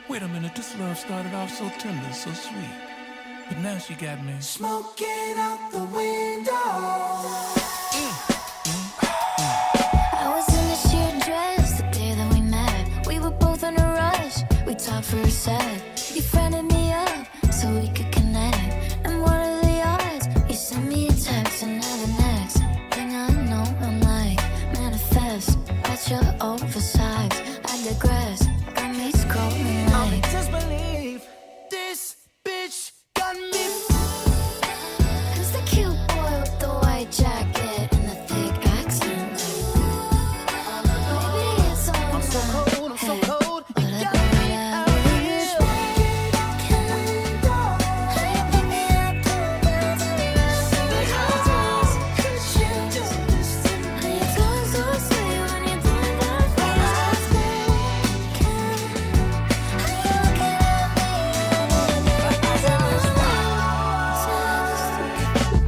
Wait a minute, this love started off so tender, so sweet. But now she got me smoking out the window. I was in a sheer dress the day that we met. We were both in a rush, we talked for a sec. You friended me up so we could connect. And what are the odds? You sent me a text and now the next thing I know, I'm like, manifest. That's your oversized, I digress. Got me scrolling like, Just believe this bitch got me. who's the cute boy with the white jacket and the thick accent? Maybe it's all I'm so cold, I'm so cold. but You I got bet me it out out here.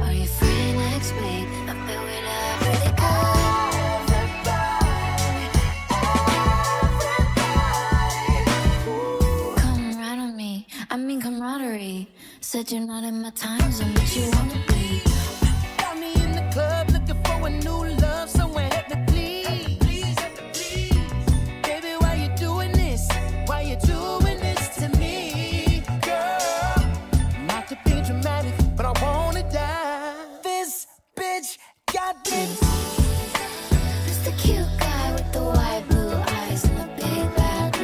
Are you free next week? I bet we'd have really good. Come right on me, I mean camaraderie. Said you're not in my time zone, but you wanna be. Got me in the club looking for a new love, somewhere at the please. Baby, why you doing this? Why you doing this to me, girl? Not to be dramatic, but I wanna die. This bitch got me. Who's the cute guy with the white blue eyes and the big bad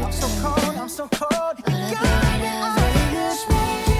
I'm so cold, I'm so cold. You but I got bet me we'd have out really here good. smoking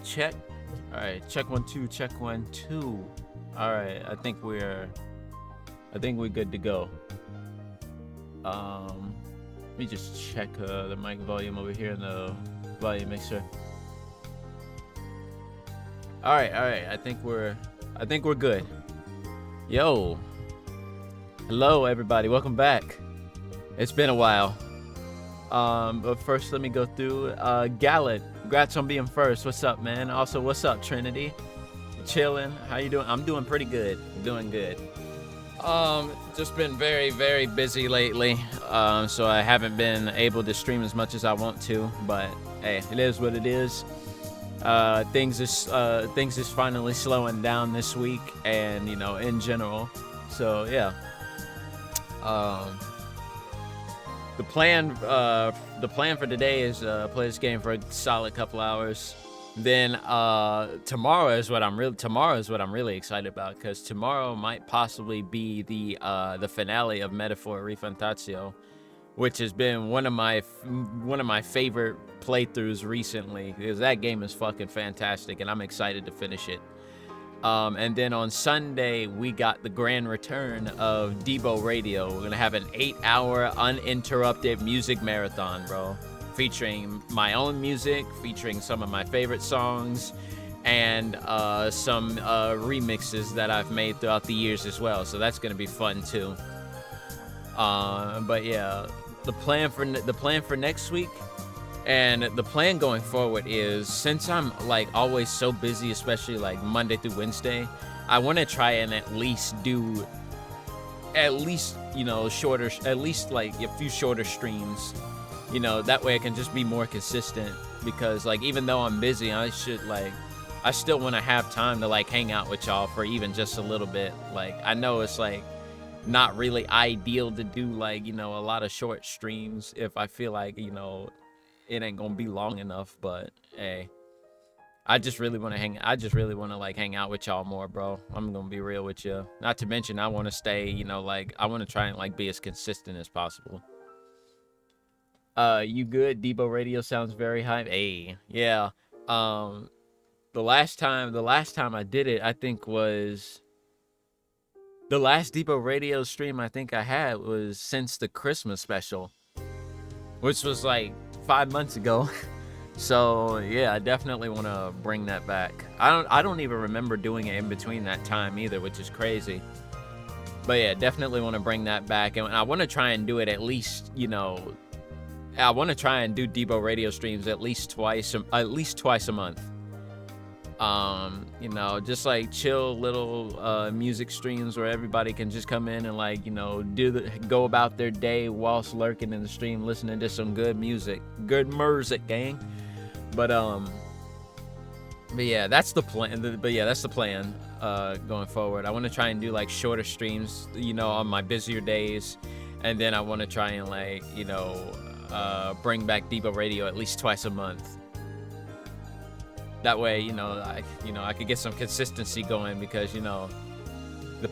check. All right, check 1 2, check 1 2. All right, I think we're good to go. Let me just check the mic volume over here in the volume mixer. All right. I think we're good. Yo, hello everybody, welcome back. It's been a while. But first let me go through. Gallet, congrats on being first. What's up, man? Also, what's up, Trinity? Chilling. How you doing? I'm doing pretty good. Doing good. Just been very, very busy lately. So I haven't been able to stream as much as I want to. But hey, it is what it is. Things is finally slowing down this week, and in general. So yeah. The plan for today is play this game for a solid couple hours. Then tomorrow is what I'm really excited about, because tomorrow might possibly be the finale of Metaphor Refantatio, which has been one of my favorite playthroughs recently, because that game is fucking fantastic and I'm excited to finish it. And then on Sunday, we got the grand return of Debo Radio. We're going to have an 8-hour uninterrupted music marathon, bro. Featuring my own music, featuring some of my favorite songs, and some remixes that I've made throughout the years as well. So that's going to be fun, too. But yeah, the plan for next week, and the plan going forward is, since I'm like always so busy, especially like Monday through Wednesday, I want to try and at least shorter, at least like a few shorter streams. That way I can just be more consistent, because like even though I'm busy, I still want to have time to like hang out with y'all for even just a little bit. Like, I know it's like not really ideal to do like a lot of short streams if I feel like it ain't gonna be long enough, but hey, I just really want to hang out with y'all more, bro. I'm gonna be real with you. Not to mention, I want to stay, I want to try and like be as consistent as possible. You good? Debo Radio sounds very hype. Hey, yeah. The last time I did it, I think was the last Debo Radio stream I think I had was since the Christmas special, which was like 5 months ago. So yeah, I definitely want to bring that back. I don't even remember doing it in between that time either, which is crazy. But yeah, definitely want to bring that back, and I want to try and do it at least, I want to try and do Debo Radio streams at least twice a month. Just like chill little music streams where everybody can just come in and like, go about their day whilst lurking in the stream, listening to some good music, gang. But yeah, that's the plan. Going forward, I want to try and do like shorter streams, on my busier days, and then I want to try and like, bring back Debo Radio at least twice a month. That way, I could get some consistency going, because, with the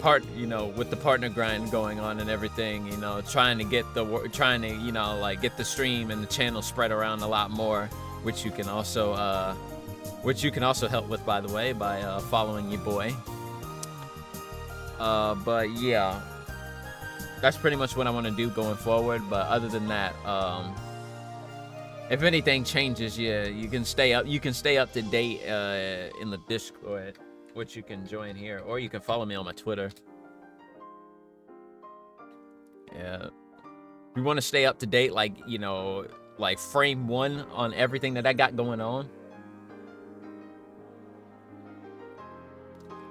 partner grind going on and everything, trying to get the stream and the channel spread around a lot more, which you can also help with, by the way, by following your boy. But yeah, that's pretty much what I want to do going forward. But other than that, if anything changes, yeah, you can stay up to date in the Discord, which you can join here, or you can follow me on my Twitter. Yeah, you want to stay up to date, like frame one on everything that I got going on.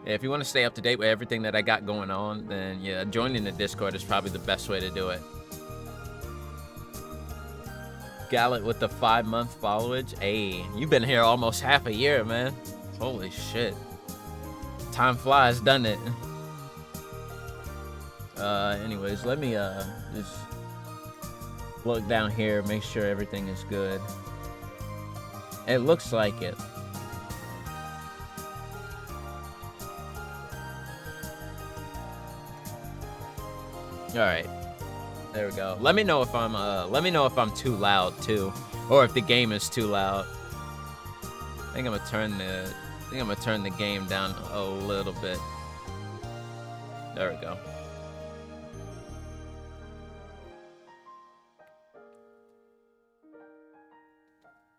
Yeah, if you want to stay up to date with everything that I got going on, then yeah, joining the Discord is probably the best way to do it. Gallet with the 5-month followage. Hey, you've been here almost half a year, man. Holy shit. Time flies, doesn't it? Anyways, let me just look down here, make sure everything is good. It looks like it. All right. There we go. Let me know if I'm too loud too, or if the game is too loud. think I'm gonna turn the game down a little bit. There we go.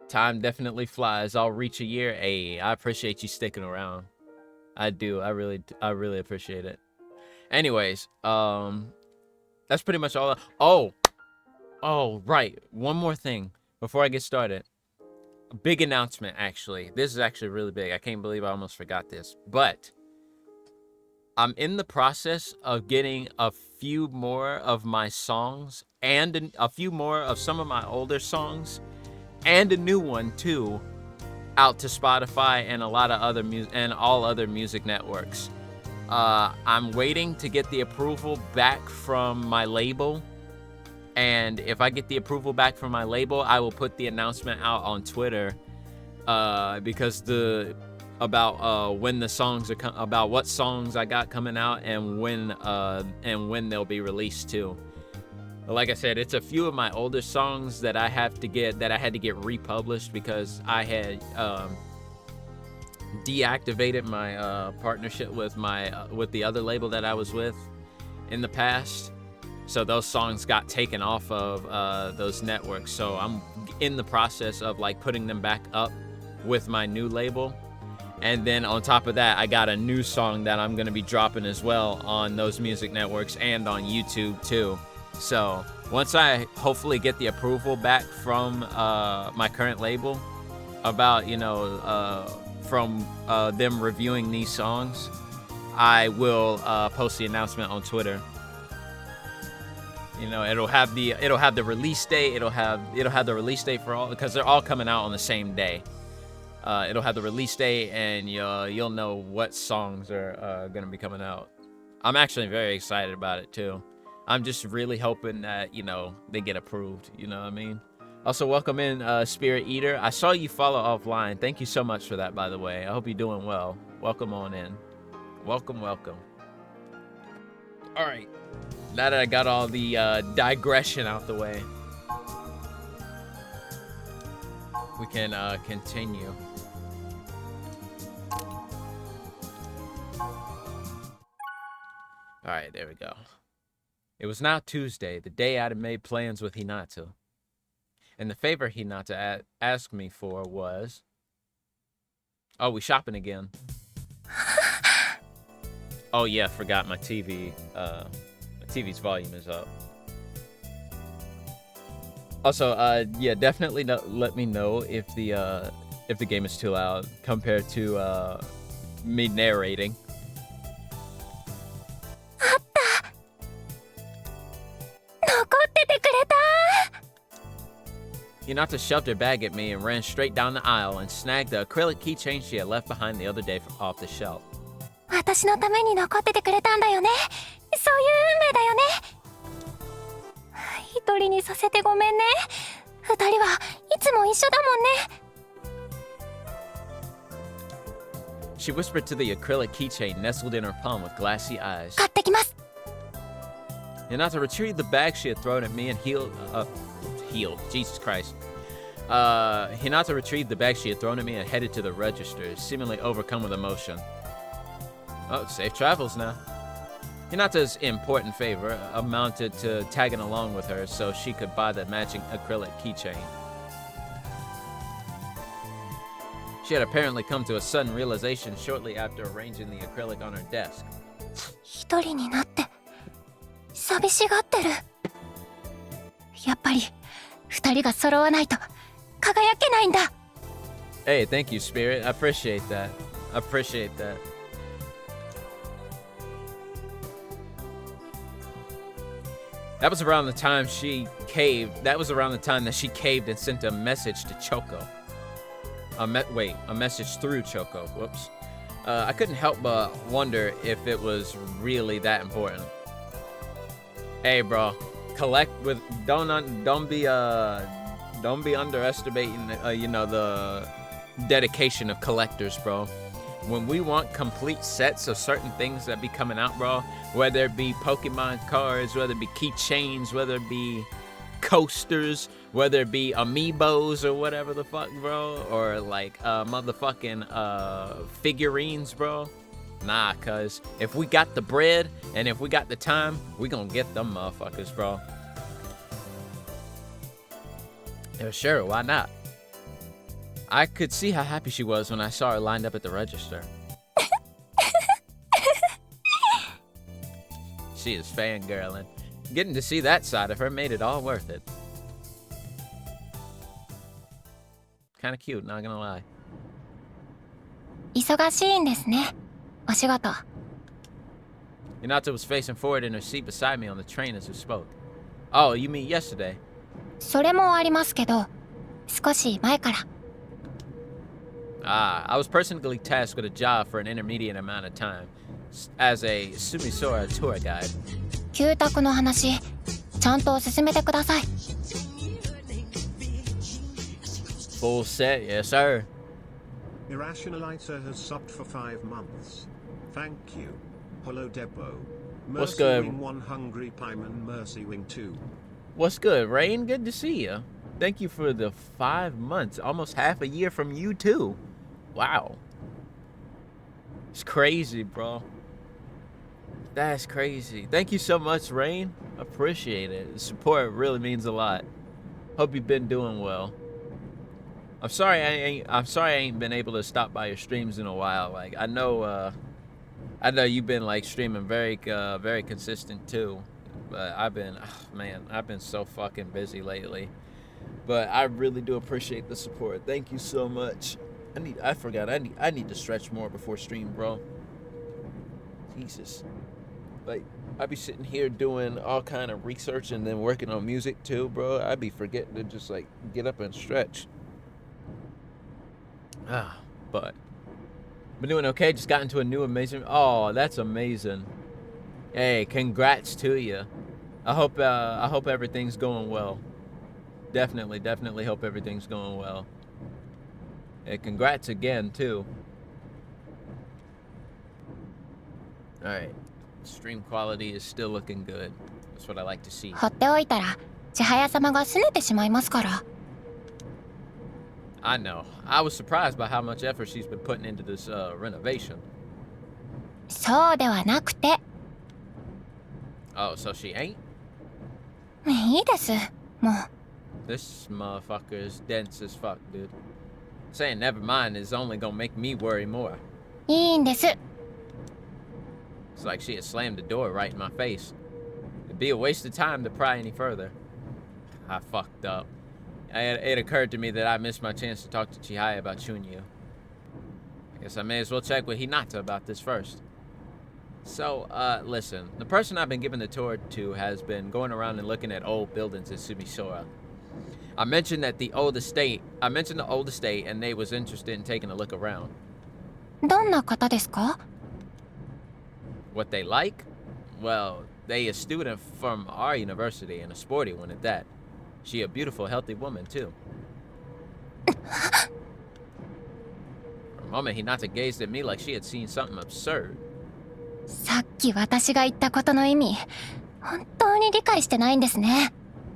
Time definitely flies. I'll reach a year. Hey, I appreciate you sticking around. I do. I really appreciate it. Anyways, that's pretty much all. Oh, right. One more thing before I get started. A big announcement, actually. This is actually really big. I can't believe I almost forgot this. But I'm in the process of getting a few more of my songs and a few more of some of my older songs and a new one too out to Spotify and a lot of other music and all other music networks. I'm waiting to get the approval back from my label. And if I get the approval back from my label, I will put the announcement out on Twitter because about when the songs are about what songs I got coming out and when they'll be released too. But like I said, it's a few of my older songs that I had to get republished because I had deactivated my partnership with the other label that I was with in the past. So those songs got taken off of those networks. So I'm in the process of like putting them back up with my new label. And then on top of that, I got a new song that I'm going to be dropping as well on those music networks and on YouTube too. So once I hopefully get the approval back from my current label about, from them reviewing these songs, I will post the announcement on Twitter. It'll have the release date. It'll have the release date for all, because they're all coming out on the same day. It'll have the release date, and you'll know what songs are gonna be coming out. I'm actually very excited about it too. I'm just really hoping that they get approved. You know what I mean? Also, welcome in Spirit Eater. I saw you follow offline. Thank you so much for that, by the way. I hope you're doing well. Welcome on in. Welcome. All right. Now that I got all the digression out the way, we can continue. All right, there we go. It was now Tuesday, the day I had made plans with Hinata. And the favor Hinata asked me for was... Oh, we shopping again. Oh yeah, forgot my TV. My TV's volume is up. Also, yeah, definitely let me know if the game is too loud compared to me narrating. Hinata shoved her bag at me and ran straight down the aisle and snagged the acrylic keychain she had left behind the other day off the shelf. 私のために残っててくれたんだよね。そういう運命だよね。一人にさせてごめんね。二人はいつも一緒だもんね。 She whispered to the acrylic keychain nestled in her palm with glassy eyes. 買ってきます。 Hinata retrieved the bag she had thrown at me and healed. Jesus Christ. Hinata retrieved the bag she had thrown at me and headed to the register, seemingly overcome with emotion. Oh, safe travels now. Hinata's important favor amounted to tagging along with her so she could buy the matching acrylic keychain. She had apparently come to a sudden realization shortly after arranging the acrylic on her desk. 一人になって寂しがってる。やっぱり二人が揃わないと輝けないんだ。 Hey, thank you, Spirit. I appreciate that. That was around the time she caved. That was around the time that she caved and sent a message to Choco. A message through Choco. Whoops. I couldn't help but wonder if it was really that important. Hey, bro. Don't be underestimating the dedication of collectors, bro. When we want complete sets of certain things that be coming out, bro, whether it be Pokemon cards, whether it be keychains, whether it be coasters, whether it be amiibos or whatever the fuck, bro, or like motherfucking figurines, bro. Nah, cuz if we got the bread and if we got the time, we gonna get them motherfuckers, bro. Yeah, sure, why not? I could see how happy she was when I saw her lined up at the register. She is fangirling. Getting to see that side of her made it all worth it. Kinda cute, not gonna lie. 忙しいんですね。お仕事。 Hinata was facing forward in her seat beside me on the train as we spoke. Oh, you mean yesterday? それもありますけど、少し前から。 I was personally tasked with a job for an intermediate amount of time as a Sumisora tour guide. 旧宅の話、ちゃんと進めてください。 Full set, yes sir. Irrationalizer has subbed for 5 months. Thank you. Hello Debo. What's Mercy good? Wing 1 Hungry Pieman Mercy Wing 2. What's good, Rain? Good to see you. Thank you for the 5 months, almost half a year from you too. Wow. It's crazy, bro. That's crazy. Thank you so much, Rain. Appreciate it. The support really means a lot. Hope you've been doing well. I'm sorry I ain't been able to stop by your streams in a while. Like I know you've been like streaming very consistent too. But I've been so fucking busy lately. But I really do appreciate the support. Thank you so much. I need to stretch more before stream, bro. Jesus. Like I be sitting here doing all kind of research and then working on music too, bro. I be forgetting to just like get up and stretch. But been doing okay. Just got into a new amazing. Oh, that's amazing. Hey, congrats to you. I hope everything's going well. Definitely hope everything's going well. Hey, congrats again too. All right, stream quality is still looking good. That's what I like to see. 放っておいたら、千早様が拗ねてしまいますから。 I know. I was surprised by how much effort she's been putting into this renovation. そうではなくて。 Oh, so she ain't? いいです。もう。 This motherfucker is dense as fuck, dude. Saying never mind is only gonna make me worry more. いいんです。 It's like she had slammed the door right in my face. It'd be a waste of time to pry any further. I fucked up. It occurred to me that I missed my chance to talk to Chihaya about Chunyu. I guess I may as well check with Hinata about this first. So, listen. The person I've been giving the tour to has been going around and looking at old buildings in Sumisora. I mentioned the old estate, and they was interested in taking a look around. どんな方ですか? What they like? Well, they a student from our university and a sporty one at that. She a beautiful, healthy woman, too. For a moment, Hinata gazed at me like she had seen something absurd. さっき私が言ったことの意味、本当に理解してないんですね。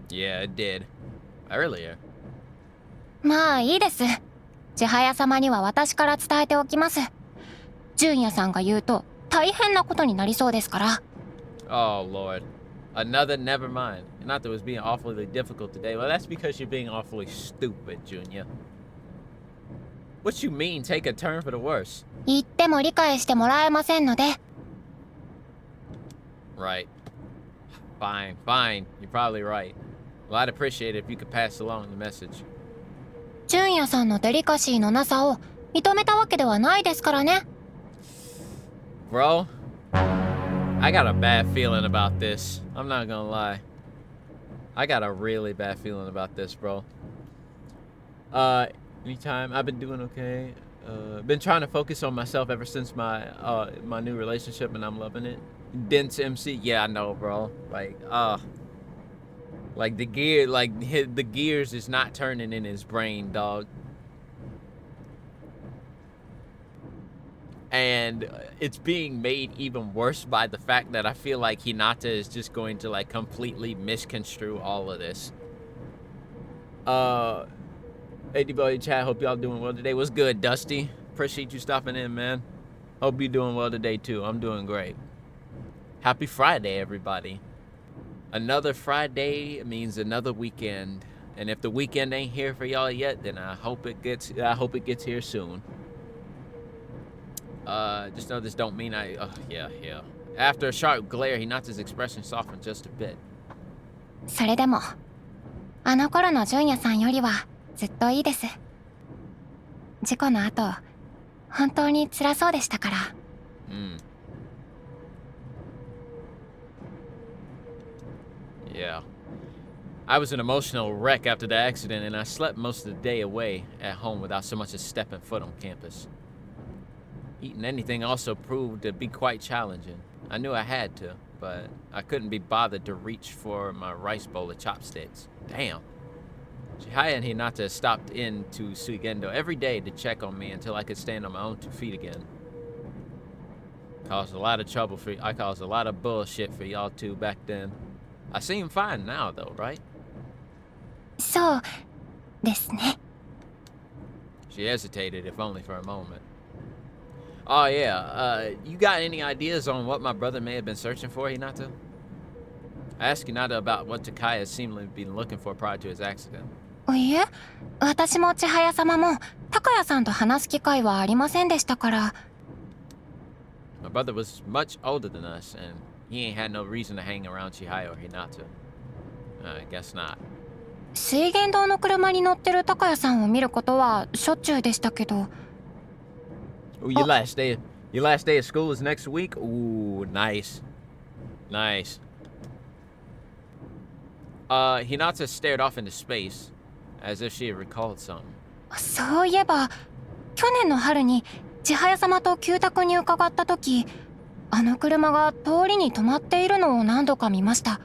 Yeah, it did. Earlier. まあいいです。千早様には私から伝えておきます。純也さんが言うと大変なことになりそうですから。 Oh, Lord. Another never mind. Hinata was being awfully difficult today. Well, that's because you're being awfully stupid, Junior. What you mean, take a turn for the worse? 言っても理解してもらえませんので。 Right. Fine. You're probably right. Well, I'd appreciate it if you could pass along the message. 純也さんのデリカシーのなさを認めたわけではないですからね。 Bro, I got a bad feeling about this. I'm not gonna lie. I got a really bad feeling about this, bro. Anytime. I've been doing okay. Been trying to focus on myself ever since my new relationship, and I'm loving it. Dense MC, yeah, I know, bro. Like the gears is not turning in his brain, dog. And it's being made even worse by the fact that I feel like Hinata is just going to like completely misconstrue all of this. Uh, ADBody chat, hope y'all doing well today. What's good, Dusty? Appreciate you stopping in, man. Hope you're doing well today, too. I'm doing great. Happy Friday, everybody. Another Friday means another weekend. And if the weekend ain't here for y'all yet, then I hope it gets here soon. Just know this don't mean yeah. After a sharp glare, Hinata's expression softened just a bit. それでもあの頃の純也さんよりはずっといいです。事故の後本当に辛そうでしたから。Yeah. I was an emotional wreck after the accident, and I slept most of the day away at home without so much as stepping foot on campus. Eating anything also proved to be quite challenging. I knew I had to, but I couldn't be bothered to reach for my rice bowl of chopsticks. Damn. Chihaya and Hinata stopped in to Suigendo every day to check on me until I could stand on my own 2 feet again. Caused a lot of trouble I caused a lot of bullshit for y'all two back then. I seem fine now, though, right? そうですね。 She hesitated, if only for a moment. Oh, yeah. You got any ideas on what my brother may have been searching for, Hinata? I asked Hinata about what Takaya seemingly been looking for prior to his accident. いえ、私も千早様も高谷さんと話す機会はありませんでしたから。 My brother was much older than us, and he ain't had no reason to hang around Chihaya or Hinata. I guess not. 水源堂の車に乗ってる高谷さんを見ることはしょっちゅうでしたけど。Ooh, your last day of school is next week? Ooh, nice. Nice. Hinata stared off into space, as if she had recalled something. そういえば去年の春に千早様と旧宅に伺った時、あの車が通りに止まっているのを何度か見ました。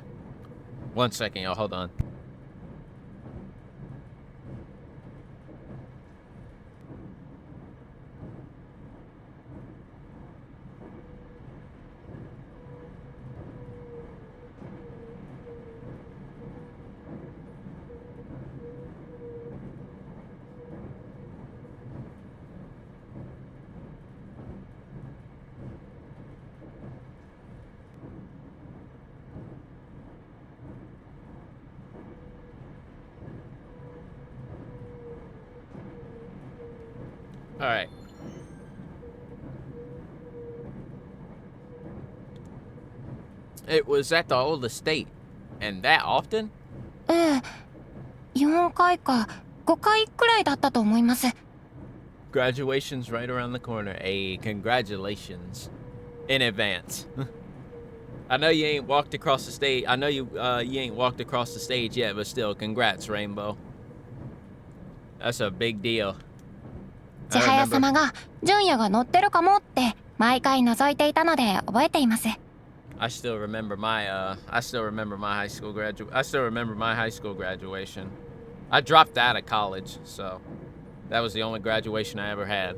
One second, y'all. Hold on. All right. It was at the old estate, and that often? ええ、4回か5回くらいだったと思います。 Graduation's right around the corner. Hey, congratulations in advance. I know you ain't walked across the stage. I know you ain't walked across the stage yet, but still, congrats, Rainbow. That's a big deal. 千早様が純也が乗ってるかもって毎回覗いていたので覚えています。 I still remember my high school graduation. I dropped out of college, so that was the only graduation I ever had.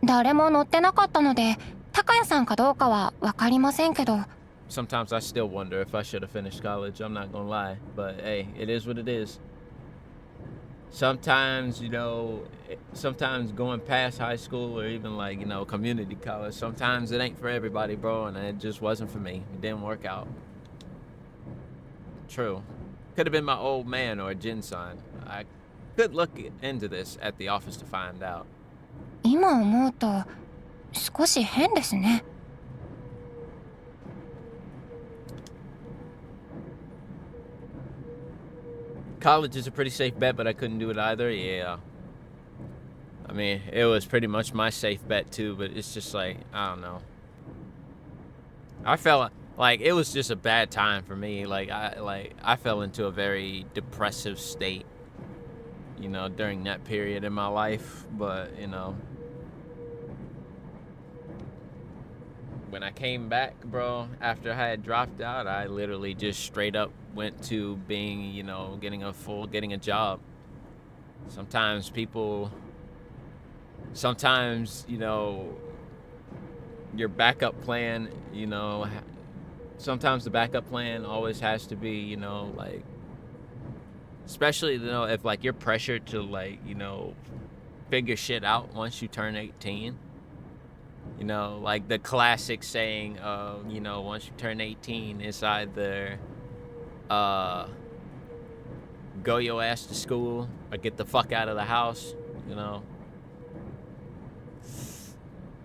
誰も乗ってなかったので高谷さんかどうかは分かりませんけど。 Sometimes I still wonder if I should have finished college. I'm not gonna lie, but hey, it is what it is. Sometimes, sometimes going past high school or even community college, sometimes it ain't for everybody, bro, and it just wasn't for me. It didn't work out. True. Could have been my old man or a Jin-san. I could look into this at the office to find out. 今思うと少し変ですね。 College is a pretty safe bet, but I couldn't do it either. Yeah. I mean, it was pretty much my safe bet too, but it's just I don't know. I felt like it was just a bad time for me. I fell into a very depressive state, during that period in my life. But, when I came back, bro, after I had dropped out, I literally just straight up went to being, getting a job. Sometimes, your backup plan, sometimes the backup plan always has to be, you know, like, especially, you know, if like you're pressured to, like, you know, figure shit out once you turn 18. You know, like the classic saying of, you know, once you turn 18, it's either go your ass to school or get the fuck out of the house. You know,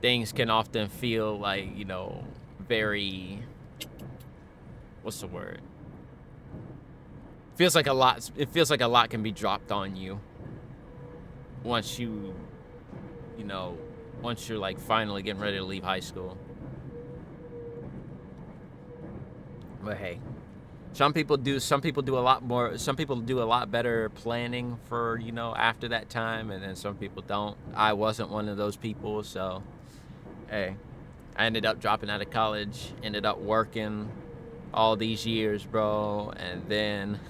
things can often feel like, you know, very, what's the word? Feels like a lot. It feels like a lot can be dropped on you once you know, once you're like finally getting ready to leave high school. But hey, some people do a lot more, some people do a lot better planning for, you know, after that time, and then some people don't. I wasn't one of those people, so hey, I ended up dropping out of college, ended up working all these years, bro, and then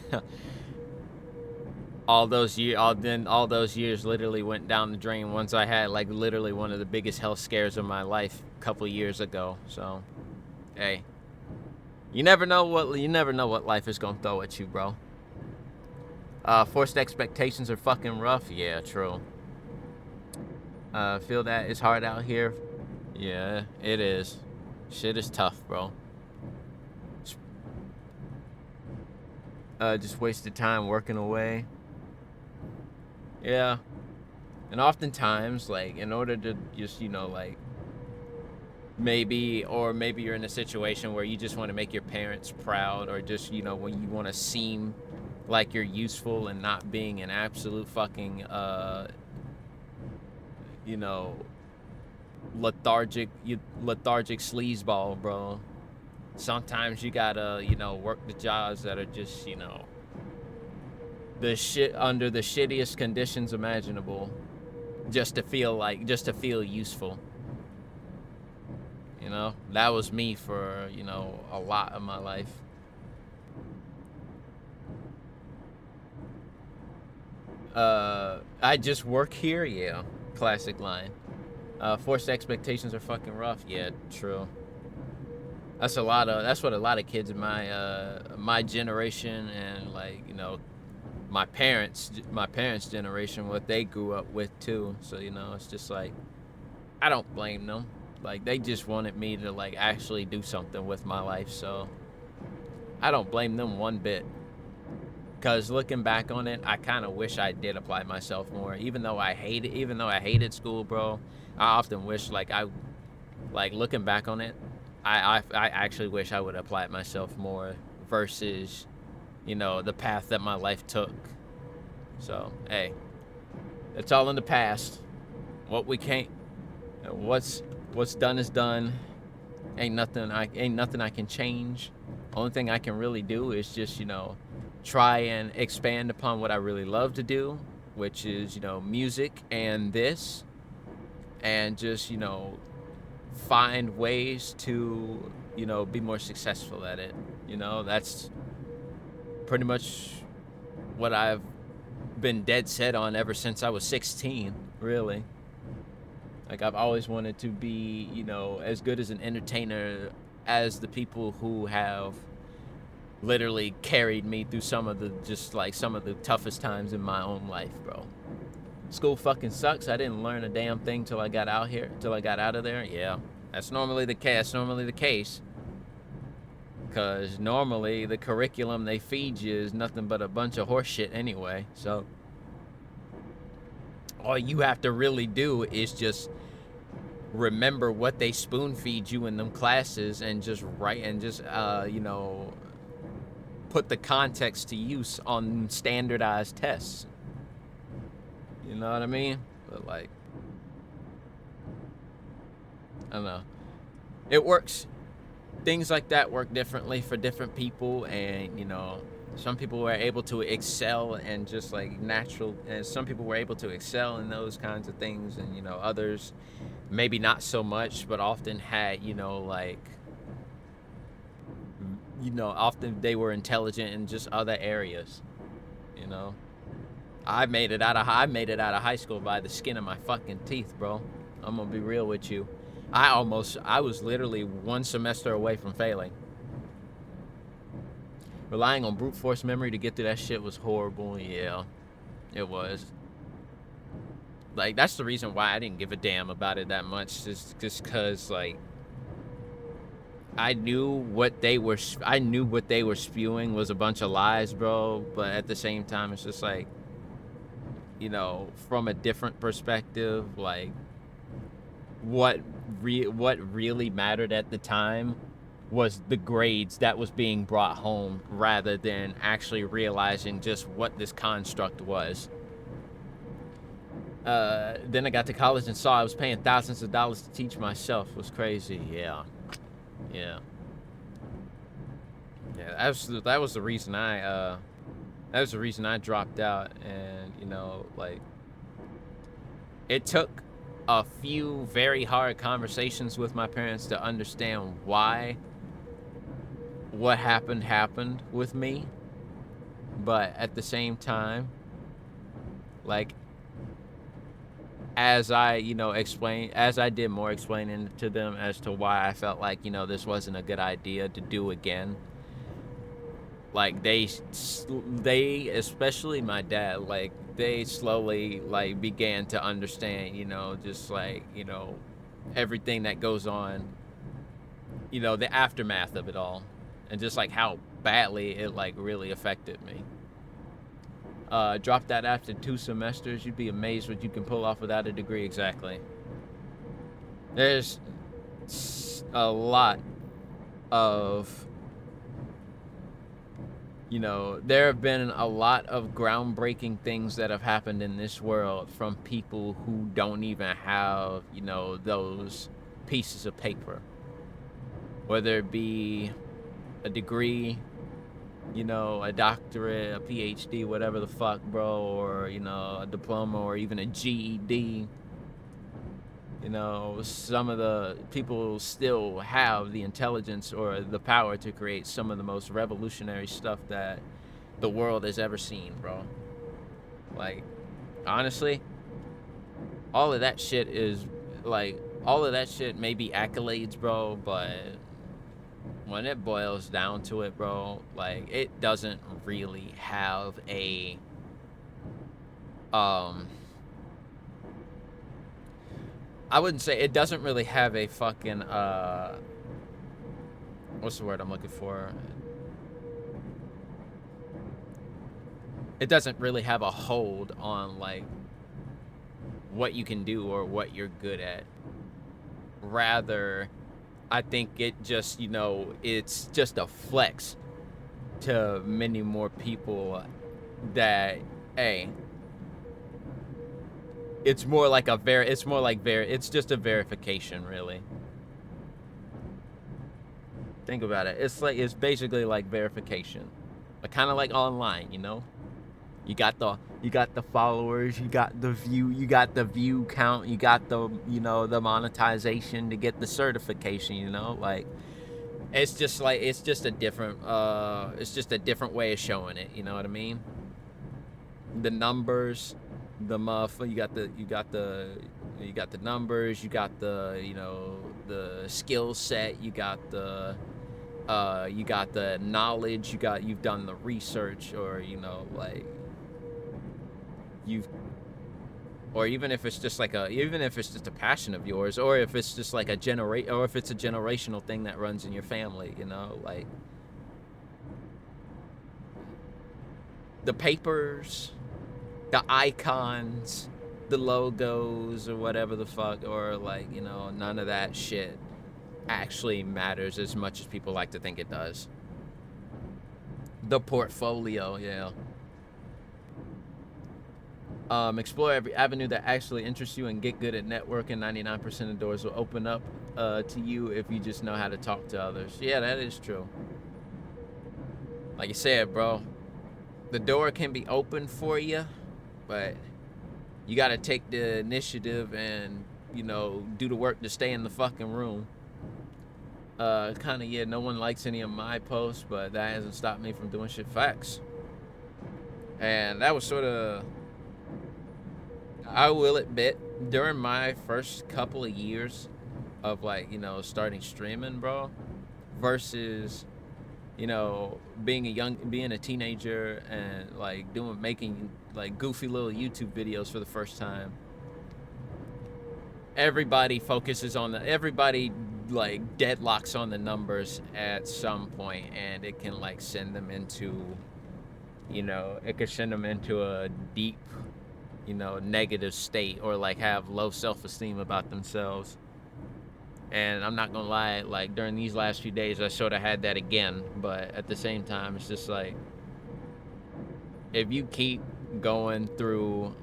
all those years literally went down the drain once I had like literally one of the biggest health scares of my life a couple years ago. So, hey, you never know what life is gonna throw at you, bro. Forced expectations are fucking rough. Yeah, true. Feel that it's hard out here. Yeah, it is. Shit is tough, bro. Just wasted time working away. Yeah. And oftentimes, like, in order to just, you know, like, maybe you're in a situation where you just want to make your parents proud, or just, you know, when you want to seem like you're useful and not being an absolute fucking, you know, lethargic sleazeball, bro. Sometimes you gotta, you know, work the jobs that are just, you know, the shit under the shittiest conditions imaginable, just to feel useful. You know, that was me for, you know, a lot of my life. I just work here, yeah. Classic line. Forced expectations are fucking rough. Yeah, true. That's what a lot of kids in my generation, and, like, you know, my parents' generation, what they grew up with too. So, you know, it's just like, I don't blame them. Like, they just wanted me to, like, actually do something with my life. So I don't blame them one bit. Because looking back on it, I kind of wish I did apply myself more. Even though I hated school, bro, I often wish, like, looking back on it, I actually wish I would apply it myself more versus, you know, the path that my life took. So, hey, it's all in the past. What's done is done. Ain't nothing I can change. Only thing I can really do is just, you know, try and expand upon what I really love to do, which is, you know, music and this, and just, you know, find ways to, you know, be more successful at it. You know, that's pretty much what I've been dead set on ever since I was 16, really. Like, I've always wanted to be, you know, as good as an entertainer as the people who have literally carried me through some of the toughest times in my own life, bro. School fucking sucks. I didn't learn a damn thing till I got out of there. Yeah, that's normally the case. Because normally the curriculum they feed you is nothing but a bunch of horse shit anyway. So all you have to really do is just remember what they spoon feed you in them classes, and just write, and just, you know, put the context to use on standardized tests. You know what I mean? But, like, I don't know. It works. Things like that work differently for different people, and, you know, some people were able to excel and just, like, and some people were able to excel in those kinds of things, and, you know, others maybe not so much, but often had, you know, like, you know, often they were intelligent in just other areas, you know. I made it out of high school by the skin of my fucking teeth, bro. I'm gonna be real with you. I was literally one semester away from failing. Relying on brute force memory to get through that shit was horrible. Yeah, it was. Like, that's the reason why I didn't give a damn about it that much. Just because, like, I knew what they were spewing was a bunch of lies, bro. But at the same time, it's just like, you know, from a different perspective, like, what really mattered at the time was the grades that was being brought home, rather than actually realizing just what this construct was. Then I got to college and saw I was paying thousands of dollars to teach myself. It was crazy. Yeah. That was the reason I dropped out. And, you know, like, it took a few very hard conversations with my parents to understand why what happened with me. But at the same time, like, as I did more explaining to them as to why I felt like, you know, this wasn't a good idea to do again, like, they, especially my dad, like, they slowly, like, began to understand, you know, just, like, you know, everything that goes on, you know, the aftermath of it all, and just, like, how badly it, like, really affected me. Drop that after 2 semesters. You'd be amazed what you can pull off without a degree. Exactly. There's a lot of, you know, there have been a lot of groundbreaking things that have happened in this world from people who don't even have, you know, those pieces of paper. Whether it be a degree, you know, a doctorate, a PhD, whatever the fuck, bro, or, you know, a diploma, or even a GED. You know, some of the people still have the intelligence or the power to create some of the most revolutionary stuff that the world has ever seen, bro. Like, honestly, all of that shit may be accolades, bro, but when it boils down to it, bro, like, it doesn't really have a, I wouldn't say, it doesn't really have a fucking, what's the word I'm looking for? It doesn't really have a hold on, like, what you can do or what you're good at. Rather, I think it just, you know, it's just a flex to many more people that, hey, it's just a verification, really. Think about it. It's basically like verification. But kind of like online, you know? You got the followers, you got the view count, you got the, you know, the monetization to get the certification, you know? Like, it's just a different way of showing it, you know what I mean? The numbers, the you got the numbers, you got the, you know, the skill set, you got the knowledge, you've done the research, or, you know, like, or even if it's just a passion of yours, or if it's just like or if it's a generational thing that runs in your family, you know, like, the papers, the icons, the logos, or whatever the fuck, or, like, you know, none of that shit actually matters as much as people like to think it does. The portfolio, yeah. Explore every avenue that actually interests you and get good at networking. 99% of doors will open up to you if you just know how to talk to others. Yeah, that is true. Like you said, bro, the door can be open for you, but you got to take the initiative and, you know, do the work to stay in the fucking room. Yeah, no one likes any of my posts, but that hasn't stopped me from doing shit. Facts. And that was sort of, I will admit, during my first couple of years of, like, you know, starting streaming, bro, versus being a teenager and like making like goofy little YouTube videos for the first time. Everybody like deadlocks on the numbers at some point, and it can like send them into, a deep, negative state, or like have low self-esteem about themselves. And I'm not gonna lie, like during these last few days, I sort of had that again. But at the same time, it's just like, if you keep going through,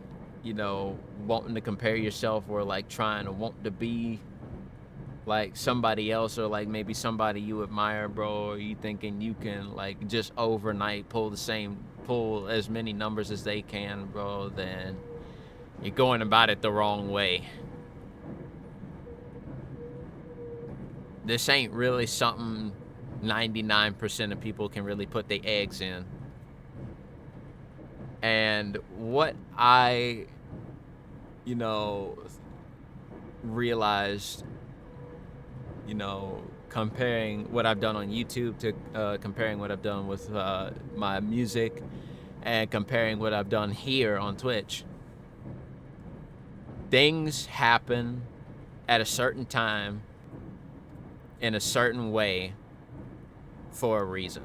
wanting to compare yourself, or like trying to want to be like somebody else, or like maybe somebody you admire, bro, or you thinking you can like just overnight pull as many numbers as they can, bro, then you're going about it the wrong way. This ain't really something 99% of people can really put their eggs in. And what I, realized, comparing what I've done on YouTube to comparing what I've done with my music, and comparing what I've done here on Twitch, things happen at a certain time in a certain way for a reason.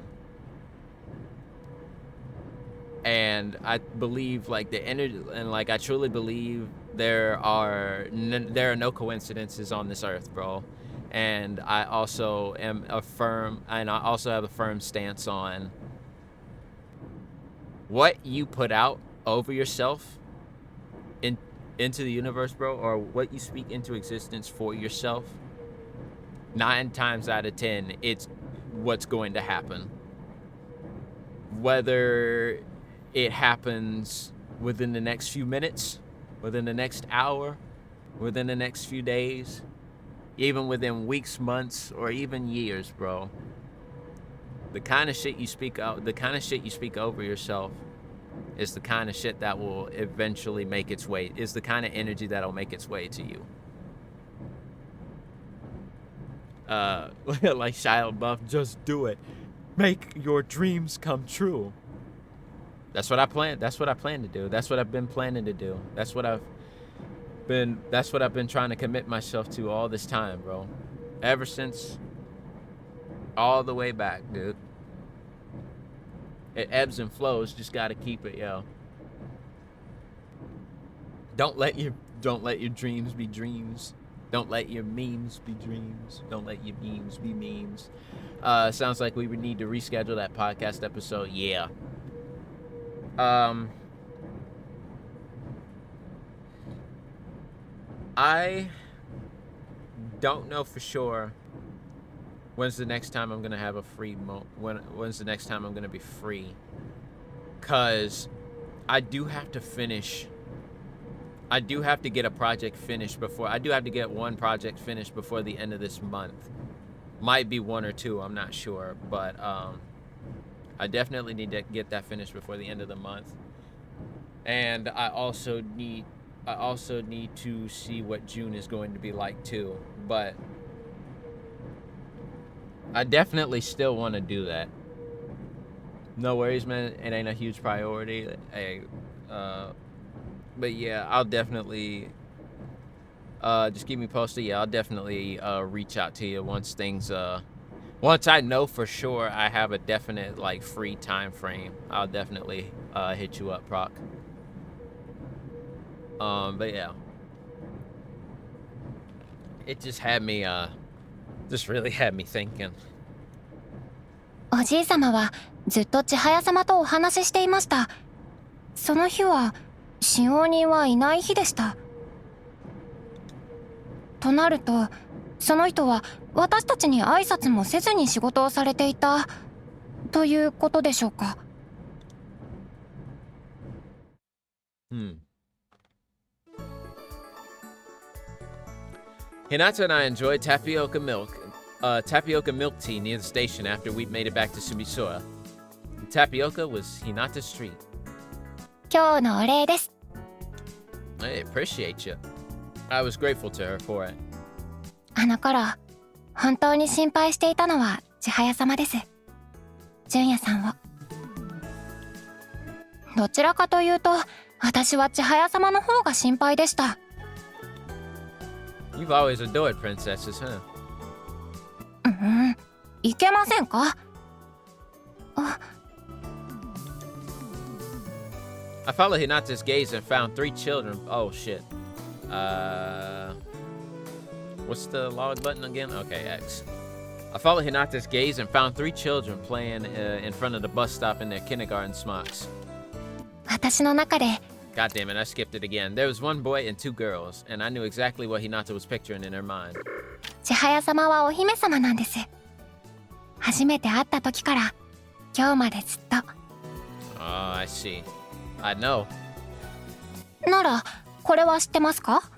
And I believe like the energy, and like I truly believe there are no coincidences on this earth, bro. And I also have a firm stance on what you put out over yourself into the universe, bro, or what you speak into existence for yourself. 9 times out of 10, it's what's going to happen. Whether it happens within the next few minutes, within the next hour, within the next few days, even within weeks, months, or even years, bro. The kind of shit you speak over yourself is the kind of shit that will eventually make its way, is the kind of energy that'll make its way to you. Like Shia LaBeouf, just do it. Make your dreams come true. That's what I plan to do. That's what I've been planning to do. That's what I've been trying to commit myself to all this time, bro. Ever since all the way back, dude. It ebbs and flows, just gotta keep it, yo. Don't let your dreams be dreams. Don't let your memes be dreams. Don't let your memes be memes. Sounds like we would need to reschedule that podcast episode. Yeah. I don't know for sure when's the next time I'm gonna have a free when's the next time I'm gonna be free, cause I do have to get a project finished before, I do have to get one project finished before the end of this month. Might be 1 or 2, I'm not sure, but I definitely need to get that finished before the end of the month. And I also need to see what June is going to be like too, but I definitely still want to do that. No worries, man. It ain't a huge priority. But yeah, I'll definitely just keep me posted. Yeah, I'll definitely reach out to you once I know for sure I have a definite like free time frame. I'll definitely hit you up, Proc. But yeah, it just really had me thinking. おじいさまはずっと千早様とお話ししていました。その日は使用人はいない日でした。となると、その人は私たちに挨拶もせずに仕事をされていたということでしょうか。Hinata and I enjoyed tapioca milk tea near the station after we made it back to Sumisora. The tapioca was Hinata's treat. 今日のお礼です。I appreciate you. I was grateful to her for it. あの頃、本当に心配していたのは千早様です。純也さんを。どちらかというと私は千早様の方が心配でした。 You've always adored princesses, huh? いけませんか？ I followed Hinata's gaze and found 3 children. Oh shit. What's the log button again? Okay, X. I followed Hinata's gaze and found 3 children playing in front of the bus stop in their kindergarten smocks. 私の中で God damn it, I skipped it again. There was 1 boy and 2 girls, and I knew exactly what Hinata was picturing in her mind. 千早様はお姫様なんです。初めて会った時から今日までずっと。 Oh, I see. I know. ならこれは知ってますか？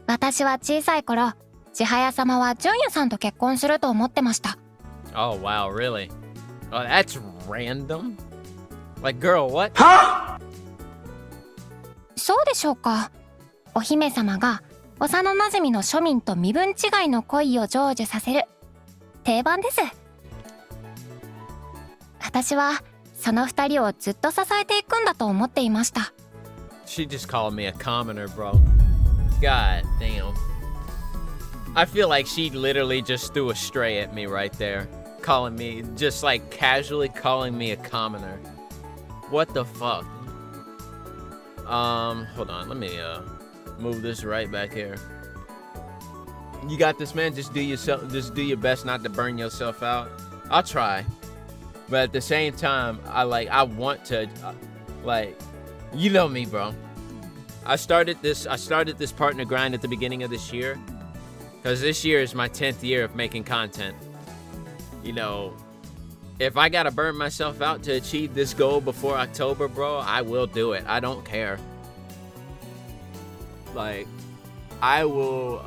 私は小さい頃千早様は純也さんと結婚すると思ってました。 Oh, wow, really? Oh, that's random? Like, girl, what? そうでしょうか。お姫様が幼馴染の庶民と身分違いの恋を成就させる定番です。私はその2人をずっと支えていくんだと思っていました。 She just called me a commoner, bro. God damn. I feel like she literally just threw a stray at me right there. Calling me, just like casually calling me a commoner. What the fuck? Hold on, let me move this right back here. You got this, man. Just do your best not to burn yourself out. I'll try. But at the same time, I want to, you know me, bro. I started this partner grind at the beginning of this year, because this year is my 10th year of making content. You know, if I gotta burn myself out to achieve this goal before October, bro, I will do it. I don't care. Like, I will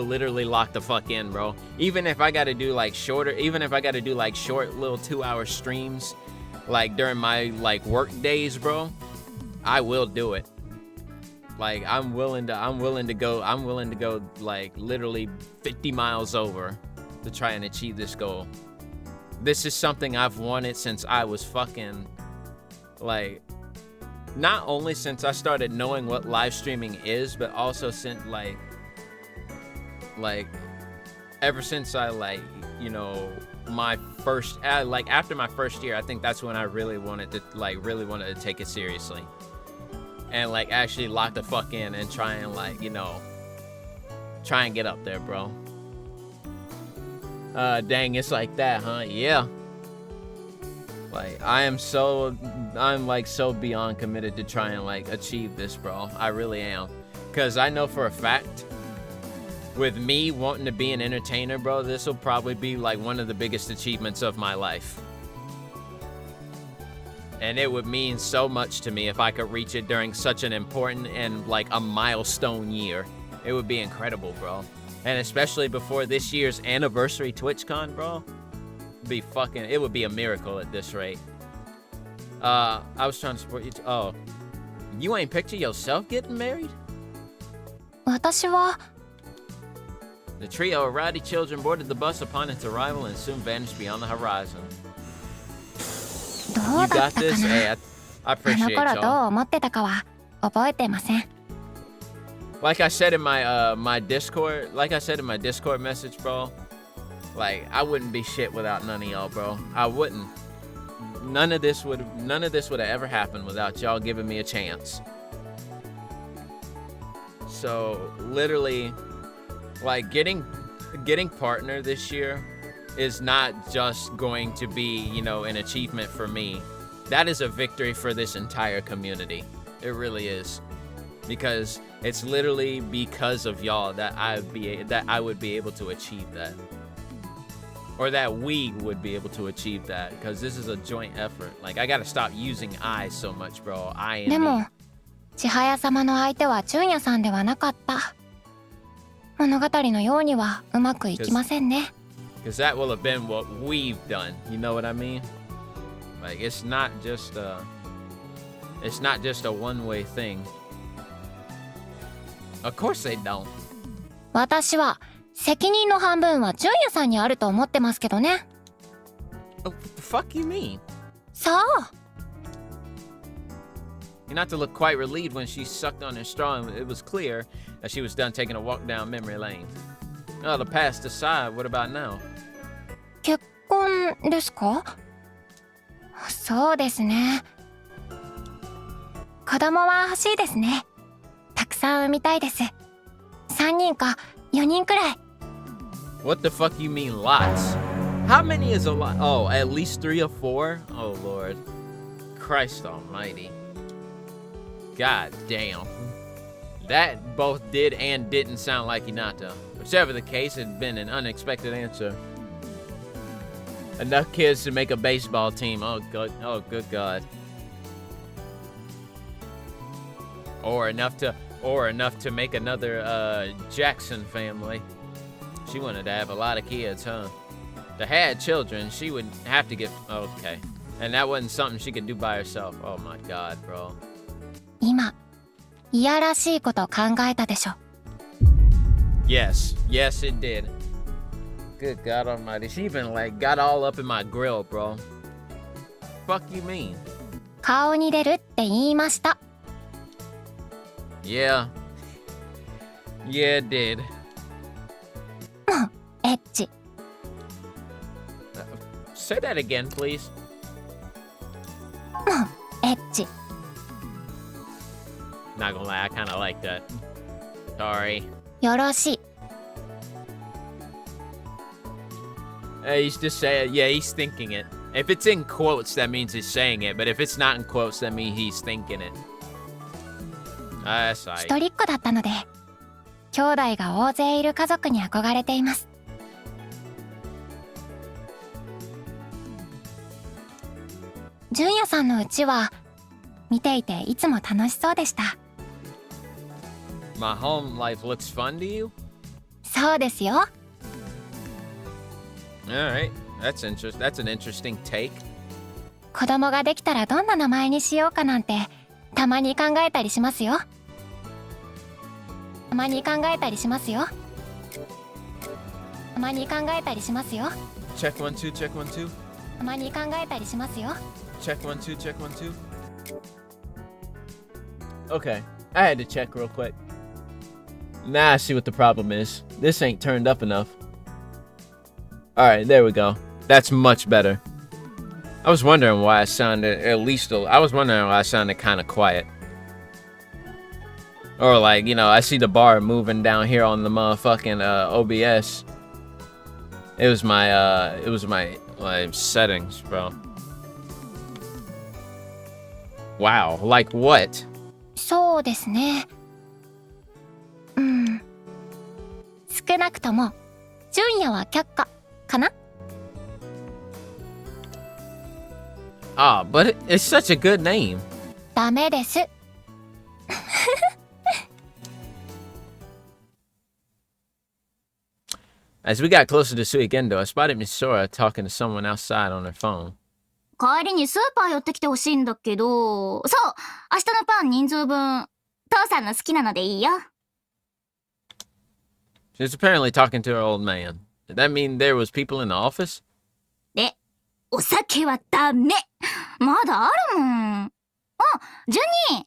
literally lock the fuck in, bro. Even if I gotta do like short little 2-hour streams, like during my like work days, bro, I will do it. Like, I'm willing to go like literally 50 miles over to try and achieve this goal. This is something I've wanted since I was fucking, like, not only since I started knowing what live streaming is, but also since like ever since I my first after my first year. I think that's when I really wanted to take it seriously and like actually lock the fuck in and try and try and get up there, bro. Dang, it's like that, huh? Yeah. Like, I'm so beyond committed to try and like achieve this, bro. I really am. Cause I know for a fact, with me wanting to be an entertainer, bro, this will probably be like one of the biggest achievements of my life. And it would mean so much to me if I could reach it during such an important and like a milestone year. It would be incredible, bro. And especially before this year's anniversary TwitchCon, bro. It would be a miracle at this rate. I was trying to support you. Oh, you ain't picture yourself getting married? 私は The trio of rowdy children boarded the bus upon its arrival and soon vanished beyond the horizon. ど You うだっ got たか this? な。 Hey, I あの appreciate 頃どう y'all. 思ってたかは覚えてません。 Like I said in my Discord message, bro. Like, I wouldn't be shit without none of y'all, bro. I wouldn't. None of this would have ever happened without y'all giving me a chance. So literally, like getting partner this year is not just going to be, an achievement for me. That is a victory for this entire community. It really is. Because it's literally because of y'all that I would be able to achieve that. Or that we would be able to achieve that, because this is a joint effort. Like, I gotta stop using I so much, bro. I で and も me. 千早様の相手は純也さんではなかった。物語のようにはうまくいきませんね。 Because that will have been what we've done. You know what I mean? Like, it's not just a one-way thing. Of course they don't. 私は責任の半分は純也さんにあると思ってますけどね。What the fuck you mean? そう You're not to look quite relieved when she sucked on her straw and it was clear that she was done taking a walk down memory lane. Oh, the past aside, what about now? 結婚ですか？そうですね。子供は欲しいですね。たくさん産みたいです。3人か4人くらい。 What the fuck you mean lots? How many is a lot? Oh, at least 3 or 4? Oh, Lord. Christ almighty. God damn. That both did and didn't sound like Hinata. Whichever the case, it had been an unexpected answer. Enough kids to make a baseball team. Oh, good God. Or enough to make another Jackson family. She wanted to have a lot of kids, huh? To have children, she would have to get okay. And that wasn't something she could do by herself. Oh my God, bro. 今、いやらしいこと考えたでしょ。 Yes, it did. Good God Almighty, she even like got all up in my grill, bro. Fuck you mean? 顔に出るって言いました。 Yeah, it did. エッチ。 Say that again, please. エッチ。 Not gonna lie, I kind of like that. Sorry. よろしい。 He's just saying, yeah, he's thinking it. If it's in quotes, that means he's saying it. But if it's not in quotes, that means he's thinking it. That's 一 right. 人っ子だったので、兄弟が大勢いる家族に憧れています。純也さんのうちは、見ていていつも楽しそうでした。 My home life looks fun to you? そうですよ。 Alright, that's an interesting take. 子供ができたらどんな名前にしようかなんて、たまに考えたりしますよ。たまに考えたりしますよ。たまに考えたりしますよ。 Check 1 2, check 1 2. たまに考えたりしますよ。 Check 1 2, check 1 2. Okay, I had to check real quick. Now I see what the problem is. This ain't turned up enough. Alright, there we go. That's much better. I was wondering why I sounded kind of quiet. Or like, you know, I see the bar moving down here on the motherfucking OBS. It was my settings, bro. Wow, like what? そうですね。少なくとも、純也は却下かな？ Ah, but it's such a good name. ダメです。 As we got closer to Suigendo, I spotted Misora talking to someone outside on her phone. 帰りにスーパー寄ってきてほしいんだけど、そう、明日のパン人数分、父さんの好きなのでいいよ。 She was apparently talking to her old man. Did that mean there was people in the office? で、お酒はダメ。まだあるもん。あ、ジュニー。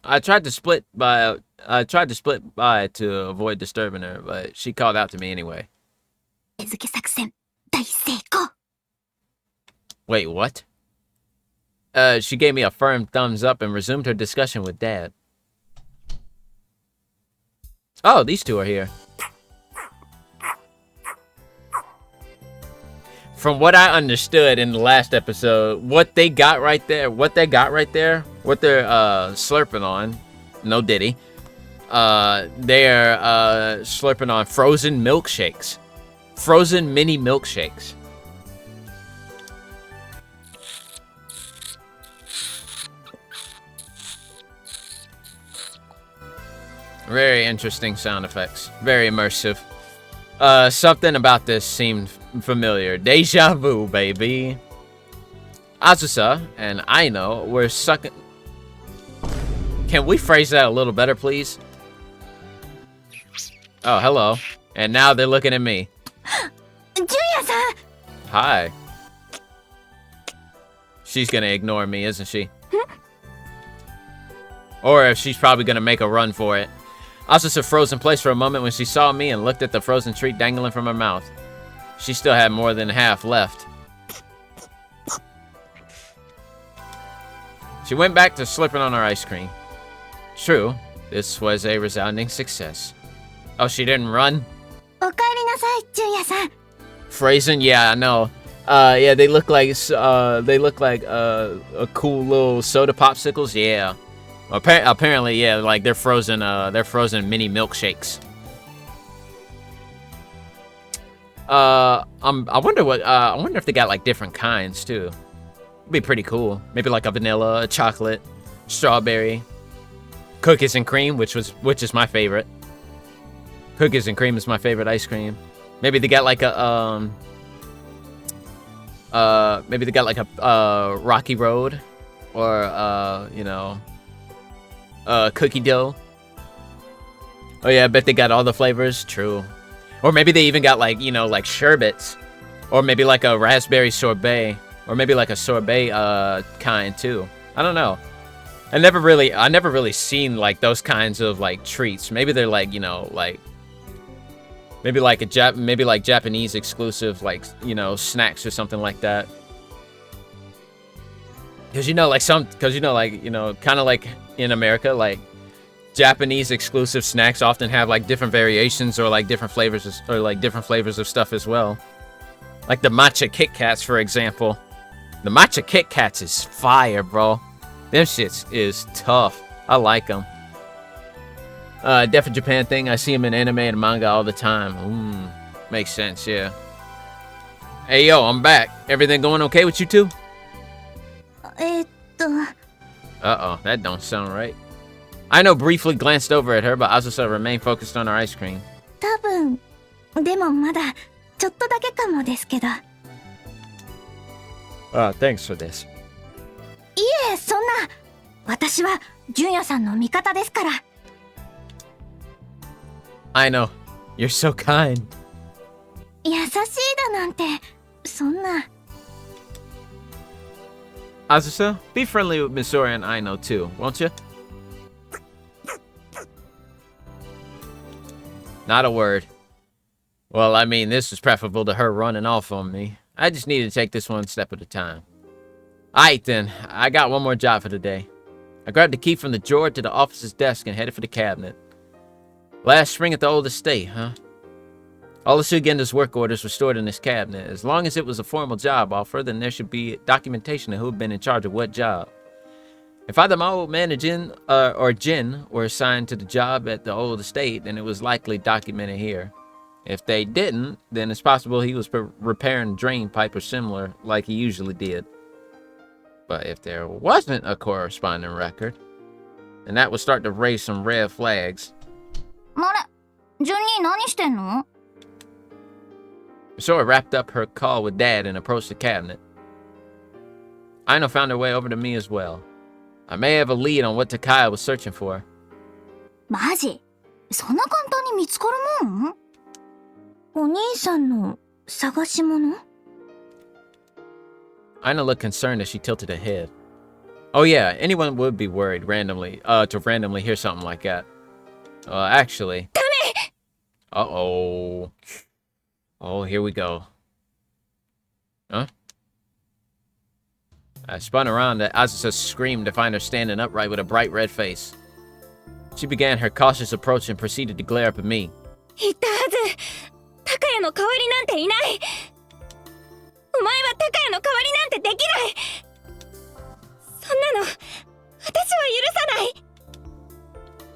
I tried to split by to avoid disturbing her, but she called out to me anyway. 手付け作戦、大成功。 Wait, what? She gave me a firm thumbs up and resumed her discussion with Dad. Oh, these two are here. From what I understood in the last episode, what they're slurping on, no Diddy, they're slurping on frozen milkshakes. Frozen mini milkshakes. Very interesting sound effects. Very immersive. Something about this seemed familiar. Deja vu, baby. Azusa and Aino were sucking... Can we phrase that a little better, please? Oh, hello. And now they're looking at me. ジュニアさん、hi. She's gonna ignore me, isn't she? Or she's probably gonna make a run for it. Asusa froze in place for a moment when she saw me and looked at the frozen treat dangling from her mouth. She still had more than half left. She went back to slurping on her ice cream. True, this was a resounding success. Oh, she didn't run? おかえりなさい、純也さん。 Phrasing? Yeah, I know. Yeah, they look like a cool little soda popsicles. Yeah. Apparently, yeah, like they're frozen mini milkshakes. I wonder if they got like different kinds too. It'd be pretty cool. Maybe like a vanilla, a chocolate, strawberry, cookies and cream, which is my favorite. Cookies and cream is my favorite ice cream. Maybe they got like a Rocky Road, or cookie dough. Oh yeah, I bet they got all the flavors. True. Or maybe they even got like, like sherbets, or maybe like a raspberry sorbet, or maybe like a sorbet kind too. I don't know. I never really seen like those kinds of like treats. Maybe they're like, maybe like Japanese exclusive, like, snacks or something like that. Because kind of like in America, like Japanese exclusive snacks often have like different variations or like different flavors of stuff as well. Like the matcha Kit Kats, for example. The matcha Kit Kats is fire, bro. Them shits is tough. I like them. Definitely Japan thing. I see them in anime and manga all the time. Makes sense, yeah. Hey, yo, I'm back. Everything going okay with you two? Uh-oh, that don't sound right. I know briefly glanced over at her, but Asusa remained focused on her ice cream. 多分。でもまだ、ちょっとだけかもですけど。Thanks for this. いえ、そんな。私は、純也さんの味方ですから。I know. You're so kind. 優しいだなんて、そんな。Asusa, be friendly with Misora and Aino too, won't you? Not a word. Well, I mean, this was preferable to her running off on me. I just need to take this one step at a time. Alright then, I got one more job for today. I grabbed the key from the drawer to the officer's desk and headed for the cabinet. Last spring at the old estate, huh? All of Sugenda's work orders were stored in this cabinet. As long as it was a formal job offer, then there should be documentation of who had been in charge of what job. If either my old man or Jin were assigned to the job at the old estate, then it was likely documented here. If they didn't, then it's possible he was repairing a drain pipe or similar, like he usually did. But if there wasn't a corresponding record, then that would start to raise some red flags. あれ、順に何してんの? Sora wrapped up her call with Dad and approached the cabinet. Aino found her way over to me as well. I may have a lead on what Takaya was searching for. マジ? そんな簡単に見つかるもん? お兄さんの探し物? Aino looked concerned as she tilted her head. Oh yeah, anyone would be worried to randomly hear something like that. Actually... Uh-oh. Oh, here we go. Huh? I spun around as Asusa screamed to find her standing upright with a bright red face. She began her cautious approach and proceeded to glare up at me. 言ったはず。高谷の代わりなんていない。お前は高谷の代わりなんてできない。そんなの、私は許さない。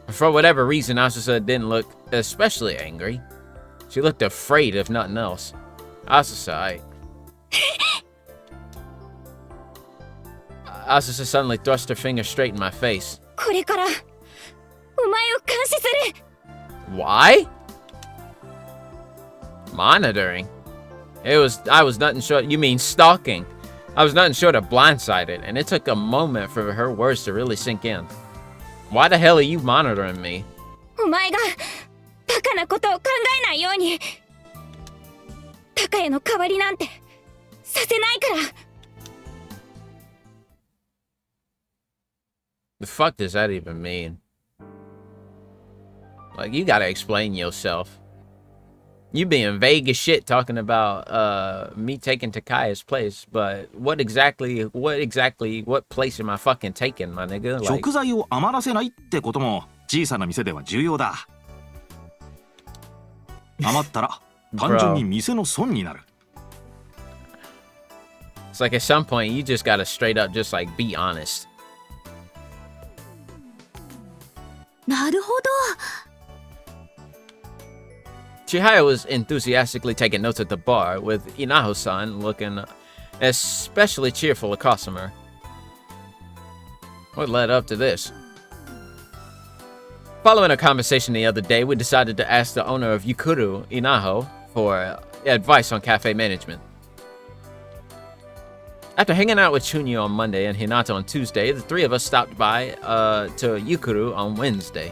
For whatever reason, Asusa didn't look especially angry. She looked afraid, if nothing else. Asusa, Asusa suddenly thrust her finger straight in my face. これから、お前を監視する。Why? Monitoring? I was nothing short. You mean stalking? I was nothing short of blindsided, and it took a moment for her words to really sink in. Why the hell are you monitoring me? お前がバカなことを考えないように。高谷の代わりなんてさせないから。 The fuck does that even mean? Like, you gotta explain yourself. You being vague as shit talking about me taking Takaya's place, but what place am I fucking taking, my nigga? Like, 食材を余らせないってことも小さな店では重要だ。余ったら単純に店の損になる。it's like at some point you just gotta straight up just like be honest. なるほど。 Chihaya was enthusiastically taking notes at the bar, with Inaho-san looking especially cheerful across from her. What led up to this? Following a conversation the other day, we decided to ask the owner of Yukuru, Inaho, for advice on cafe management. After hanging out with Chunyu on Monday and Hinata on Tuesday, the three of us stopped by to Yukuru on Wednesday.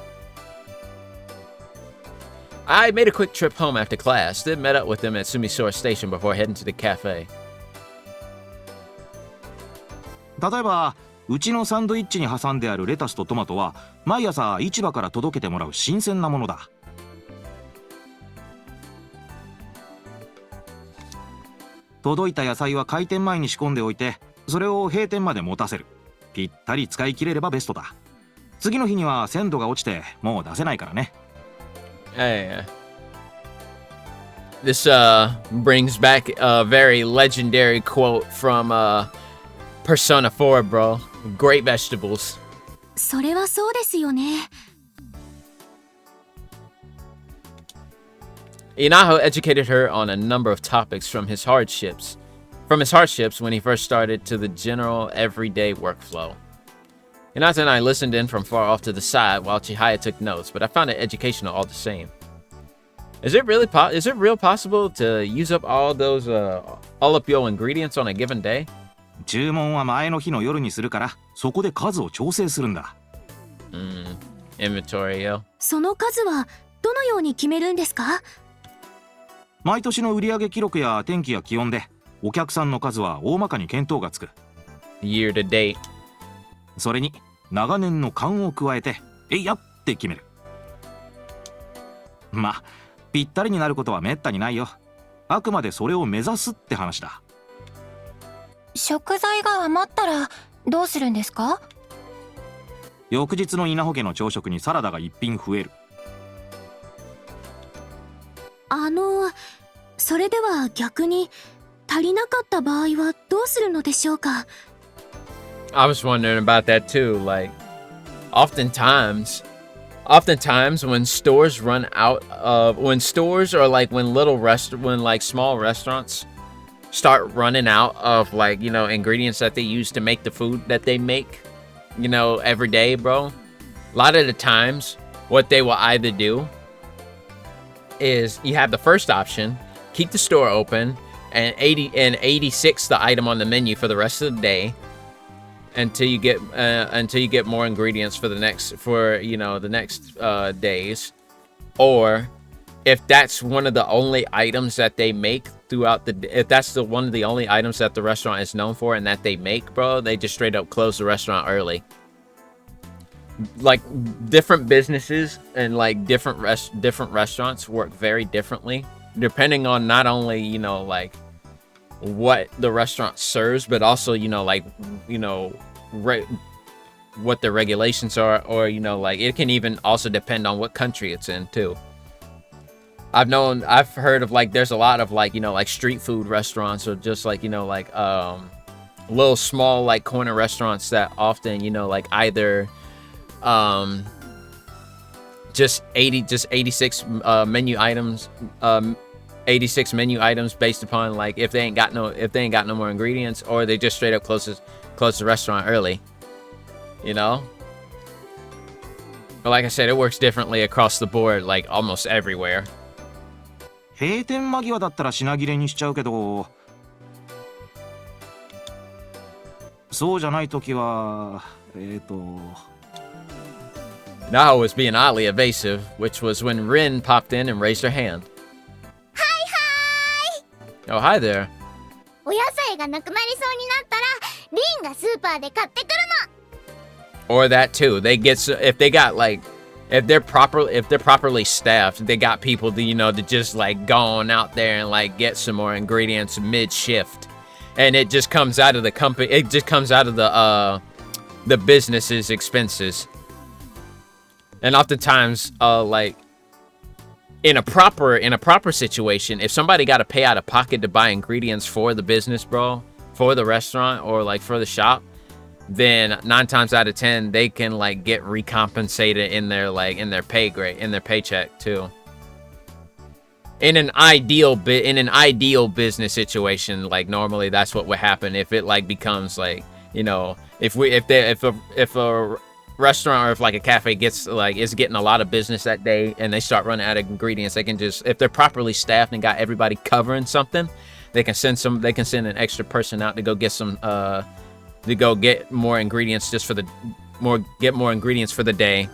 I made a quick trip home after class, then met up with them at Sumisora Station before heading to the cafe. 例えばうちのサンドイッチに挟んであるレタスとトマトは毎朝市場から届けてもらう新鮮なものだ。届いた野菜は開店前に仕込んでおいて、それを閉店まで持たせる。ぴったり使い切れればベストだ。次の日には鮮度が落ちてもう出せないからね。Hey, this brings back a very legendary quote from Persona 4, bro. Great vegetables. それはそうですよね。 Inaho educated her on a number of topics from his hardships when he first started to the general everyday workflow. Hinata and I listened in from far off to the side while Chihaya took notes, but I found it educational all the same. Is it real possible to use up all up your ingredients on a given day? 注文は前の日の夜にするから、そこで数を調整するんだ。Inventory, yo. その数はどのように決めるんですか？毎年の売上記録や天気や気温で、お客さんの数は大まかに見当がつく。Year to date. それに長年の勘を加えて、えいやって決める。まあ、ぴったりになることはめったにないよ。あくまでそれを目指すって話だ。食材が余ったらどうするんですか？翌日の稲穂家の朝食にサラダが一品増える。それでは逆に足りなかった場合はどうするのでしょうか？ I was wondering about that too. Like, oftentimes when stores run out of, when small restaurants start running out of, like, you know, ingredients that they use to make the food that they make, you know, every day, bro. A lot of the times, what they will either do is you have the first option, keep the store open, and 86 the item on the menu for the rest of the day until you get more ingredients for the next days. Or if that's one of the only items that they make throughout if that's one of the only items that the restaurant is known for and that they make, bro, they just straight up close the restaurant early. Like, different businesses and like different restaurants work very differently depending on not only, you know, like what the restaurant serves, but also, you know, like, you know, what the regulations are, or, you know, like it can even also depend on what country it's in too. I've heard of, like, there's a lot of, like, you know, like street food restaurants, or just like, you know, like little small like corner restaurants that often, you know, like either just 86 menu items, 86 menu items based upon, like, if they ain't got no more ingredients, or they just straight up close the restaurant early, you know. But like I said, it works differently across the board, like almost everywhere. 閉店間際だったら品切れにしちゃうけど、そうじゃないときはNao was being oddly evasive, which was when Rin popped in and raised her hand. Hi! Oh, hi there. お野菜イがなくなりそうになったらリンがスーパーで買ってくるの。 Or that too. They get if they got like if they're properly staffed, they got people to to just like go on out there and like get some more ingredients mid shift, and it just comes out of the company. It just comes out of the business's expenses. And oftentimes, like in a proper situation, if somebody got to pay out of pocket to buy ingredients for the business, bro, for the restaurant or like for the shop, then 9 times out of 10 they can like get recompensated in their pay grade, in their paycheck too. In an ideal business situation, like normally that's what would happen if it like becomes like, if a restaurant or if like a cafe gets like is getting a lot of business that day and they start running out of ingredients, they can just, if they're properly staffed and got everybody covering something, they can send an extra person out to go get some to go get more ingredients just for more ingredients for the day.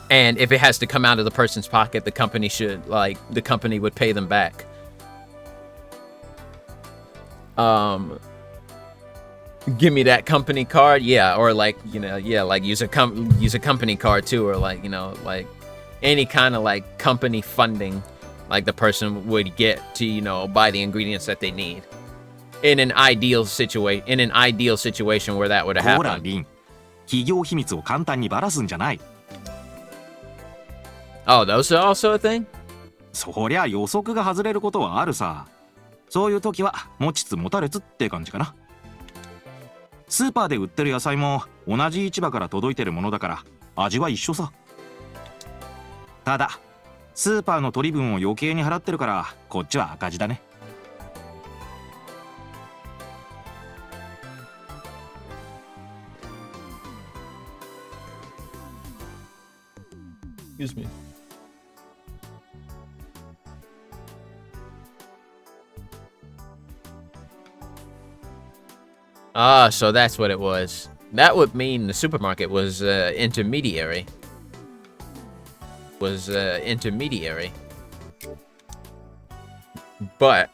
And if it has to come out of the person's pocket, the company would pay them back. Give me that company card, yeah, or like like use a company card too, or like like any kind of like company funding, like the person would get to buy the ingredients that they need. In an ideal situation where that would have ほら happened. リン、企業秘密を簡単にばらすんじゃない。 Oh, those are also a thing? そりゃ予測が外れることはあるさ。そういう時は持ちつ持たれつって感じかな。スーパーで売ってる野菜も同じ市場から届いてるものだから味は一緒さ。ただスーパーの取り分を余計に払ってるからこっちは赤字だね。 Excuse me. Ah, so that's what it was. That would mean the supermarket was intermediary. But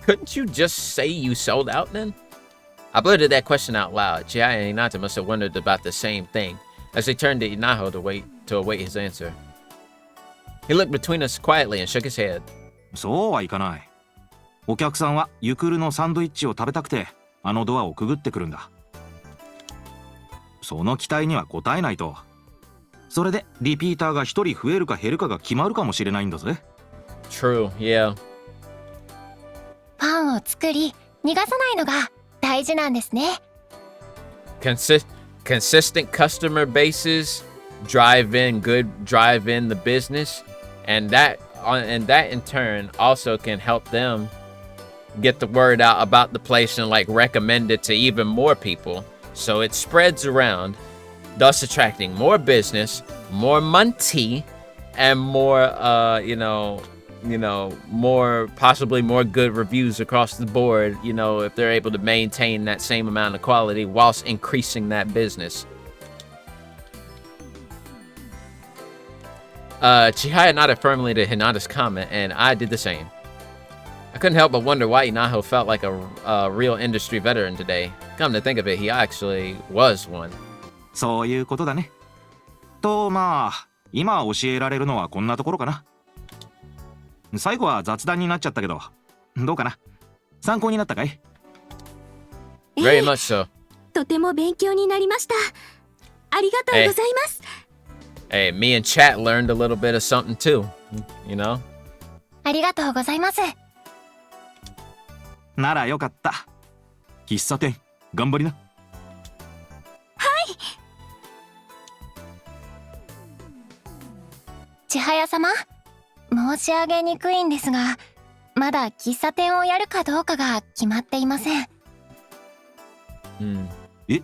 couldn't you just say you sold out then? I blurted that question out loud. Chihaya and Hinata must have wondered about the same thing as they turned to Inaho to await his answer. He looked between us quietly and shook his head. そうはいかない。お客さんはゆくるのサンドイッチを食べたくてあのドアをくぐってくるんだ。その期待には応えないと。それでリピーターが一人増えるか減るかが決まるかもしれないんだぜ。 True, yeah. パンを作り逃がさないのが大事なんですね。 Consistent customer bases drive in the business, and that in turn also can help them get the word out about the place and like recommend it to even more people, so it spreads around, thus attracting more business, more money, and more possibly more good reviews across the board, if they're able to maintain that same amount of quality whilst increasing that business. Chihaya nodded firmly to Hinata's comment, and I did the same. I couldn't help but wonder why Inaho felt like a real industry veteran today. Come to think of it, he actually was one. そういうことだね。とまあ今教えられるのはこんなところかな。最後は雑談になっちゃったけど、どうかな。参考になったかい？ Very much so. とても勉強になりました。ありがとうございます。Hey, me and chat learned a little bit of something too, ありがとうございます。ならよかった。喫茶店頑張りな。千早様、申し上げにくいんですが、まだ喫茶店をやるかどうかが決まっていません。え、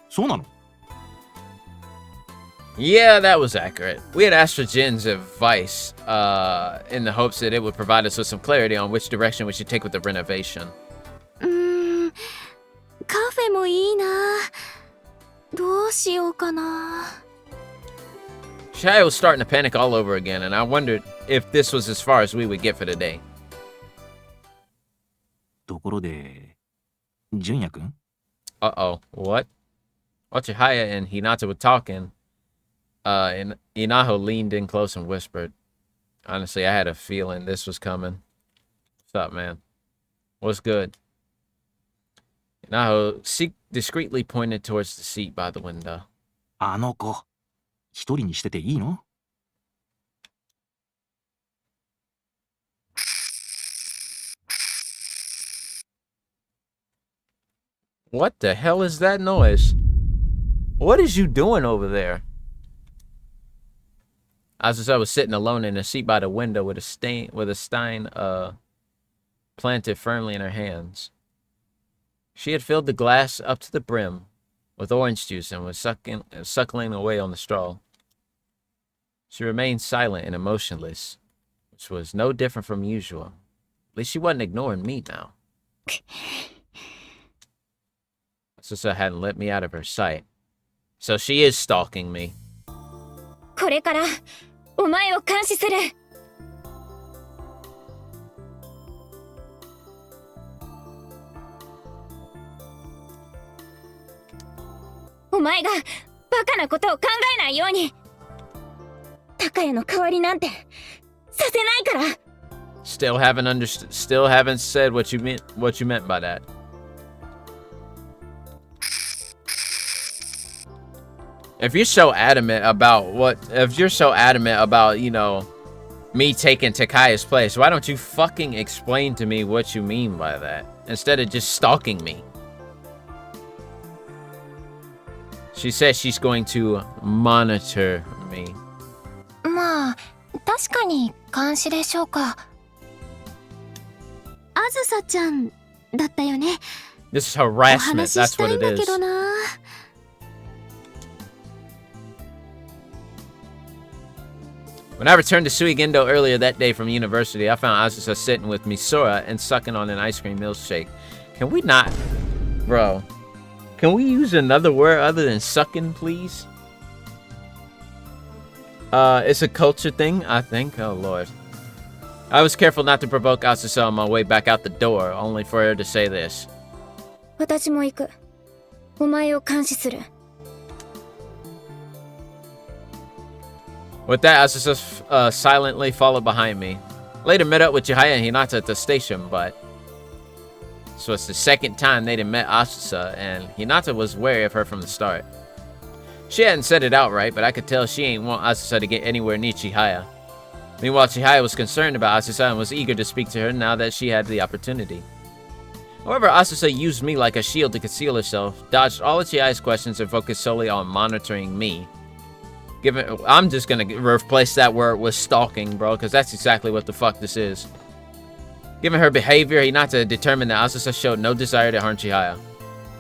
そうなの？ Yeah, that was accurate. We had asked for Jin's advice in the hopes that it would provide us with some clarity on which direction we should take with the renovation. カフェもいいな。どうしようかな。Shia was starting to panic all over again, and I wondered if this was as far as we would get for the day. ところで純也くん Uh-oh. What? While Chihaya and Hinata were talking, and Inaho leaned in close and whispered. Honestly, I had a feeling this was coming. What's up, man? What's good? Inaho discreetly pointed towards the seat by the window. あの子、一人にしてていいの What the hell is that noise? What is you doing over there? Azusa was sitting alone in a seat by the window with a stein planted firmly in her hands. She had filled the glass up to the brim with orange juice and was suckling away on the straw. She remained silent and emotionless, which was no different from usual. At least she wasn't ignoring me now. Azusa hadn't let me out of her sight. So she is stalking me. これからお前を監視する。お前がバカなことを考えないように。高谷の代わりなんてさせないから。Still haven't said what you meant by that. If you're so adamant about, you know, me taking Takaya's place, why don't you fucking explain to me what you mean by that instead of just stalking me? She says she's going to monitor me. まあ確かに監視でしょうか。あずさちゃんだったよね。 This is お harassment. 話し That's した what いん it だけ is. どな。When I returned to Suigendo earlier that day from university, I found Azusa sitting with Misora and sucking on an ice cream milkshake. Can we not... Bro. Can we use another word other than sucking, please? It's a culture thing, I think. Oh, Lord. I was careful not to provoke Azusa on my way back out the door, only for her to say this. 私も行く。お前を監視する。With that, Azusa silently followed behind me. Later met up with Chihaya and Hinata at the station, but... So it's the second time they'd met Azusa, and Hinata was wary of her from the start. She hadn't said it outright, but I could tell she ain't want Azusa to get anywhere near Chihaya. Meanwhile, Chihaya was concerned about Azusa and was eager to speak to her now that she had the opportunity. However, Azusa used me like a shield to conceal herself, dodged all of Chihaya's questions, and focused solely on monitoring me. I'm just gonna replace that word with stalking, bro, because that's exactly what the fuck this is. Given her behavior, Hinata determined that Azusa showed no desire to harm Chihaya.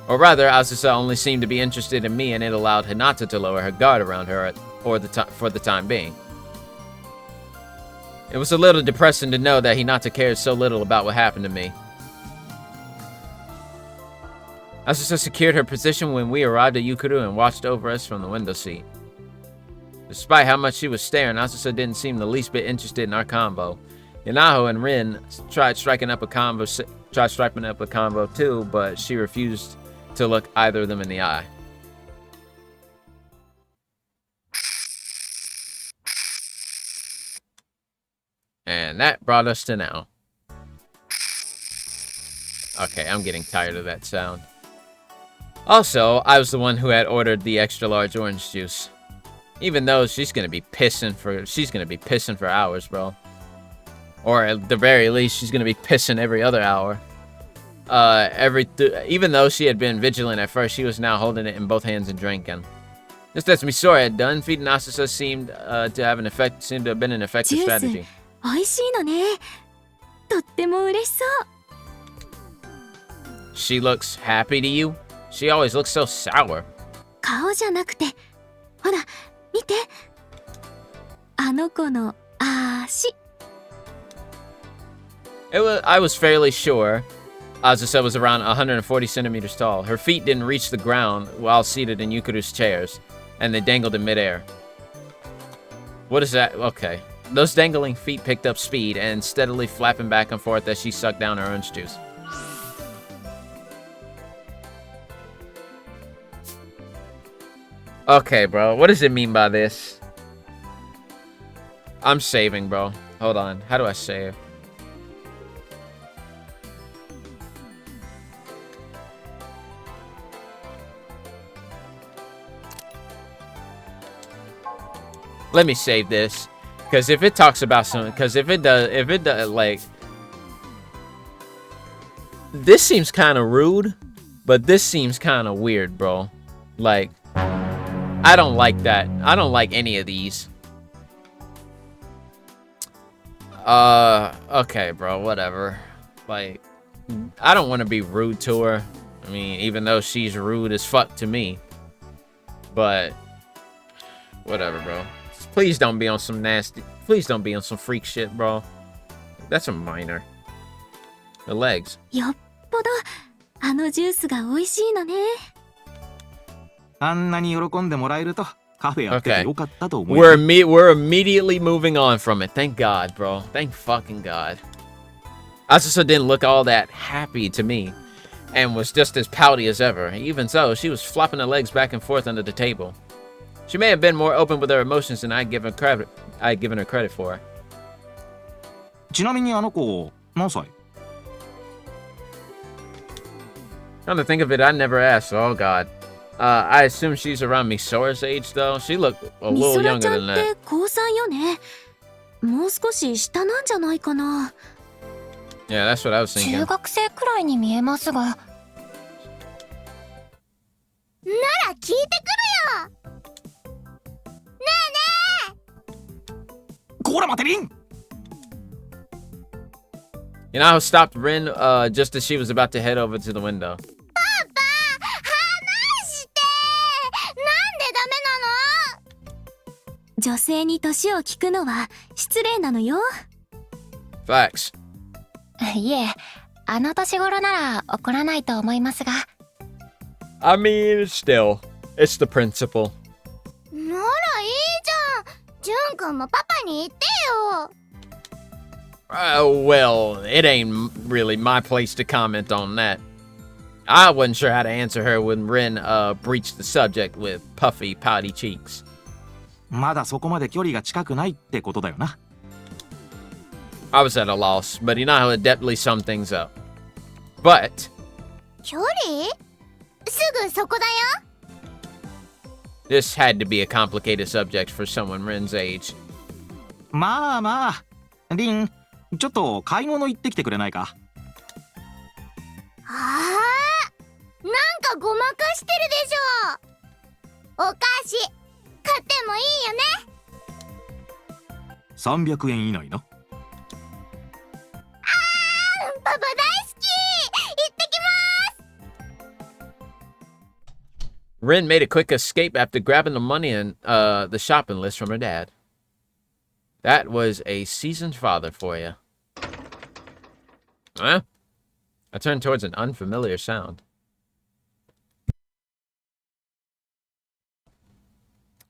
Or rather, Azusa only seemed to be interested in me, and it allowed Hinata to lower her guard around her for the time being. It was a little depressing to know that Hinata cared so little about what happened to me. Azusa secured her position when we arrived at Yukuru and watched over us from the window seat. Despite how much she was staring, Azusa didn't seem the least bit interested in our combo. Inaho and Rin tried striking up a convo too, but she refused to look either of them in the eye. And that brought us to now. Okay, I'm getting tired of that sound. Also, I was the one who had ordered the extra large orange juice. Even though she's gonna be pissing for hours, bro. Or at the very least, she's gonna be pissing every other hour. Even though she had been vigilant at first, she was now holding it in both hands and drinking. Just as Misora had done, feeding Azusa seemed to have been an effective strategy. 美味しいのね。とっても嬉しそう。 She looks happy to you? She always looks so sour. 顔じゃなくて、ほら、見て。あの子の足。I was fairly sure Azusa was around 140 centimeters tall. Her feet didn't reach the ground while seated in Yukuru's chairs, and they dangled in midair. What is that? Okay. Those dangling feet picked up speed and steadily flapping back and forth as she sucked down her orange juice. Okay, bro. What does it mean by this? I'm saving, bro. Hold on. How do I save? Let me save this. Because if it talks about something, because if it does, like, this seems kind of rude, but this seems kind of weird, bro. Like, I don't like that. I don't like any of these. Okay, bro, whatever. Like, I don't want to be rude to her. I mean, even though she's rude as fuck to me. But, whatever, bro. Please don't be on some nasty... Please don't be on some freak shit, bro. That's a minor. The legs. よっぽどあのジュースが美味しいのね。あんなに喜んでもらえるとカフェやっててよかったと思う。We're immediately moving on from it. Thank God, bro. Thank fucking God. Asusa didn't look all that happy to me and was just as pouty as ever. Even so, she was flopping her legs back and forth under the table. She may have been more open with her emotions than I'd given her credit for. ちなみにあの子何歳？ Come to think of it, I never asked. Oh God. I assume she's around Misora's age, though. She looked a み little そら younger ちゃん than って that. 高3よね。もう少し下なんじゃないかな。 Yeah, that's what I was 中 thinking. 学生くらいに見えますが。なら聞いてくるよ。こら待てりん！ You know, I stopped Rin just as she was about to head over to the window. 話してなんでダメなの？女性に年を聞くのは失礼なのよ。 Facts. いえ、あの年頃なら怒らないと思いますが。 I mean, still, it's the principle. ならいいじゃん。ジュン君もパパに言ってよ。Well, it ain't really my place to comment on that. I wasn't sure how to answer her when Rin breached the subject with puffy, pouty cheeks. まだそこまで距離が近くないってことだよな。I was at a loss, but you know how to adeptly sum things up. But 距離？すぐそこだよ。 this had to be a complicated subject for someone Rin's age. まあまあ、リン、ちょっと買い物行ってきてくれないか？ああ、なんかごまかしてるでしょ。お菓子買ってもいいよね。300円以内な。パパ大好き。行ってきます。 Rin made a quick escape after grabbing the money and the shopping list from her dad. That was a seasoned father for you. Huh? I turned towards an unfamiliar sound.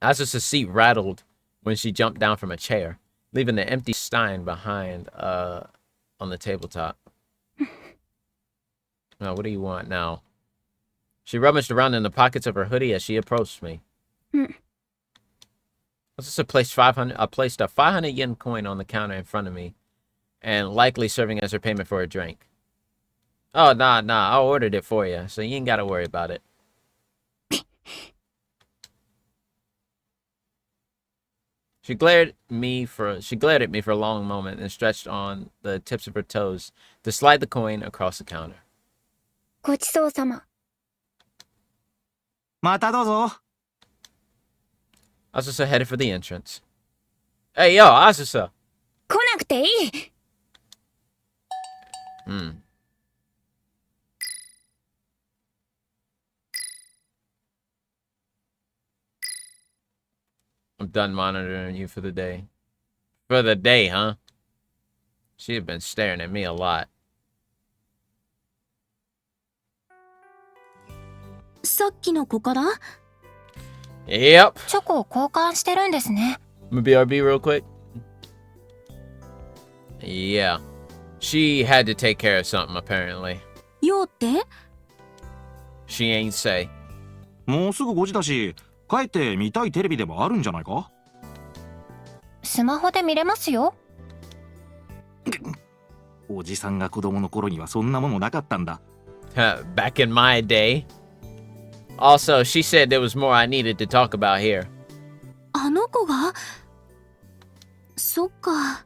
Asusa's seat rattled when she jumped down from a chair, leaving the empty stein behind on the tabletop. Now, what do you want now? She rummaged around in the pockets of her hoodie as she approached me. Asusa placed a 500 yen coin on the counter in front of me, and likely serving as her payment for a drink. Oh, nah, I ordered it for you, so you ain't gotta worry about it. She glared at me for a long moment and stretched on the tips of her toes to slide the coin across the counter. ごちそうさま。またどうぞ。 Asusa headed for the entrance. Hey, yo, Asusa! 来なくていい。I'm done monitoring you for the day. For the day, huh? She had been staring at me a lot. さっきの子から？ Yep. チョコを交換してるんですね。 BRB real quick. Yeah. She had to take care of something, apparently. 用って？ She ain't say. もうすぐ5時だし、かえって見たいテレビでもあるんじゃないか？スマホで見れますよ。おじさんが子供の頃にはそんなものなかったんだ。Back in my day. Also, she said there was more I needed to talk about here. あの子が？そっか。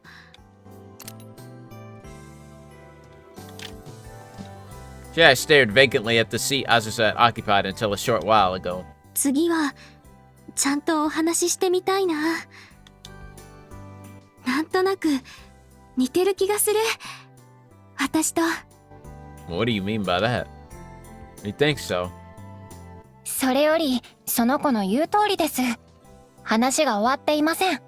Yeah, I stared vacantly at the seat Azusa had occupied until a short while ago. 次はちゃんとお話ししてみたいな。なんとなく似てる気がする。私と。What do you mean by that? You think so? それよりその子の言う通りです。話が終わっていません。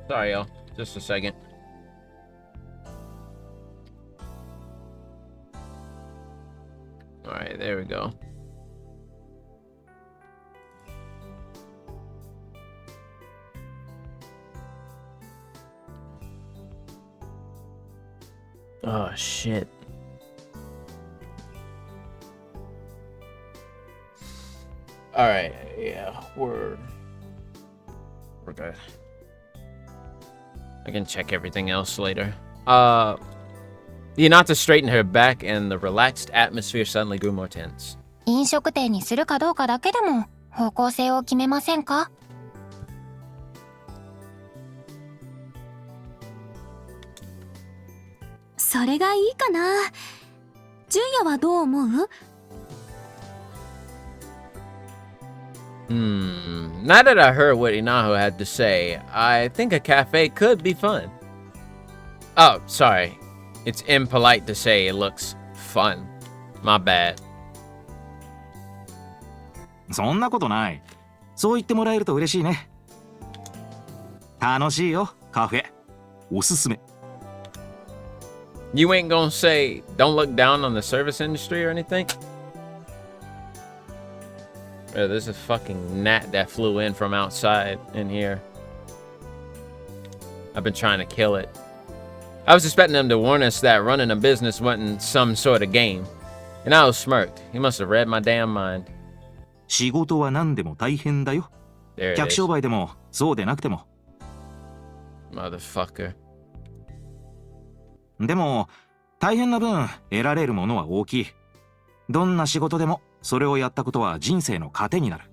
Sorry, y'all. Just a second. Alright, there we go. Oh, shit. Alright, yeah, we're good. I can check everything else later. Hinata straightened her back and the relaxed atmosphere suddenly grew more tense. 飲食店にするかどうかだけでも方向性を決めませんか？それがいいかな。純也はどう思う？ Now that I heard what Inaho had to say, I think a cafe could be fun. Oh, sorry. It's impolite to say it looks fun. My bad. そんなことない。そう言ってもらえると嬉しいね。楽しいよ、カフェ。おすすめ。You ain't gonna say don't look down on the service industry or anything? Oh, there's a fucking gnat that flew in from outside in here. I've been trying to kill it. I was expecting them to warn us that running a business wasn't some sort of game. And I was smirked. He must have read my damn mind. 仕事は何でも大変だよ。There it 客 is. 商売でもそうでなくても。Motherfucker. でも大変な分得られるものは大きい。どんな仕事でもそれをやったことは人生の糧になる。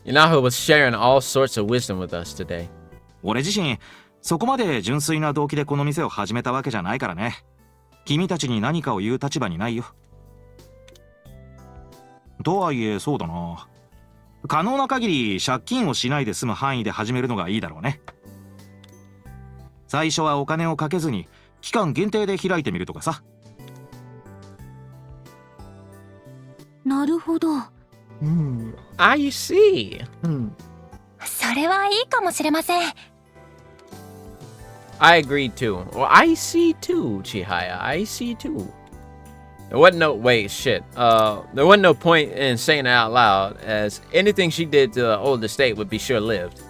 Inaho was sharing all sorts of wisdom with us today. 俺自身そこまで純粋な動機でこの店を始めたわけじゃないからね。君たちに何かを言う立場にないよ。とはいえそうだな。可能な限り借金をしないで済む範囲で始めるのがいいだろうね。最初はお金をかけずに期間限定で開いてみるとかさ。なるほど。I see. それはいいかもしれません。I agree too. Well, I see too, Chihaya. I see too. There wasn't no wait, shit. There wasn't no point in saying it out loud, as anything she did to the old estate would be short-lived.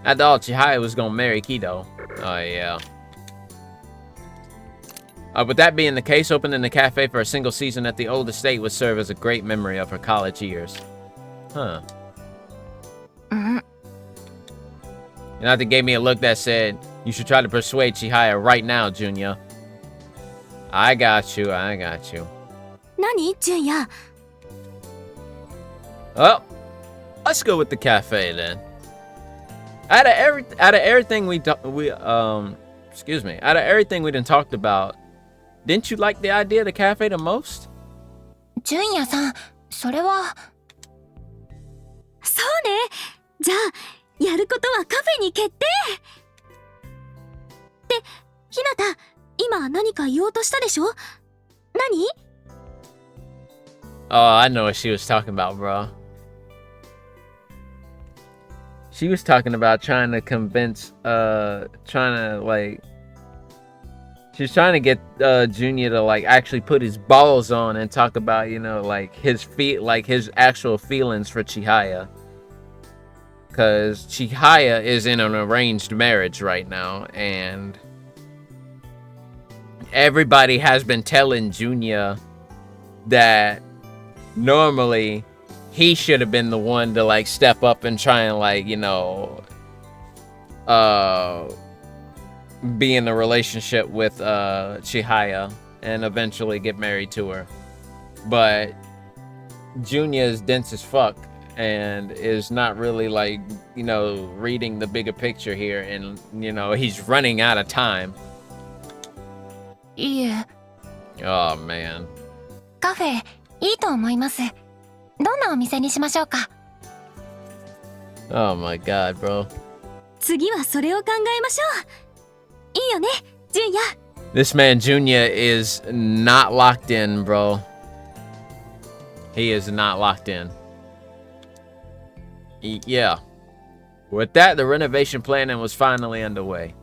After all, Chihaya was gonna marry Kido. Oh yeah. With that being the case, opening the cafe for a single season at the old estate would serve as a great memory of her college years. Huh. Hinata gave me a look that said, "You should try to persuade Chihaya right now, Junya." I got you, I got you. 何純也？ Well, let's go with the cafe then. Out of everything we done talked about, didn't you like the idea of the cafe the most? 純也さん、それは。そうね。じゃあやることはカフェに決定。で、ひなた、今何か言おうとしたでしょ？何？ Oh, I know what she was talking about, bro. She was talking about trying to She's trying to get Junior to like actually put his balls on and talk about, you know, like his actual feelings for Chihaya. Cause Chihaya is in an arranged marriage right now, and everybody has been telling Junior that normally he should have been the one to like step up and try and like, you know, be in a relationship with Chihaya and eventually get married to her. But Junior is dense as fuck and is not really like, you know, reading the bigger picture here, and you know, he's running out of time. いえ、 Oh man. カフェいいと思います。どんなお店にしましょうか。 Oh my god, bro. 次はそれを考えましょう。いいよね、ジュンヤ。 This man Junior is not locked in, bro. He is not locked in. Yeah. With that, the renovation planning was finally underway.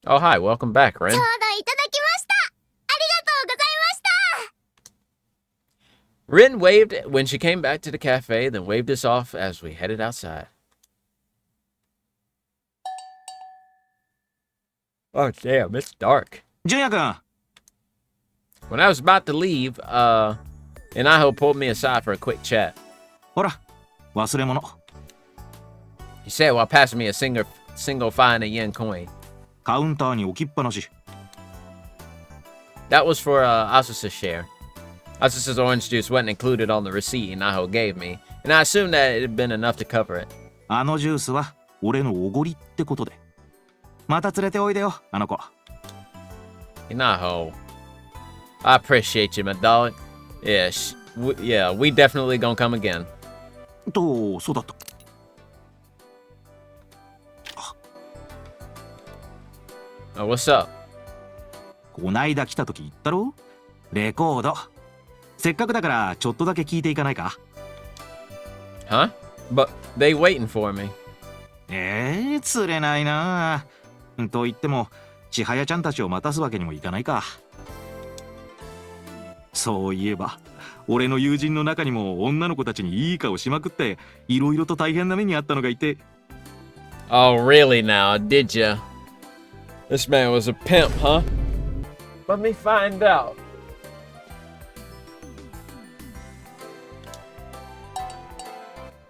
Oh, hi. Welcome back, Ren. ちょうどいただきました。ありがとうございました。 Rin waved when she came back to the cafe, then waved us off as we headed outside. Oh, damn. It's dark. 純也君 When I was about to leave, Inaho pulled me aside for a quick chat. ほら忘れ物 He said while passing me a single 5 yen coin. カウンターに置きっぱなし That was for Asusa's share. Asusa's orange juice wasn't included on the receipt Inaho gave me, and I assumed that it had been enough to cover it. あのジュースは俺のおごりってことでまた連れておいでよあの子 Inaho, I appreciate you, my dog. Yeah, we definitely gonna come again. とそうだった Oh, what's up? こないだ来た時言ったろレコードせっかくだからちょっとだけ聞いていかないか Huh? But they waiting for me. 釣れないなと言っても千早ちゃんたちを待たすわけにもいかないかそういえば俺の友人の中にも女の子たちにいい顔しまくっていろいろと大変な目にあったのがいて Oh, really now, did ya? This man was a pimp, huh? Let me find out.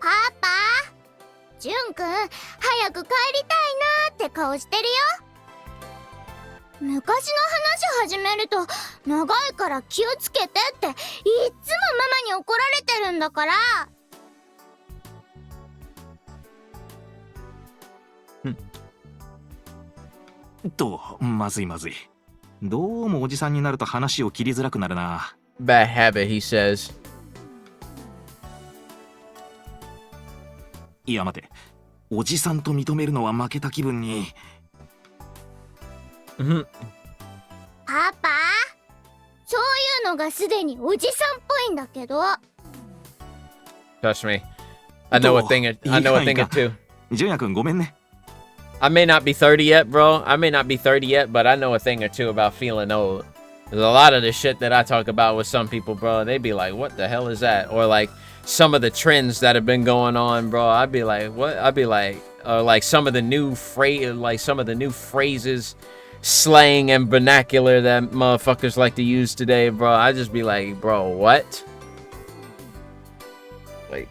パパ、ジュン君、早く帰りたいなーって顔してるよ。昔の話始めると長いから気をつけてっていっつもママに怒られてるんだから。まずいまずいどうもおじさんになると話を切りづらくなるな Bad habit, he says. いや待ておじさんと認めるのは負けた気分にパパ、そういうのがすでにおじさんっぽいんだけど。 Trust me. I know a thing or two. 純也君ごめんね I may not be 30 yet, bro. I may not be 30 yet, but I know a thing or two about feeling old. There's a lot of the shit that I talk about with some people, bro. They be like, what the hell is that? Or like some of the trends that have been going on, bro. I'd be like, what? I'd be like, or like some of the new phrases, slang and vernacular that motherfuckers like to use today, bro. I just be like, bro, what? Like,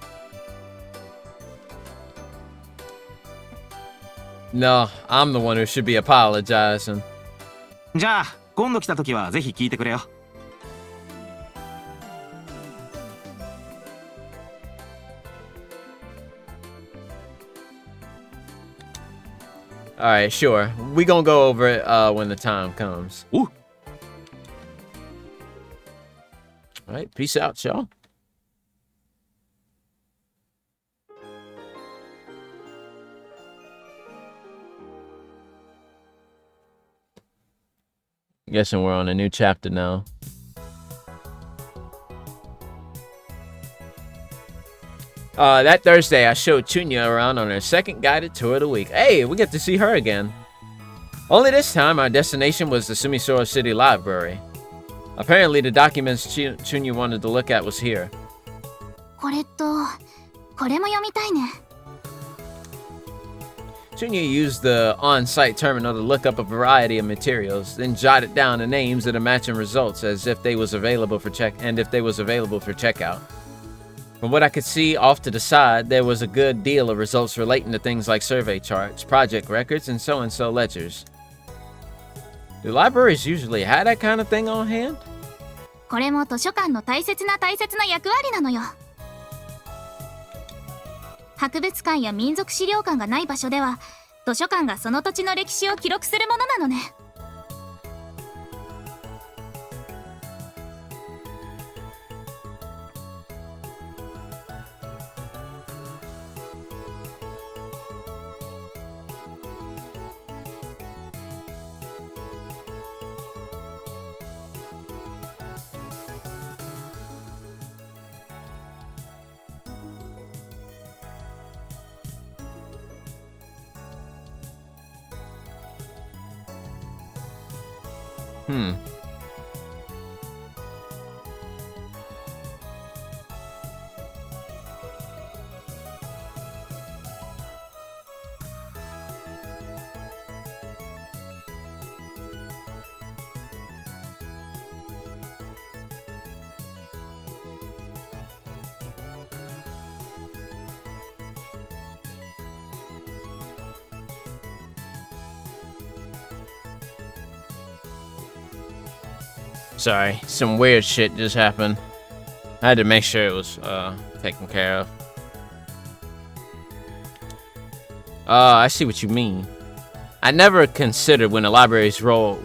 no, I'm the one who should be apologizing. じゃあ今度来た時はぜひ聞いてくれよ Alright, sure. We gonna go over it when the time comes. お Alright, peace out, y'all. Guessing we're on a new chapter now. That Thursday, I showed Chunya around on her second guided tour of the week. Hey, we get to see her again. Only this time, our destination was the Sumisoro City Library. Apparently, the documents Chunya wanted to look at was here. これとこれも読みたいね。 Chunya used the on-site terminal to look up a variety of materials, then jotted down the names of the matching results as if they was available for checkout. From what I could see off to the side, there was a good deal of results relating to things like survey charts, project records, and so ledgers. Do libraries usually have that kind of thing on hand? これも図書館の大切な役割なのよ。博物館や民族資料館がない場所では、図書館がその土地の歴史を記録するものなのね。Sorry, some weird shit just happened. I had to make sure it was taken care of. I see what you mean. I never considered a library's role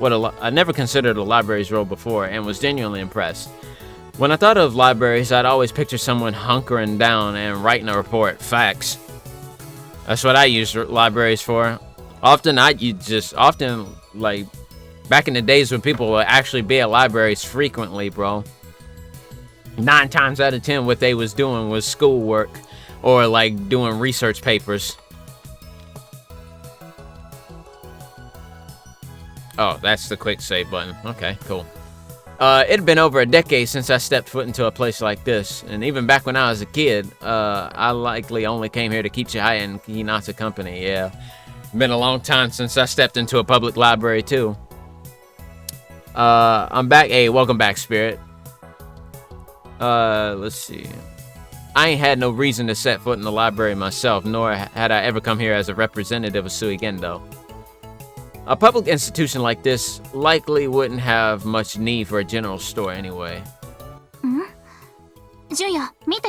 before and was genuinely impressed. When I thought of libraries, I'd always picture someone hunkering down and writing a report. Facts. That's what I use libraries for. Often like back in the days when people would actually be at libraries frequently, bro. 9 times out of 10, what they was doing was schoolwork or like doing research papers. Oh, that's the quick save button. Okay, cool. It had been over a decade since I stepped foot into a place like this, and even back when I was a kid, I likely only came here to keep Chihaya and Hinata company. Yeah, been a long time since I stepped into a public library too. I'm back. Hey, welcome back, Spirit. Let's see. I ain't had no reason to set foot in the library myself, nor had I ever come here as a representative of Suigendo. A public institution like this likely wouldn't have much need for a general store anyway. ジュヤ、見て。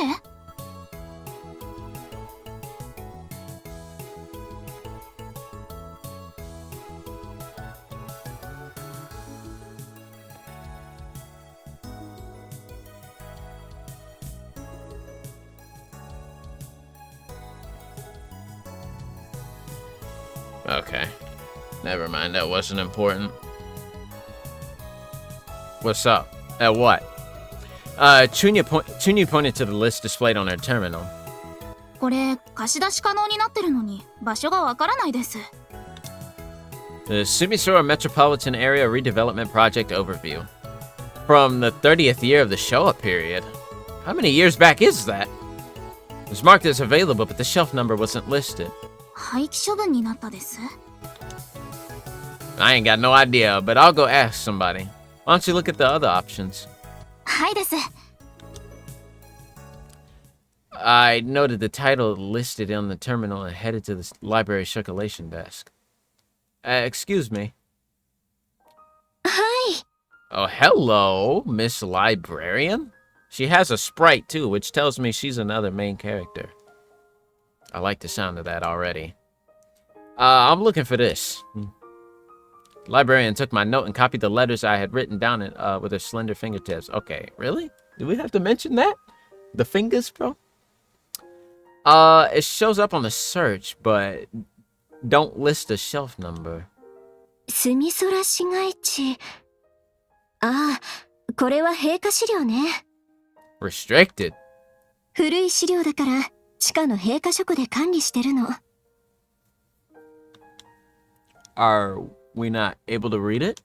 Okay. Never mind, that wasn't important. What's up? At what? Chunya pointed to the list displayed on her terminal. これ、貸し出し可能になってるのに、場所がわからないです。The Sumisoro Metropolitan Area Redevelopment Project Overview. From the 30th year of the Showa period. How many years back is that? It was marked as available, but the shelf number wasn't listed. 廃棄処分になったです。I ain't got no idea, but I'll go ask somebody. Why don't you look at the other options? はいです。I noted the title listed on the terminal and headed to the library circulation desk. Excuse me. はい。 Oh, hello, Miss Librarian. She has a sprite too, which tells me she's another main character. I like the sound of that already. I'm looking for this. Librarian took my note and copied the letters I had written down with her slender fingertips. Okay, really? Do we have to mention that? The fingers, bro? It shows up on the search, but don't list the shelf number. スミソラ市街地。ああ、これは閉館資料ね。Restricted? 古い資料だから地下の閉鎖食で管理してるの。 Are we not able to read it?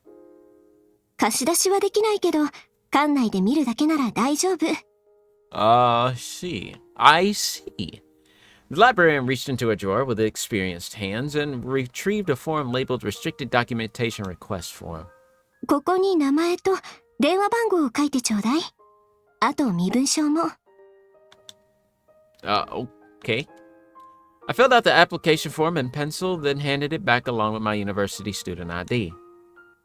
貸し出しはできないけど、館内で見るだけなら大丈夫。 I see. The librarian reached into a drawer with experienced hands and retrieved a form labeled Restricted Documentation Request Form. ここに名前と電話番号を書いてちょうだい。あと身分証も。 Okay. I filled out the application form in pencil, then handed it back along with my university student ID.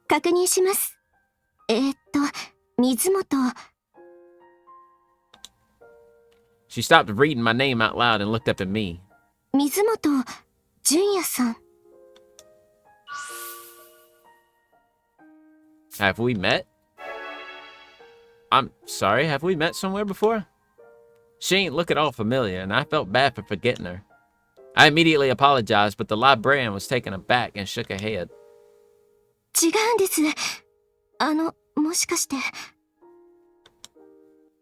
確認します。水本。 She stopped reading my name out loud and looked up at me. 水本純也さん。 Have we met? I'm sorry, have we met somewhere before? She ain't look at all familiar, and I felt bad for forgetting her. I immediately apologized, but the librarian was taken aback and shook her head. 違うんです。もしかして、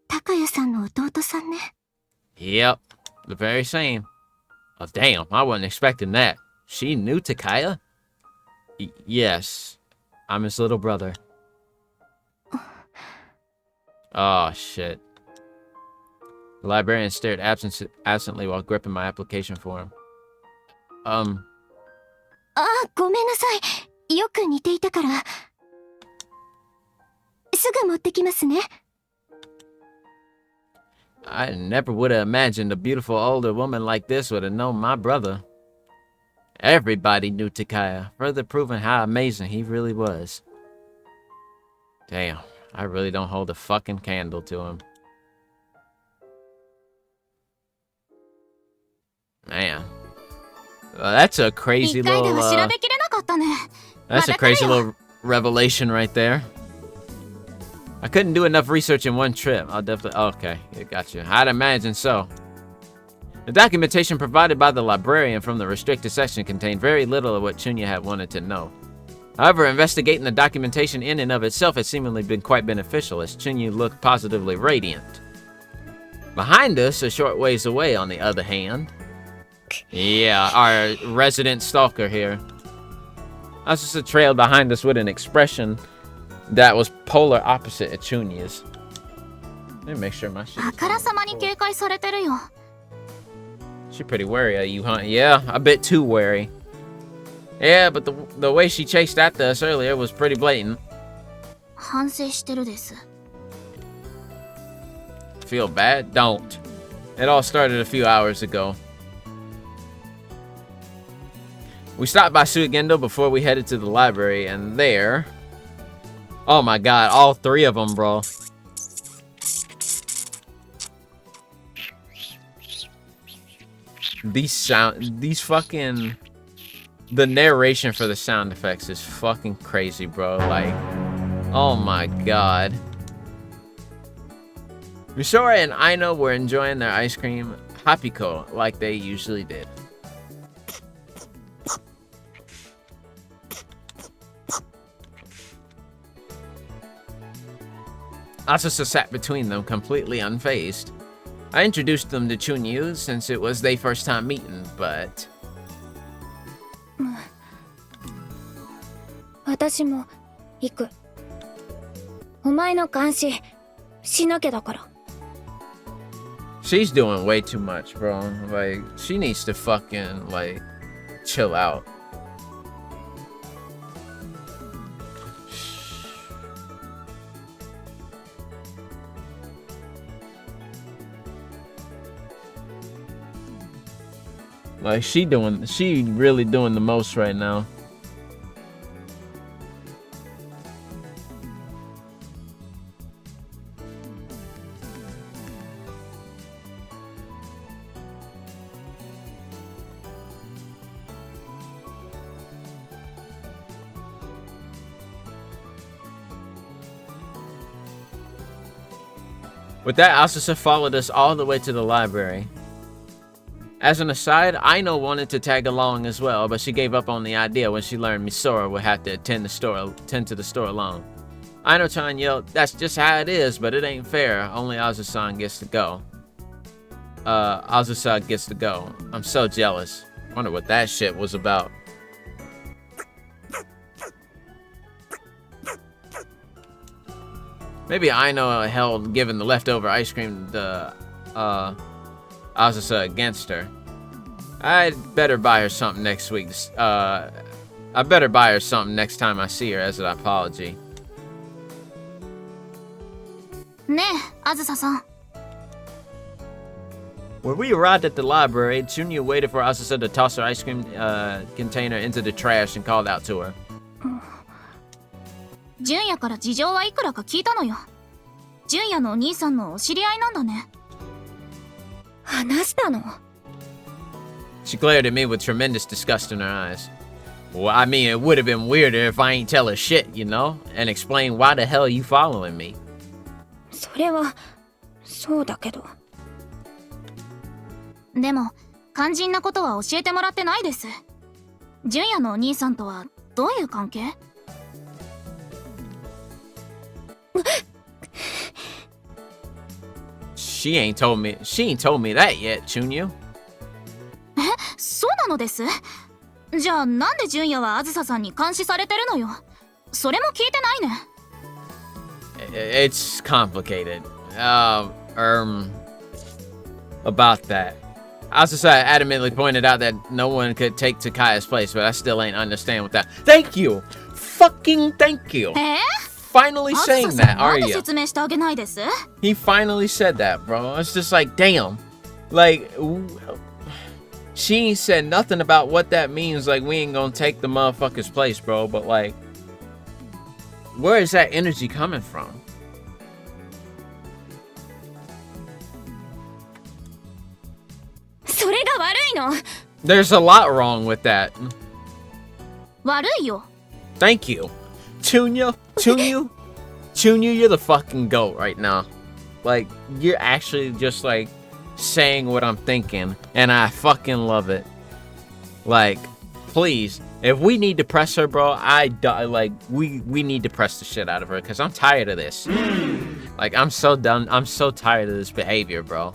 高谷さんの弟さんね。 Yep, the very same. Oh, damn, I wasn't expecting that. She knew Takaya? Yes, I'm his little brother. Oh, shit. The librarian stared absently while gripping my application form. ごめんなさい。よく似ていたから。すぐ持ってきますね。 I never would have imagined a beautiful older woman like this would have known my brother. Everybody knew Takaya, further proving how amazing he really was. Damn, I really don't hold a fucking candle to him. Man. That's a crazy 一回で little, は調べきれなかったね。 that's a crazy little revelation right there. I couldn't do enough research in one trip. I'll definitely... Okay, yeah, gotcha. I'd imagine so. The documentation provided by the librarian from the restricted section contained very little of what Chunya had wanted to know. However, investigating the documentation in and of itself had seemingly been quite beneficial, as Chunya looked positively radiant. Behind us, a short ways away, on the other hand... Yeah, our resident stalker here. Asusa trailed behind us with an expression that was polar opposite of Chunya's. Let me make sure my shit. あからさまに警戒されてるよ。 She's pretty wary of you, huh? Yeah, a bit too wary. Yeah, but the way she chased after us earlier was pretty blatant. 反省してるです。 Feel bad? Don't. It all started a few hours ago. We stopped by Suigendo before we headed to the library, and there... Oh my god, all three of them, bro. These fucking... The narration for the sound effects is fucking crazy, bro. Like, oh my god. Misora and Aino were enjoying their ice cream Hapiko like they usually did. Asusa sat between them, completely unfazed. I introduced them to Chunyu since it was their first time meeting, but... 私も行く。お前の監視しなきゃだから。 She's doing way too much, bro. Like, she needs to fucking, like, chill out. Like, she really doing the most right now. With that, Asusa followed us all the way to the library. As an aside, Aino wanted to tag along as well, but she gave up on the idea when she learned Misora would have to attend to the store alone. Aino-chan yelled, "That's just how it is, but it ain't fair. Only Azusan gets to go." Azusa gets to go. I'm so jealous. Wonder what that shit was about. Maybe I know held giving the leftover ice cream to Azusa against her. I'd better buy her something next week. I better buy her something next time I see her as an apology. ねえ、あずささん。 When we arrived at the library, Junya waited for Azusa to toss her ice cream container into the trash and called out to her. 純也から事情はいくらか聞いたのよ。純也のお兄さんのお知り合いなんだね。話したの？ She glared at me with tremendous disgust in her eyes. Well, I mean, it would have been weirder if I ain't tell her shit, you know? And explain why the hell are you following me? それはそうだけど。でも肝心なことは教えてもらってないです。純也のお兄さんとはどういう関係？ She ain't told me that yet, Chunyu. そうなのです。じゃあなんで純也はあずささんに監視されてるのよ。それも聞いてないね。It's complicated. About that. Azusa adamantly pointed out that no one could take Takaya's place, but I still ain't understand what that. Thank you! Fucking thank you! Finally saying that, are you? 説明してあげないです。 He finally said that, bro. It's just like, damn. Like, she ain't said nothing about what that means. Like, we ain't gonna take the motherfucker's place, bro. But, like, where is that energy coming from? それが悪いの。 There's a lot wrong with that. 悪いよ。 Thank you. Chunyu, you're the fucking goat right now. Like, you're actually just, like, saying what I'm thinking, and I fucking love it. Like, please, if we need to press her, bro, we need to press the shit out of her, because I'm tired of this. Like, I'm so done. I'm so tired of this behavior, bro.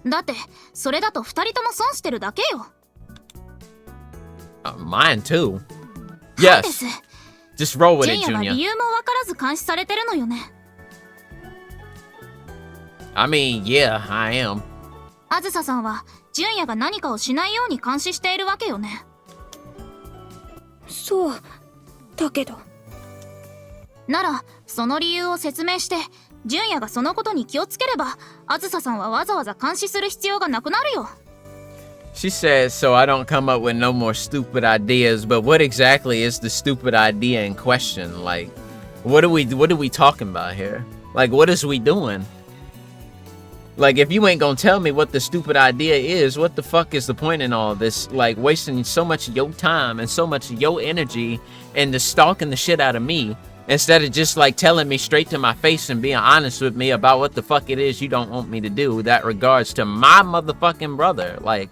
だってそれだと二人とも損してるだけよ。 Mine too. そうで Yes. す。 Just roll with 純 it, 也は Junior. 理由も分からず監視されてるのよね。 I mean, yeah, I am. あずささんは純也が何かをしないように監視しているわけよね。そうだけど。ならその理由を説明して純也がそのことに気をつければあずささんはわざわざ監視する必要がなくなるよ。 She says so I don't come up with no more stupid ideas, but what exactly is the stupid idea in question? Like, what are we talking about here? Like, what is we doing? Like, if you ain't gonna tell me what the stupid idea is, what the fuck is the point in all this? Like, wasting so much of your time and so much of your energy into stalking the shit out of me, instead of just, like, telling me straight to my face and being honest with me about what the fuck it is you don't want me to do that regards to my motherfucking brother. Like,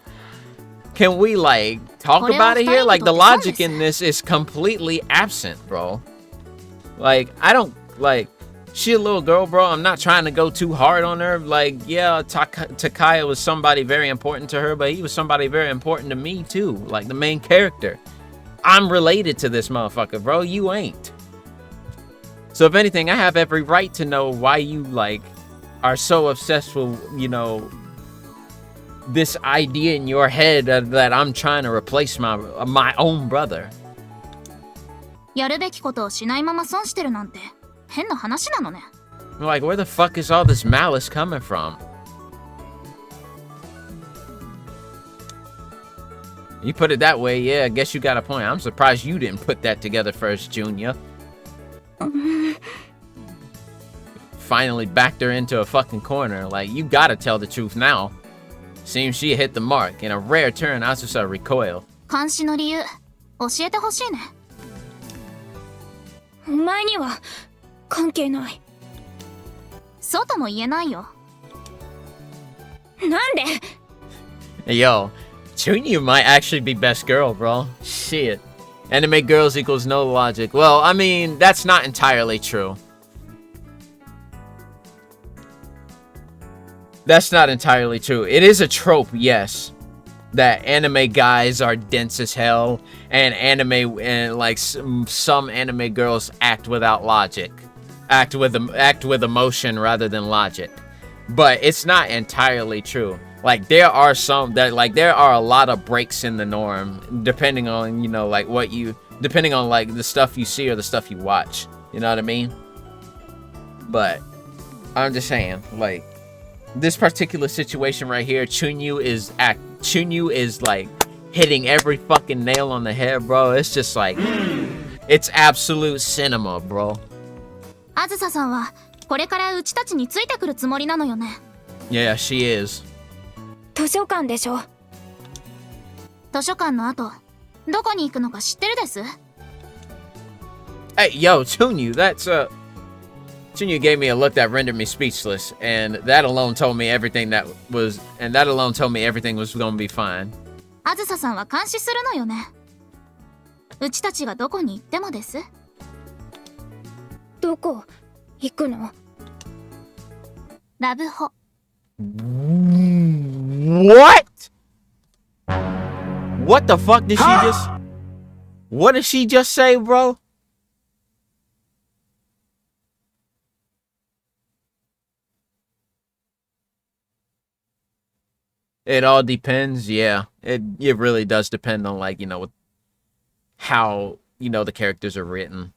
can we, like, talk about it here? Like, the logic in this is completely absent, bro. Like, I don't, like, she a little girl, bro. I'm not trying to go too hard on her. Like, yeah, Takaya was somebody very important to her, but he was somebody very important to me, too. Like, the main character. I'm related to this motherfucker, bro. You ain't. So, if anything, I have every right to know why you, like, are so obsessed with, you know, this idea in your head that I'm trying to replace my own brother. やるべきことをしないまま損してるなんて変な話なのね。 Like, where the fuck is all this malice coming from? You put it that way, yeah, I guess you got a point. I'm surprised you didn't put that together first, Junior. Finally backed her into a fucking corner. Like, you gotta tell the truth now. Seems she hit the mark. In a rare turn, Asusa recoiled. 監視の理由教えてほしいね。お前には関係ない。そうとも言えないよ。なんで？ Yo, Junior might actually be best girl, bro. Shit. Anime girls equals no logic. Well, I mean, that's not entirely true. That's not entirely true. It is a trope, yes, that anime guys are dense as hell, and some anime girls act without logic, act with emotion rather than logic. But it's not entirely true. Like there are a lot of breaks in the norm, depending on depending on like the stuff you see or the stuff you watch. You know what I mean? But I'm just saying, like, this particular situation right here, Chunyu is like hitting every fucking nail on the head, bro. It's just like, it's absolute cinema, bro. あずささんはこれからうちたちについてくるつもりなのよね。 Yeah, she is. 図書館でしょ。図書館の後、どこに行くのか知ってるです？ Hey, yo, Chunyu, Chunyu gave me a look that rendered me speechless, and that alone told me everything was gonna be fine. あずささんは監視するのよね。うちたちがどこに行ってもです。どこ行くの？ラブホ。What? What the fuck did she just? What did she just say, bro? It all depends, yeah. It really does depend on, like, how, the characters are written.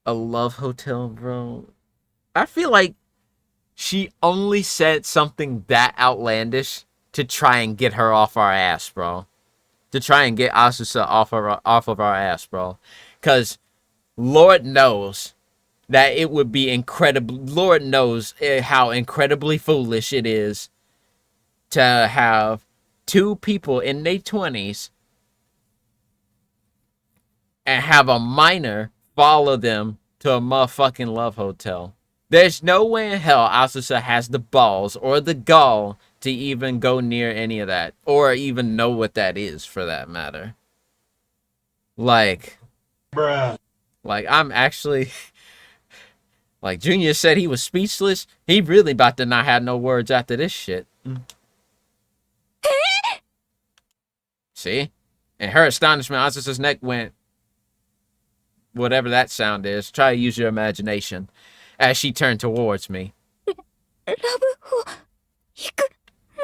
A love hotel, bro. I feel like she only said something that outlandish to try and get her off our ass, bro. To try and get Asusa off of our ass, bro. Because Lord knows that it would be incredible. Lord knows how incredibly foolish it is to have two people in their 20s and have a minor follow them to a motherfucking love hotel. There's no way in hell Asusa has the balls or the gall to even go near any of that, or even know what that is, for that matter. Like, bruh. Like, I'm actually... Like, Junior said he was speechless. He really about to not have no words after this shit. See? In her astonishment, Asusa's neck went... whatever that sound is. Try to use your imagination. As she turned towards me. ラブホ行くの？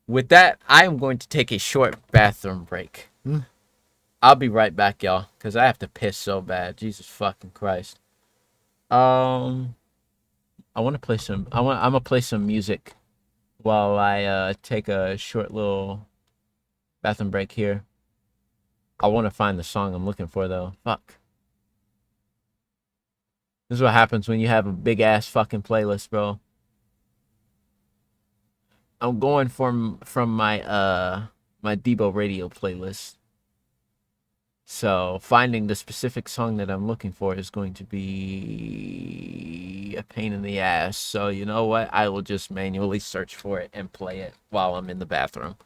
With that, I am going to take a short bathroom break. I'll be right back, y'all, because I have to piss so bad. Jesus fucking Christ. I'm gonna play some music while I take a short little bathroom break here. I want to find the song I'm looking for, though. Fuck. This is what happens when you have a big ass fucking playlist, bro. I'm going from my my Debo radio playlist. So finding the specific song that I'm looking for is going to be a pain in the ass. So you know what? I will just manually search for it and play it while I'm in the bathroom.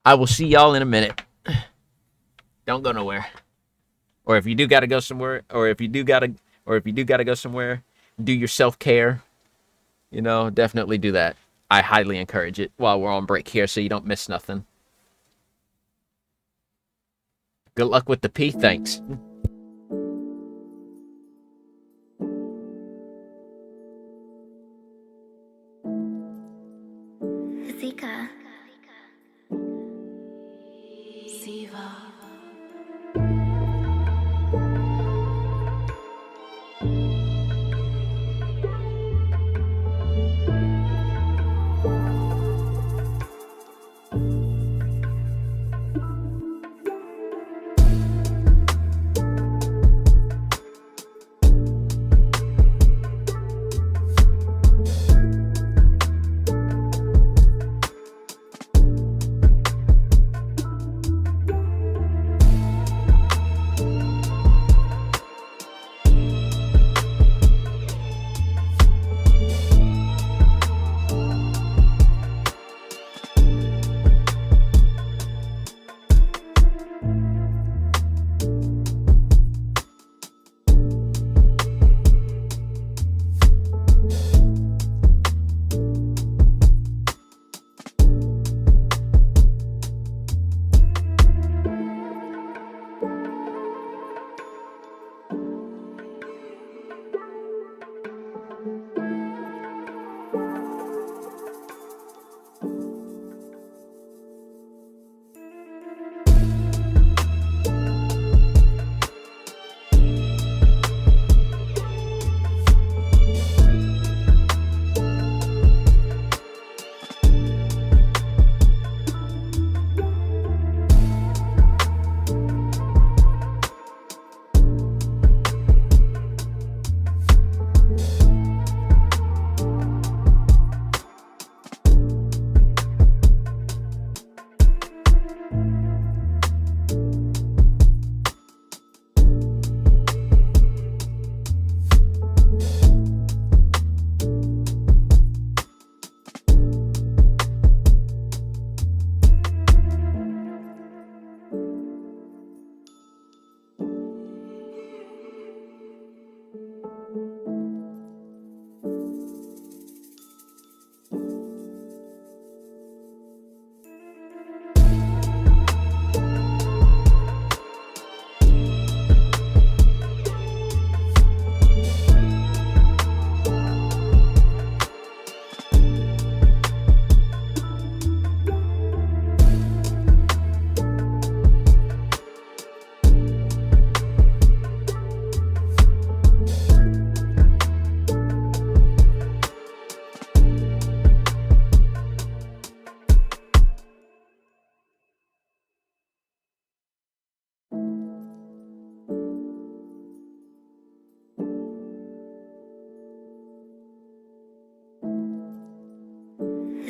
I will see y'all in a minute. Don't go nowhere. Or if you do gotta go somewhere, go somewhere, do your self-care. Definitely do that. I highly encourage it while we're on break here so you don't miss nothing. Good luck with the pee, thanks. Zika.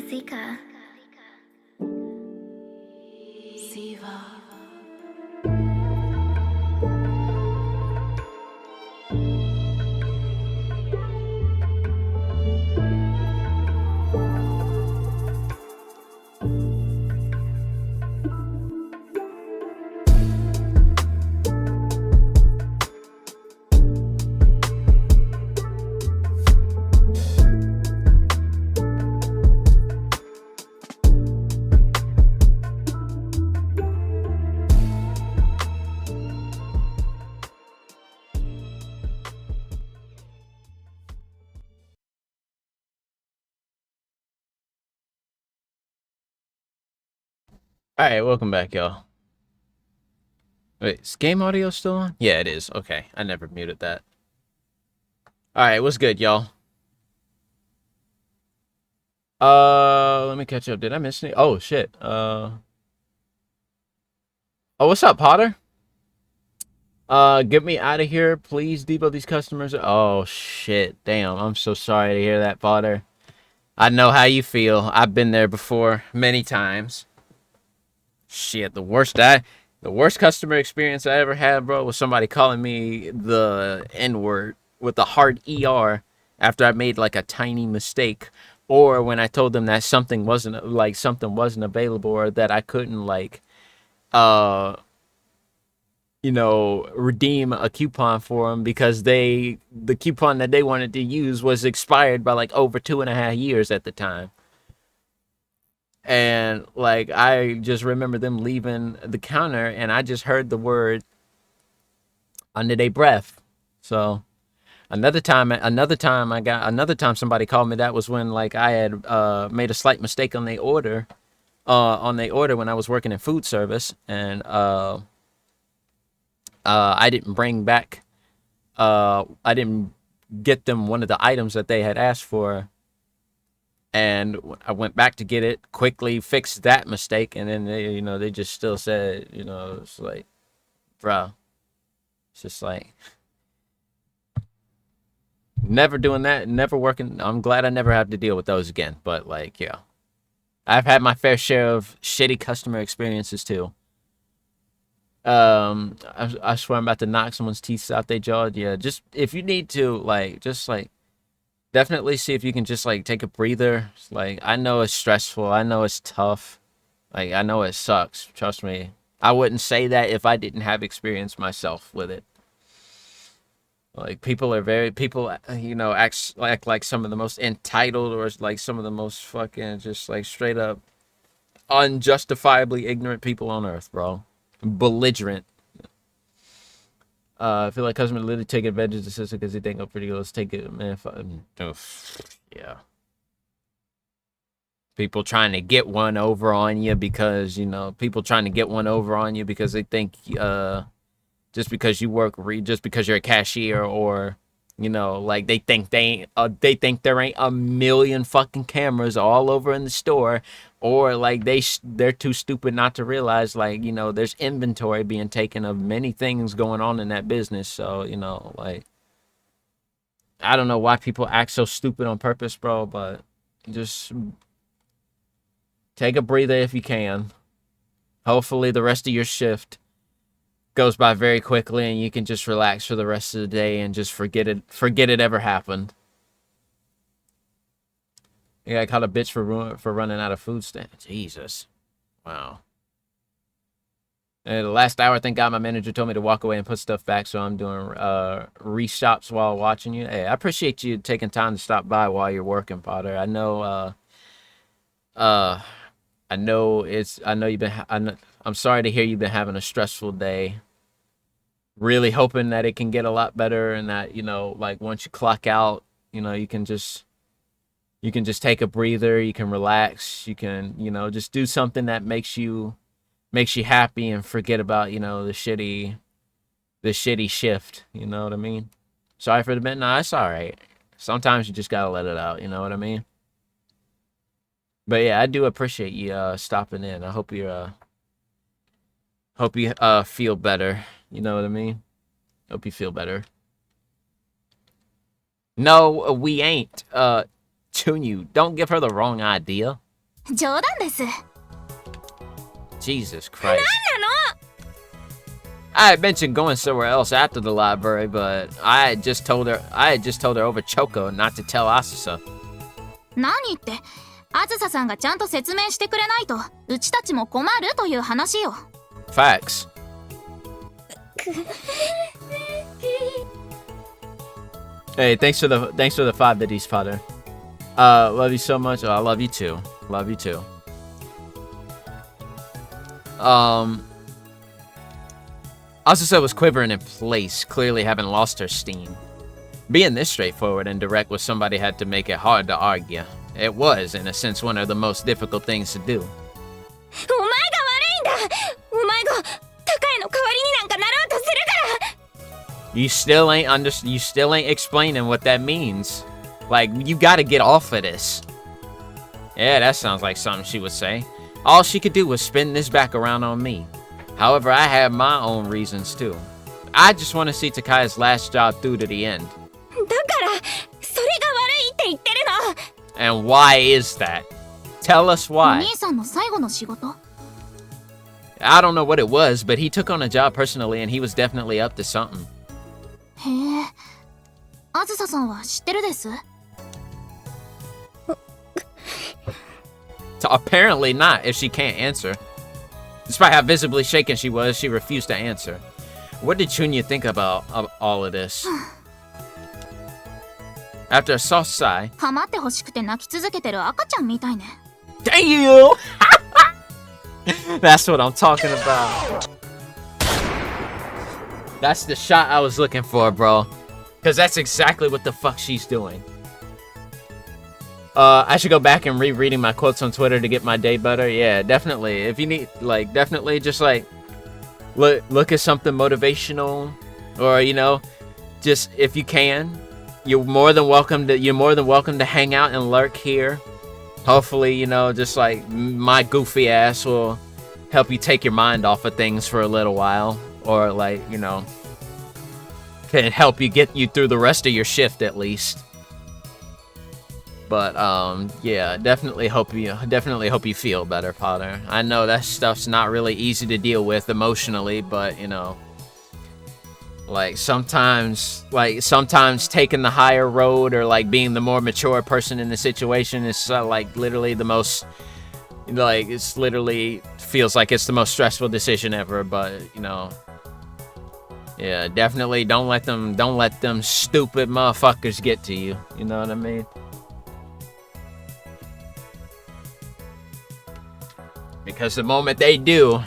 Sika. All right, welcome back, y'all. Wait, is game audio still on? Yeah, it is. Okay, I never muted that. All right, what's good, y'all? Let me catch up. Did I miss any? Oh shit. Oh, what's up, Potter? Get me out of here, please. Debo, these customers. Oh shit. Damn, I'm so sorry to hear that, Potter. I know how you feel. I've been there before many times. Shit, the worst customer experience I ever had, bro, was somebody calling me the N-word with the hard ER after I made like a tiny mistake, or when I told them that something wasn't available, or that I couldn't uh redeem a coupon for them because the coupon that they wanted to use was expired by like over 2.5 years at the time. And like I just remember them leaving the counter, and I just heard the word under their breath. So another time somebody called me, that was when like I had made a slight mistake on the order when I was working in food service, and I didn't bring back I didn't get them one of the items that they had asked for. And I went back to get it, quickly fixed that mistake, and then they just still said, it's like, bro, it's just like, never doing that, never working. I'm glad I never have to deal with those again. But like, yeah, I've had my fair share of shitty customer experiences too. I swear I'm about to knock someone's teeth out their jaw. Yeah, just if you need to, definitely see if you can just like take a breather. Like, I know it's stressful. I know it's tough. Like, I know it sucks. Trust me. I wouldn't say that if I didn't have experience myself with it. Like, people, act like some of the most entitled, or like some of the most fucking just like straight up unjustifiably ignorant people on earth, bro. Belligerent. I feel like customers literally take advantage of the system because they think, oh, pretty good, let's take it, man. Yeah. People trying to get one over on you because, they think, just because you work, just because you're a cashier, or, like they think there ain't a million fucking cameras all over in the store, or like they're too stupid not to realize, like, there's inventory being taken of many things going on in that business. So, like, I don't know why people act so stupid on purpose, bro, but just take a breather if you can. Hopefully the rest of your shift goes by very quickly and you can just relax for the rest of the day and just forget it ever happened. You got caught a bitch for running out of food stamps. Jesus. Wow. And the last hour, thank God my manager told me to walk away and put stuff back, so I'm doing reshops while watching you. Hey, I appreciate you taking time to stop by while you're working, Potter. I know I'm sorry to hear you've been having a stressful day. Really hoping that it can get a lot better, and that, like, once you clock out, you can just take a breather, you can relax, you can, just do something that makes you happy and forget about, the shitty shift, you know what I mean? Sorry for the bit. Nah, it's all right. Sometimes you just gotta let it out, you know what I mean? But yeah, I do appreciate you stopping in. I hope you feel better. You know what I mean? Hope you feel better. No, we ain't. Chunyu, don't give her the wrong idea. 冗談です。 Jesus Christ. なの I had mentioned going somewhere else after the library, but I had just told her over Choco not to tell Asusa. 何って、あずささんがちゃんと説明してくれないとうちたちも困るという話よ。 Facts. Hey, thanks for the 5 biddies, father. Love you so much. Oh, I love you too. Love you too. Asusa was quivering in place, clearly having lost her steam. Being this straightforward and direct with somebody had to make it hard to argue. It was, in a sense, one of the most difficult things to do. お前が悪いんだ。お前が高江の代わりになんかなろうとするから。 You still ain't explaining what that means. Like, you gotta get off of this. Yeah, that sounds like something she would say. All she could do was spin this back around on me. However, I have my own reasons too. I just want to see Takaya's last job through to the end. だからそれが悪いって言ってるの。 And why is that? Tell us お why. 兄さんの最後の仕事？ I don't know what it was, but he took on a job personally and he was definitely up to something. へえ、あずささんは知ってるです。 So apparently not, if she can't answer. Despite how visibly shaken she was, she refused to answer. What did Chunya think about all of this? After a soft sigh, ハマってほしくて泣き続けてる赤ちゃんみたいね。 Dang you! That's what I'm talking about. That's the shot I was looking for, bro. Because that's exactly what the fuck she's doing. I should go back and rereading my quotes on Twitter to get my day better. Yeah, definitely. If you need, like, definitely just, like, look at something motivational. Or, you know, just, if you can, you're more than welcome to hang out and lurk here. Hopefully, you know, just, like, my goofy ass will help you take your mind off of things for a little while. Or, like, you know, can help you get you through the rest of your shift at least. But yeah, definitely hope you feel better, Potter. I know that stuff's not really easy to deal with emotionally, but you know, like sometimes taking the higher road or like being the more mature person in the situation is like literally the most, like it's literally feels like it's the most stressful decision ever. But you know, yeah, definitely don't let them stupid motherfuckers get to you. You know what I mean? Because the moment they do,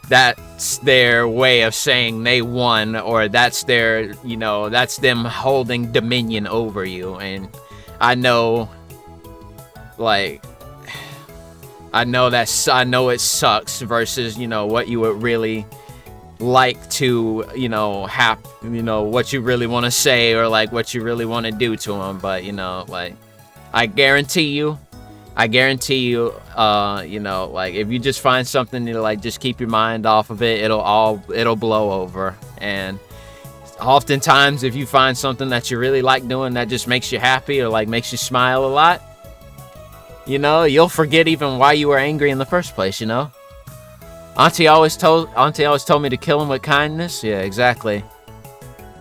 that's their way of saying they won, or that's their, you know, that's them holding dominion over you. And I know, like, I know it sucks versus, you know, what you would really like to, you know, what you really want to say or like what you really want to do to them. But, you know, like, I guarantee you, you know, like if you just find something to like just keep your mind off of it, it'll blow over. And oftentimes if you find something that you really like doing that just makes you happy or like makes you smile a lot, you know, you'll forget even why you were angry in the first place, you know? Auntie always told me to kill him with kindness. Yeah, exactly.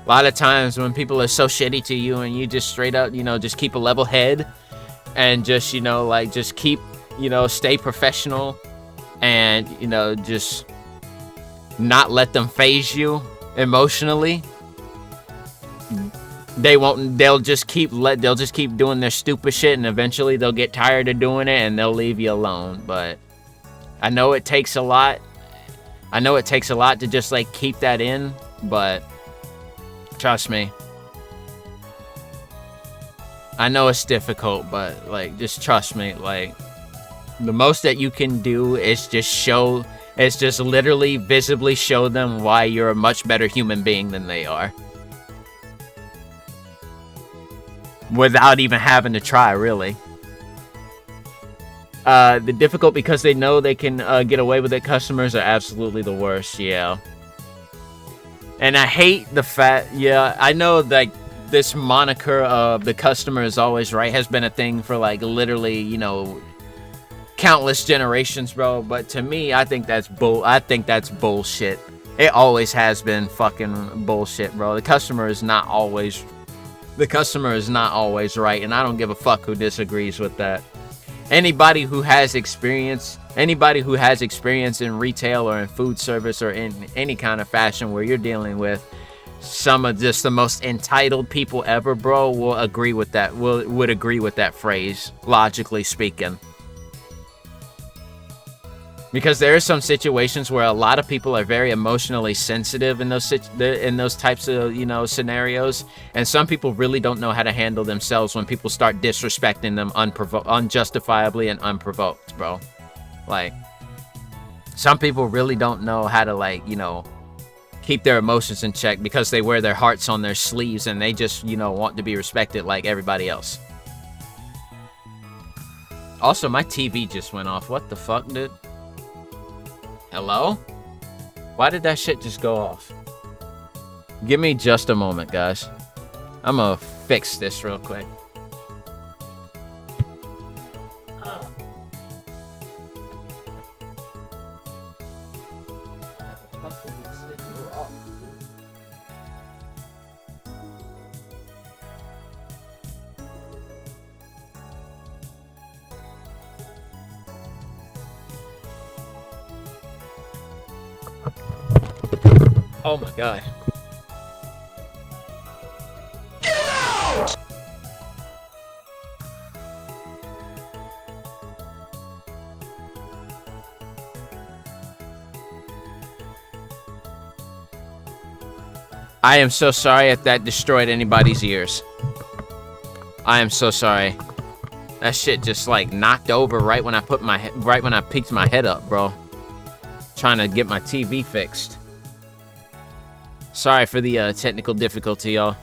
A lot of times when people are so shitty to you and you just straight up, you know, just keep a level head and just, you know, like just keep, you know, stay professional and, you know, just not let them phase you emotionally. They'll just keep doing their stupid shit and eventually they'll get tired of doing it and they'll leave you alone. But I know it takes a lot. To just like keep that in, but trust me. I know it's difficult, but like just trust me, like the most that you can do is just literally visibly show them why you're a much better human being than they are. Without even having to try, really. The difficult because they know they can get away with it. Customers are absolutely the worst, yeah. And I hate the fact, yeah, I know like this moniker of the customer is always right has been a thing for like literally, you know, countless generations, bro. But to me, I think that's bullshit. It always has been fucking bullshit, bro. The customer is not always right, and I don't give a fuck who disagrees with that. Anybody who has experience in retail or in food service or in any kind of fashion where you're dealing with some of just the most entitled people ever, bro, will agree with that. Would agree with that phrase, logically speaking. Because there are some situations where a lot of people are very emotionally sensitive in those types of, you know, scenarios, and some people really don't know how to handle themselves when people start disrespecting them unjustifiably and unprovoked, bro. Like, some people really don't know how to, like, you know, keep their emotions in check because they wear their hearts on their sleeves and they just, you know, want to be respected like everybody else. Also, my TV just went off. What the fuck, dude? Hello? Why did that shit just go off? Give me just a moment, guys. I'm gonna fix this real quick. Oh my god. I am so sorry if that destroyed anybody's ears. I am so sorry. That shit just like knocked over right when I peeked my head up, bro. Trying to get my TV fixed. Sorry for the technical difficulty, y'all.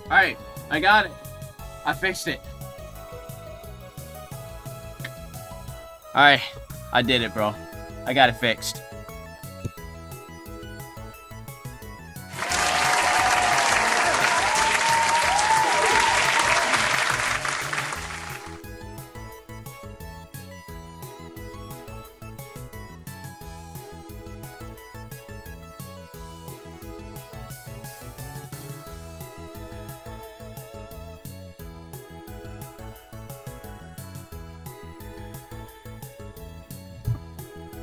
Alright, I got it. I fixed it. Alright, I did it, bro. I got it fixed.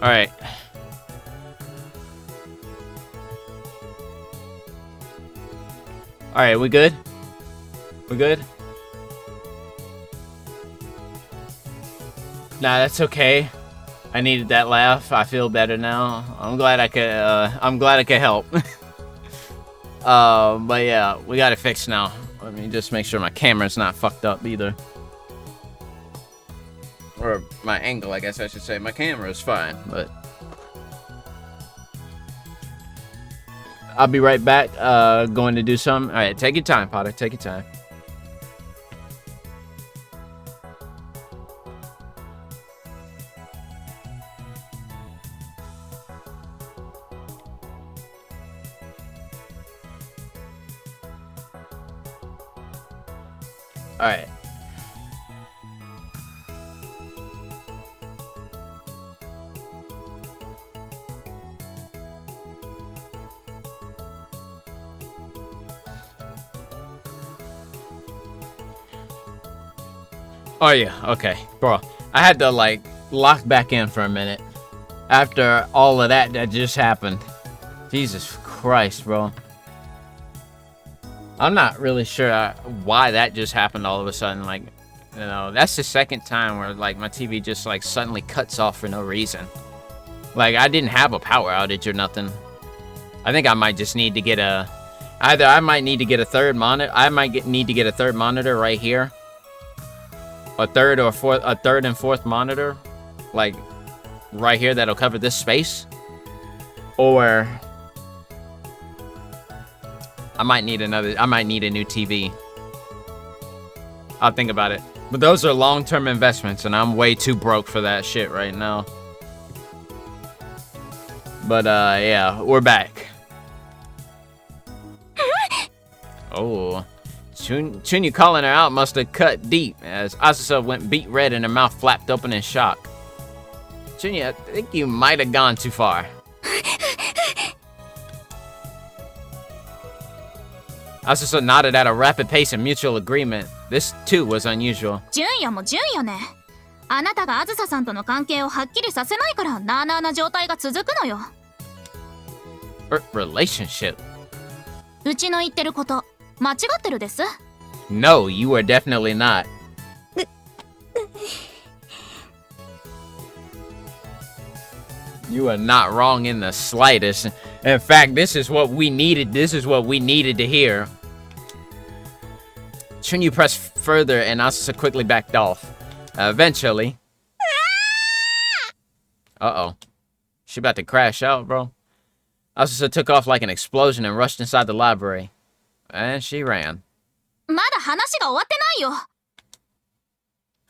All right. All right, we good? We good? Nah, that's okay. I needed that laugh. I feel better now. I'm glad I could help. But yeah, we got it fixed now. Let me just make sure my camera's not fucked up either. Or my angle, I guess I should say. My camera is fine, but I'll be right back. Going to do something. All right, take your time, Potter. Take your time. All right. Oh yeah, okay. Bro, I had to like lock back in for a minute after all of that just happened. Jesus Christ, bro. I'm not really sure why that just happened all of a sudden. Like, you know, that's the second time where like my TV just like suddenly cuts off for no reason. Like, I didn't have a power outage or nothing. I think I might just need to get either I might need to get a third monitor. I might need to get a third monitor right here. A third and fourth monitor, like right here, that'll cover this space. Or I might need a new TV. I'll think about it. But those are long-term investments, and I'm way too broke for that shit right now. But yeah, we're back. Oh. Chunya calling her out must have cut deep, as Asusa went beet red and her mouth flapped open in shock. Chunya, I think you might have gone too far. Asusa nodded at a rapid pace in mutual agreement. This, too, was unusual. 純也も純也ね。あなたがあずささんとの関係をはっきりさせないからなあなあな状態が続くのよ。Relationship? うちの言ってること、間違ってるです。No, you are definitely not. You are not wrong in the slightest. In fact, this is what we needed. This is what we needed to hear. Chunyu pressed further and Asusa quickly backed off. Eventually. Uh-oh. She about to crash out, bro. Asusa took off like an explosion and rushed inside the library. And she ran. まだ話が終わってないよ。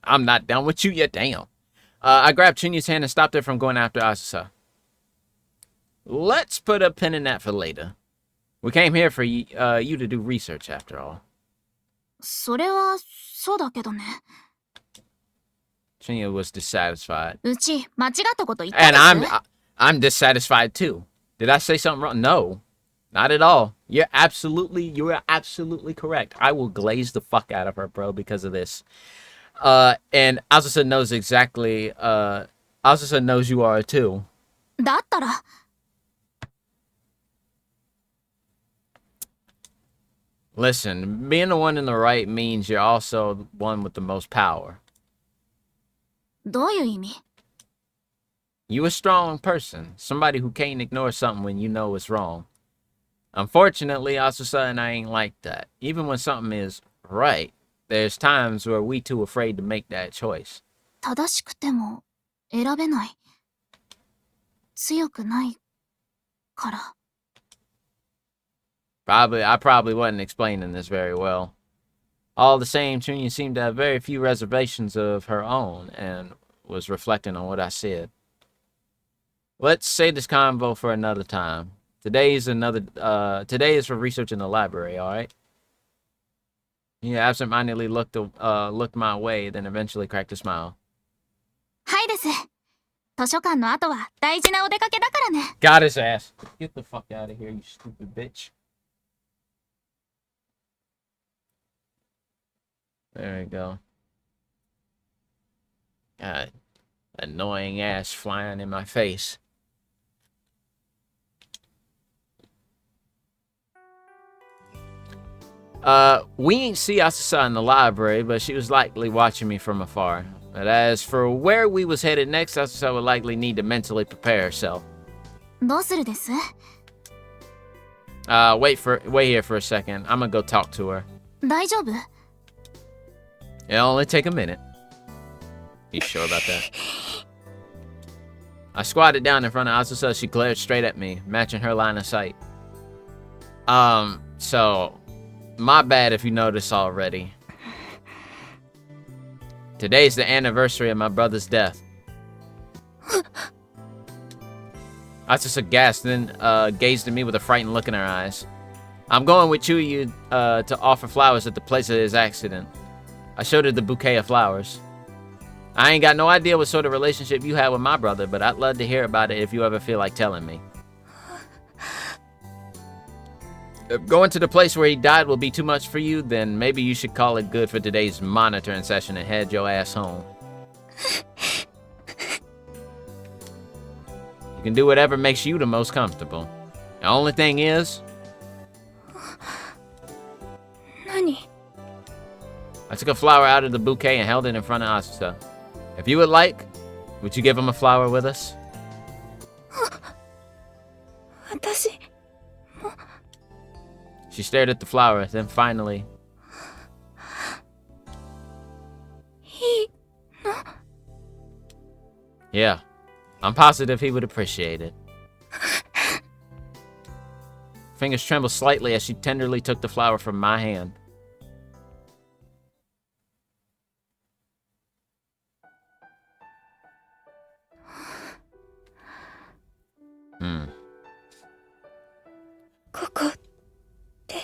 I'm not done with you yet, damn. I grabbed Chunyu's hand and stopped her from going after Asusa. Let's put a pin in that for later. We came here for you to do research, after all. それはそうだけどね。Chunya was dissatisfied. うち間違ったこと言ったん And です。I'm dissatisfied too. Did I say something wrong? No. Not at all. You are absolutely correct. I will glaze the fuck out of her, bro, because of this. And Asusa knows exactly, Asusa knows you are too. だったら。Listen, being the one in the right means you're also the one with the most power. どういう意味？ You a strong person. Somebody who can't ignore something when you know it's wrong. Unfortunately, Asusa and I ain't like that. Even when something is right, there's times where we too afraid to make that choice. 正しくても選べない。強くないから。I probably wasn't explaining this very well. All the same, Chunya seemed to have very few reservations of her own and was reflecting on what I said. Let's save this convo for another time. Today is for research in the library, alright? He absentmindedly looked my way, then eventually cracked a smile. はいです。図書館の後は大事なお出かけだからね。 Got his ass. Get the fuck out of here, you stupid bitch. There we go. God, annoying ass flying in my face. We ain't see Asusa in the library, but she was likely watching me from afar. But as for where we was headed next, Asusa would likely need to mentally prepare herself. どうするです？ Wait here for a second. I'm gonna go talk to her. 大丈夫？ It'll only take a minute. You sure about that? I squatted down in front of Asusa. She glared straight at me, matching her line of sight. So, my bad if you noticed already. Today's the anniversary of my brother's death. Asusa gasped, then gazed at me with a frightened look in her eyes. I'm going with Chuyu to offer flowers at the place of his accident. I showed her the bouquet of flowers. I ain't got no idea what sort of relationship you had with my brother, but I'd love to hear about it if you ever feel like telling me. If going to the place where he died will be too much for you, then maybe you should call it good for today's monitoring session and head your ass home. You can do whatever makes you the most comfortable. The only thing is... 何？ I took a flower out of the bouquet and held it in front of Asusa. If you would like, would you give him a flower with us? 私、 She stared at the flower, then finally... いいの？ Yeah, I'm positive he would appreciate it. Fingers trembled slightly as she tenderly took the flower from my hand. Hmm. ここって。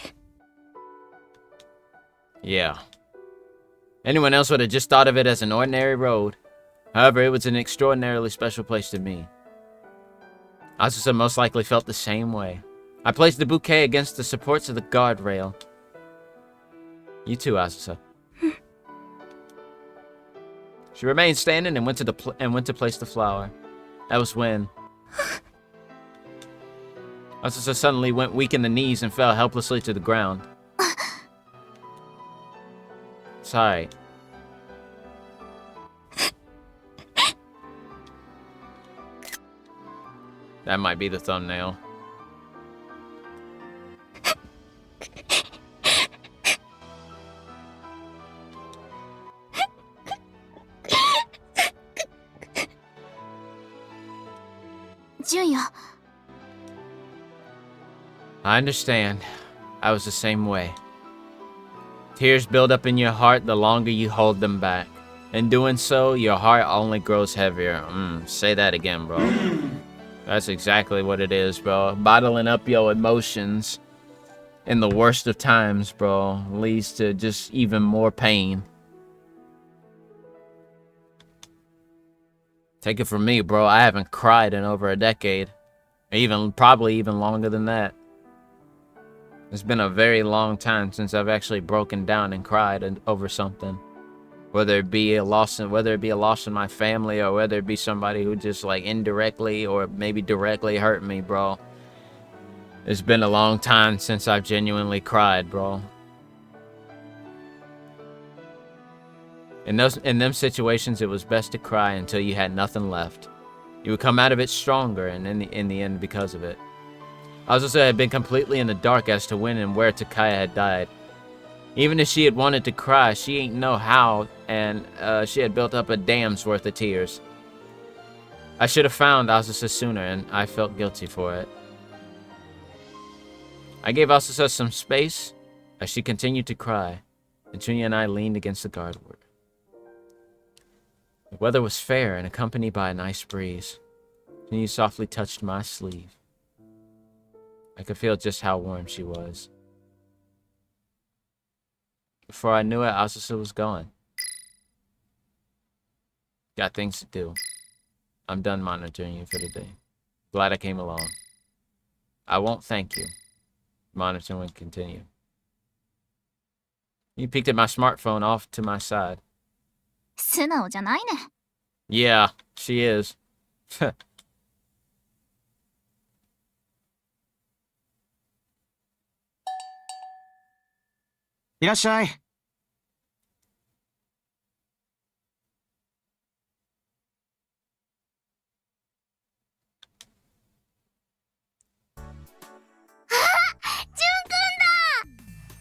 Yeah. Anyone else would have just thought of it as an ordinary road. However, it was an extraordinarily special place to me. Asusa most likely felt the same way. I placed the bouquet against the supports of the guardrail. You too, Asusa. She remained standing and went to place the flower. That was when Asusa suddenly went weak in the knees and fell helplessly to the ground. Sorry. That might be the thumbnail. Junya, I understand. I was the same way. Tears build up in your heart the longer you hold them back. In doing so, your heart only grows heavier. Say that again, bro. That's exactly what it is, bro. Bottling up your emotions in the worst of times, bro, leads to just even more pain. Take it from me, bro. I haven't cried in over a decade. Probably even longer than that. It's been a very long time since I've actually broken down and cried over something. Whether it be a loss in my family, or whether it be somebody who just like indirectly or maybe directly hurt me, bro. It's been a long time since I've genuinely cried, bro. In them situations, it was best to cry until you had nothing left. You would come out of it stronger, and in the end, because of it. Asusa had been completely in the dark as to when and where Takaya had died. Even if she had wanted to cry, she ain't know how, and she had built up a dam's worth of tears. I should have found Asusa sooner, and I felt guilty for it. I gave Asusa some space as she continued to cry, and Chunya and I leaned against the guardwork. The weather was fair and accompanied by a nice breeze. Chunya softly touched my sleeve. I could feel just how warm she was. Before I knew it, Asusa was gone. Got things to do. I'm done monitoring you for the day. Glad I came along. I won't thank you. Monitoring will continue. You peeked at my smartphone off to my side. 素直じゃないね。 Yeah, she is. いらっしゃい。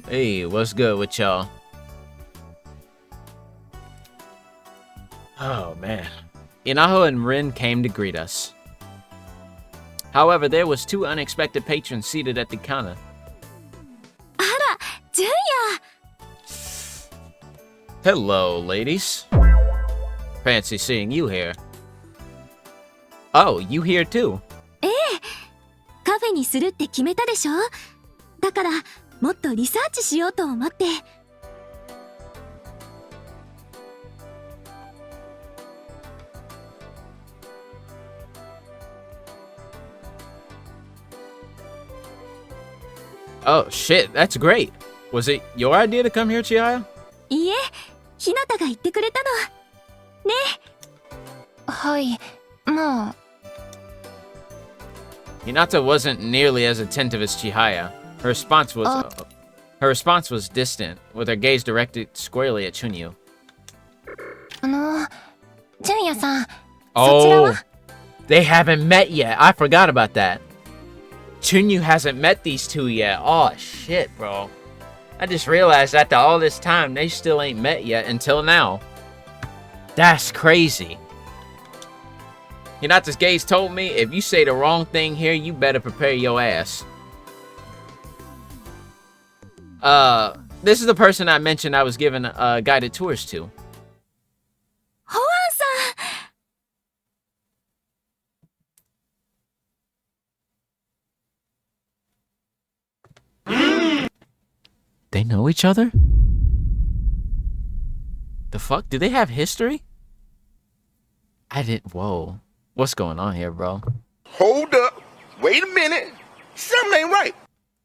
Hey, what's good with y'all? Oh, man. Inaho and Rin came to greet us. However, there was 2 unexpected patrons seated at the counter. 純也 Hello, ladies. Fancy seeing you here. Oh, you here too? カフェにするって決めたでしょ。だからもっとリサーチしようと思って。Oh, shit, that's great. Was it your idea to come here, Chihaya? いいえ、ひなたが言ってくれたの。ね。はい、まあ。 Hinata wasn't nearly as attentive as Chihaya. Her response was distant, with her gaze directed squarely at Chunyu. 純也さん、 Oh, they haven't met yet. I forgot about that. Chunyu hasn't met these 2 yet. Oh, shit, bro. I just realized after all this time, they still ain't met yet until now. That's crazy. Hinata's gaze told me, if you say the wrong thing here, you better prepare your ass. This is the person I mentioned I was giving guided tours to. ホアンさん。 They know each other? The fuck? Do they have history? I didn't. Whoa. What's going on here, bro? Hold up. Wait a minute. Something ain't right.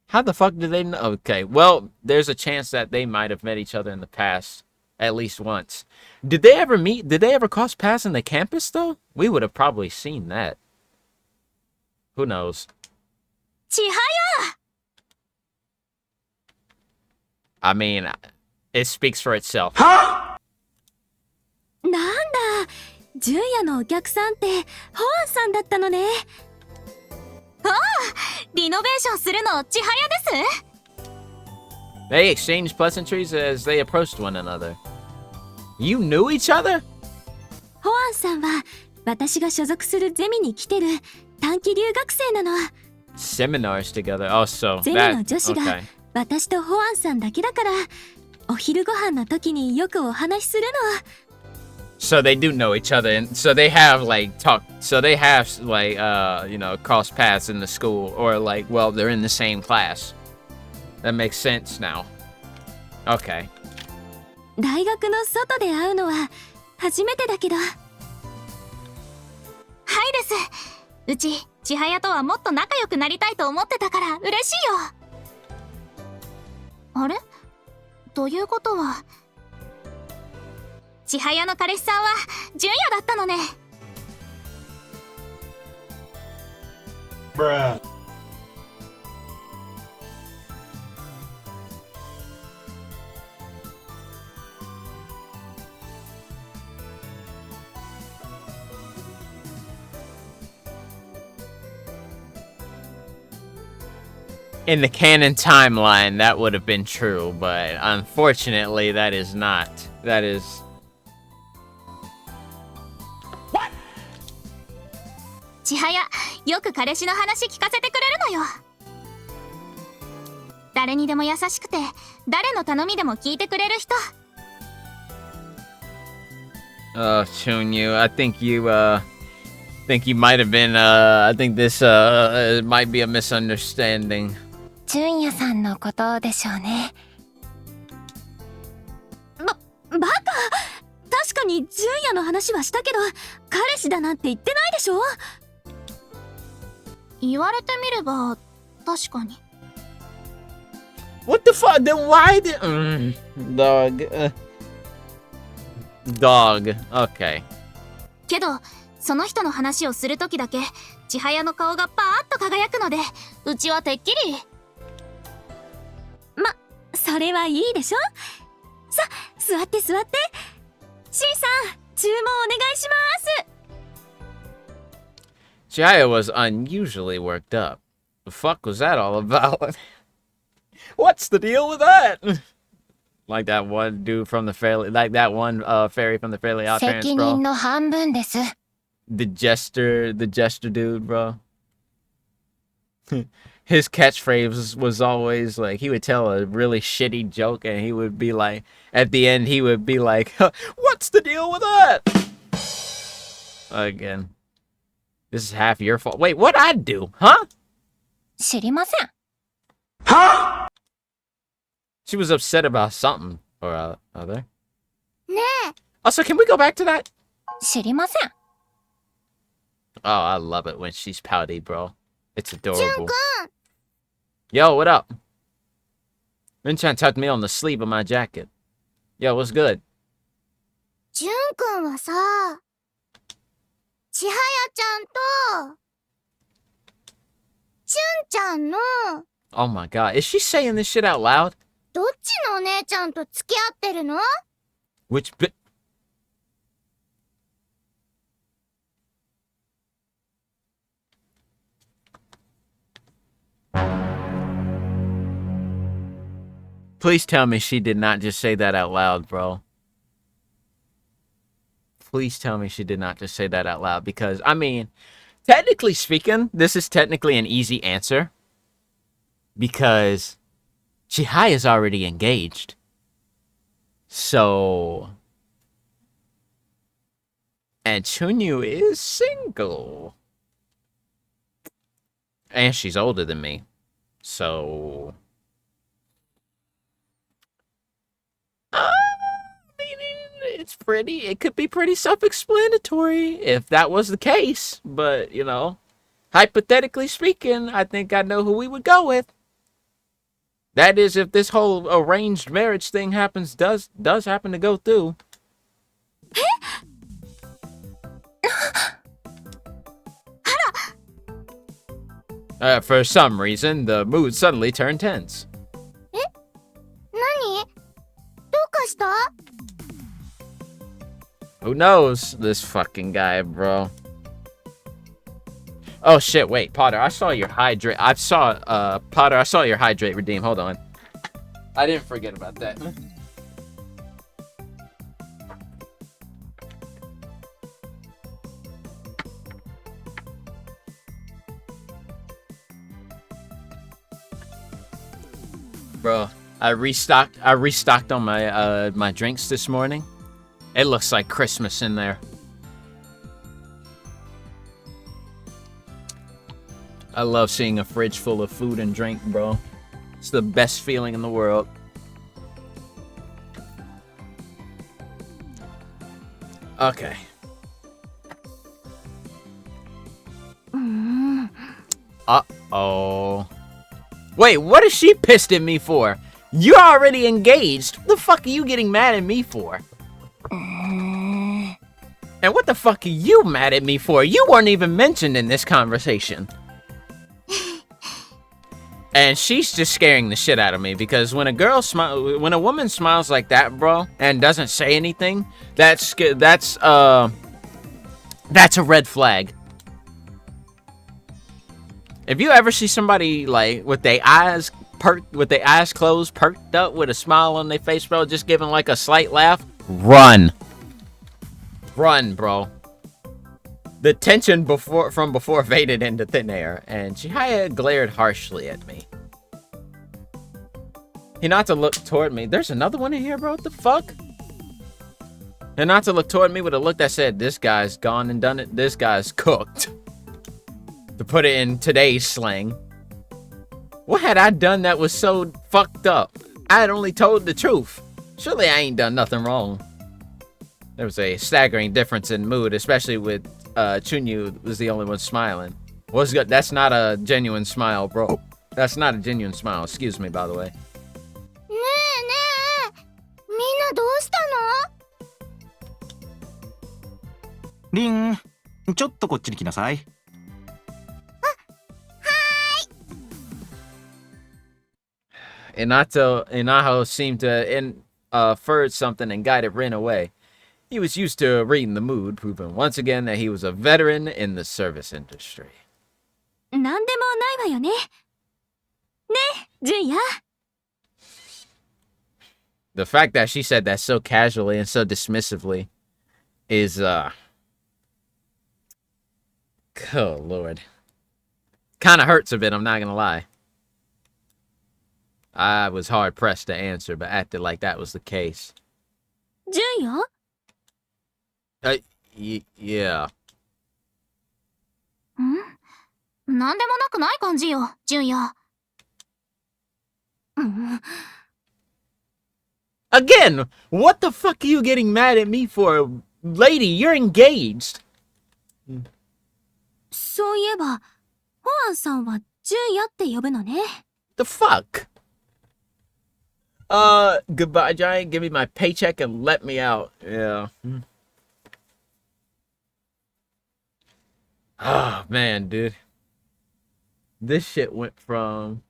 How the fuck do they know? Okay, well, there's a chance that they might have met each other in the past at least once. Did they ever meet? Did they ever cross paths in the campus, though? We would have probably seen that. Who knows? 千早 I mean, it speaks for itself. なんだ、純也のお客さんってホアンさんだったのね。リノベーションするの千早です。 They exchanged pleasantries as they approached one another. You knew each other? ホアンさんは私が所属するゼミに来てる短期留学生なの。 Seminars together. Oh, so ゼミ that の女子が okay. 私とホアンさんだけだから、お昼ご飯の時によくお話しするの。 So they do know each other, and so they have like talk. So they have like you know, cross paths in the school, or like, well, they're in the same class. That makes sense now. Okay. 大学の外で会うのは初めてだけど。はいです。うち千早とはもっと仲良くなりたいと思ってたから嬉しいよ。あれ？ということは千早の彼氏さんは純也だったのね。In the canon timeline, that would have been true, but unfortunately, that is not. That is. What? 千早、よく彼氏の話聞かせてくれるのよ。誰にでも優しくて誰の頼みでも聞いてくれる人。 Chunyu, I think you might have been, I think this, might be a misunderstanding. 純也さんのことでしょうね。バカ、確かに純也の話はしたけど彼氏だなんて言ってないでしょ。言われてみれば確かに。 What the fuck? Then why did... dog. Dog. Okay. けどその人の話をするときだけ千早の顔がパーッと輝くので、うちはてっきり。ま、それはいいでしょ。さ、座って座って。 C さん、注文お願いします。 Chihaya was unusually worked up. The fuck was that all about? What's the deal with that? Like that one dude from the Fairly, like that one fairy from the Fairly Odd Parents, 責 bro. 任の半分です。 The jester dude, bro. His catchphrase was always like, he would tell a really shitty joke and he would be like, at the end he would be like, what's the deal with that? Again. This is half your fault. Wait, what'd I do? Huh? 知りません。 She was upset about something or other. ねえ、 Also, can we go back to that? 知りません。 Oh, I love it when she's pouty, bro. It's adorable. くん。 Yo, what up? Rinchan tucked me on the sleeve of my jacket. Yo, what's good? ジュンくんはさ、千早ちゃんとジュンちゃんの Oh my god, is she saying this shit out loud? どっちのお姉ちゃんと付き合ってるの？ Which bit? Please tell me she did not just say that out loud, bro. Please tell me she did not just say that out loud, because, I mean, technically speaking, this is technically an easy answer. Because Chihaya is already engaged. So... And Chunyu is single. And she's older than me. So... it could be pretty self-explanatory if that was the case. But, you know, hypothetically speaking, I think I know who we would go with. That is, if this whole arranged marriage thing does happen to go through. For some reason, the mood suddenly turned tense. 何？どうかした？ Who knows? This fucking guy, bro. Oh shit, wait, Potter, I saw your hydrate. Potter, I saw your hydrate redeem. Hold on. I didn't forget about that. Bro, I restocked on my my drinks this morning. It looks like Christmas in there. I love seeing a fridge full of food and drink, bro. It's the best feeling in the world. Okay. Uh-oh. Wait, what is she pissed at me for? You're already engaged. What the fuck are you getting mad at me for? And what the fuck are you mad at me for? You weren't even mentioned in this conversation. And she's just scaring the shit out of me, because when a woman smiles like that, bro, and doesn't say anything, that's a red flag. If you ever see somebody like with their eyes closed, perked up with a smile on their face, bro, just giving like a slight laugh, run. Run, bro. The tension from before faded into thin air, and Chihaya glared harshly at me. Hinata looked toward me. There's another one in here, bro. What the fuck? Hinata looked toward me with a look that said, this guy's gone and done it. This guy's cooked. To put it in today's slang. What had I done that was so fucked up? I had only told the truth. Surely I ain't done nothing wrong. There was a staggering difference in mood, especially with Chunyu was the only one smiling. What's good? That's not a genuine smile, bro. That's not a genuine smile. Excuse me, by the way. ねえねえみんなどうしたの？リン、ちょっとこっちに来なさい。Inaho seemed to inferred something and guided Rin away. He was used to reading the mood, proving once again that he was a veteran in the service industry. なんでもないわよね。ね、純也。The fact that she said that so casually and so dismissively is, oh, Lord. Kind of hurts a bit, I'm not gonna lie. I was hard-pressed to answer, but acted like that was the case. 純也？ Yeah. なんでもなくない感じよ、純也。Again, what the fuck are you getting mad at me for? Lady, you're engaged. そういえば、ホアンさんは純也って呼ぶのね。The fuck? Goodbye, Giant. Give me my paycheck and let me out. Yeah. Oh, man, dude. This shit went from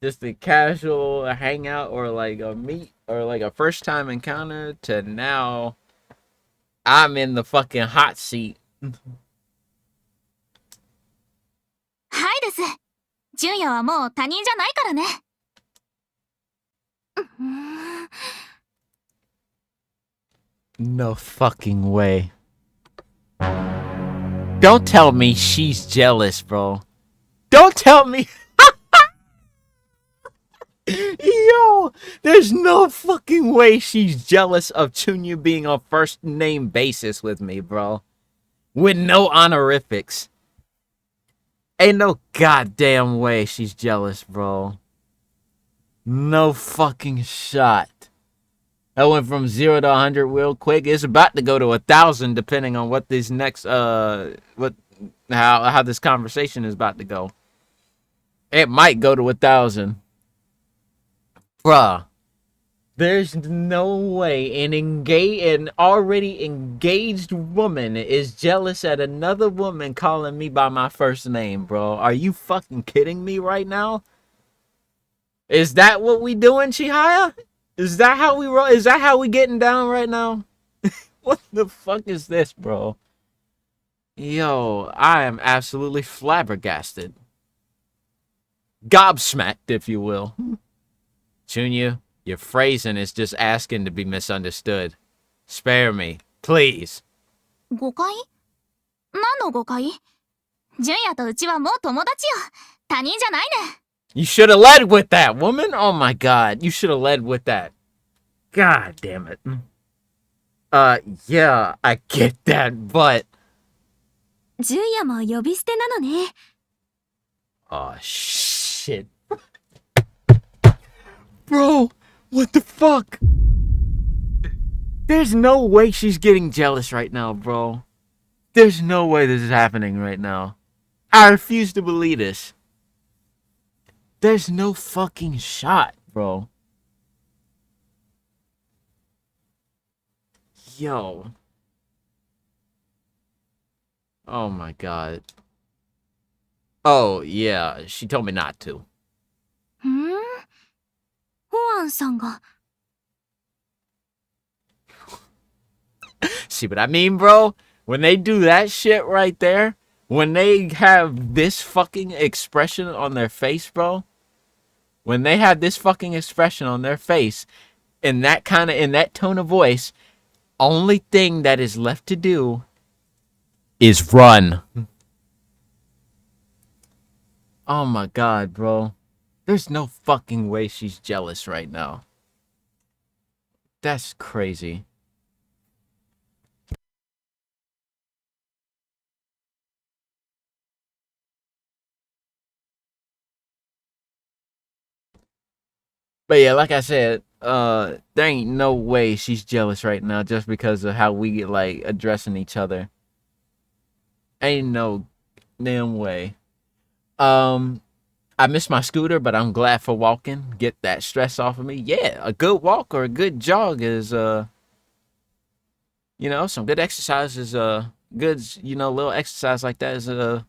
just a casual hangout or like a meet or like a first time encounter to now I'm in the fucking hot seat. はいです。純也はもう他人じゃないからね。No fucking way. Don't tell me she's jealous, bro. Don't tell me. Yo, there's no fucking way she's jealous of Chunyu being on first name basis with me, bro. With no honorifics. Ain't no goddamn way she's jealous, bro. No fucking shot. That went from 0 to 100 real quick. It's about to go to 1,000 depending on what this next how this conversation is about to go. It might go to 1,000. Bruh. There's no way an already engaged woman is jealous at another woman calling me by my first name, bro. Are you fucking kidding me right now? Is that what we doing, Chihaya? Is that how we roll? Is that how we getting down right now? What the fuck is this, bro? Yo, I am absolutely flabbergasted. Gobsmacked, if you will. Chunyu, your phrasing is just asking to be misunderstood. Spare me, please. 誤解？何の誤解？純也とうちはもう友達よ。他人じゃないね。You should have led with that, woman. Oh my god, you should have led with that. God damn it. Yeah, I get that, but... 純也も呼び捨てなのね。 Oh, shit. Bro, what the fuck? There's no way she's getting jealous right now, bro. There's no way this is happening right now. I refuse to believe this. There's no fucking shot, bro. Yo. Oh my god. Oh, yeah, she told me not to. ホアンさんが。 See what I mean, bro? When they do that shit right there, when they have this fucking expression on their face, bro, when they have this fucking expression on their face, in that tone of voice, only thing that is left to do is run. Oh my god, bro. There's no fucking way she's jealous right now. That's crazy. But yeah, like I said, there ain't no way she's jealous right now just because of how we get like addressing each other. Ain't no damn way. I miss my scooter, but I'm glad for walking. Get that stress off of me. Yeah, a good walk or a good jog is some good exercise is good, little exercise like that is a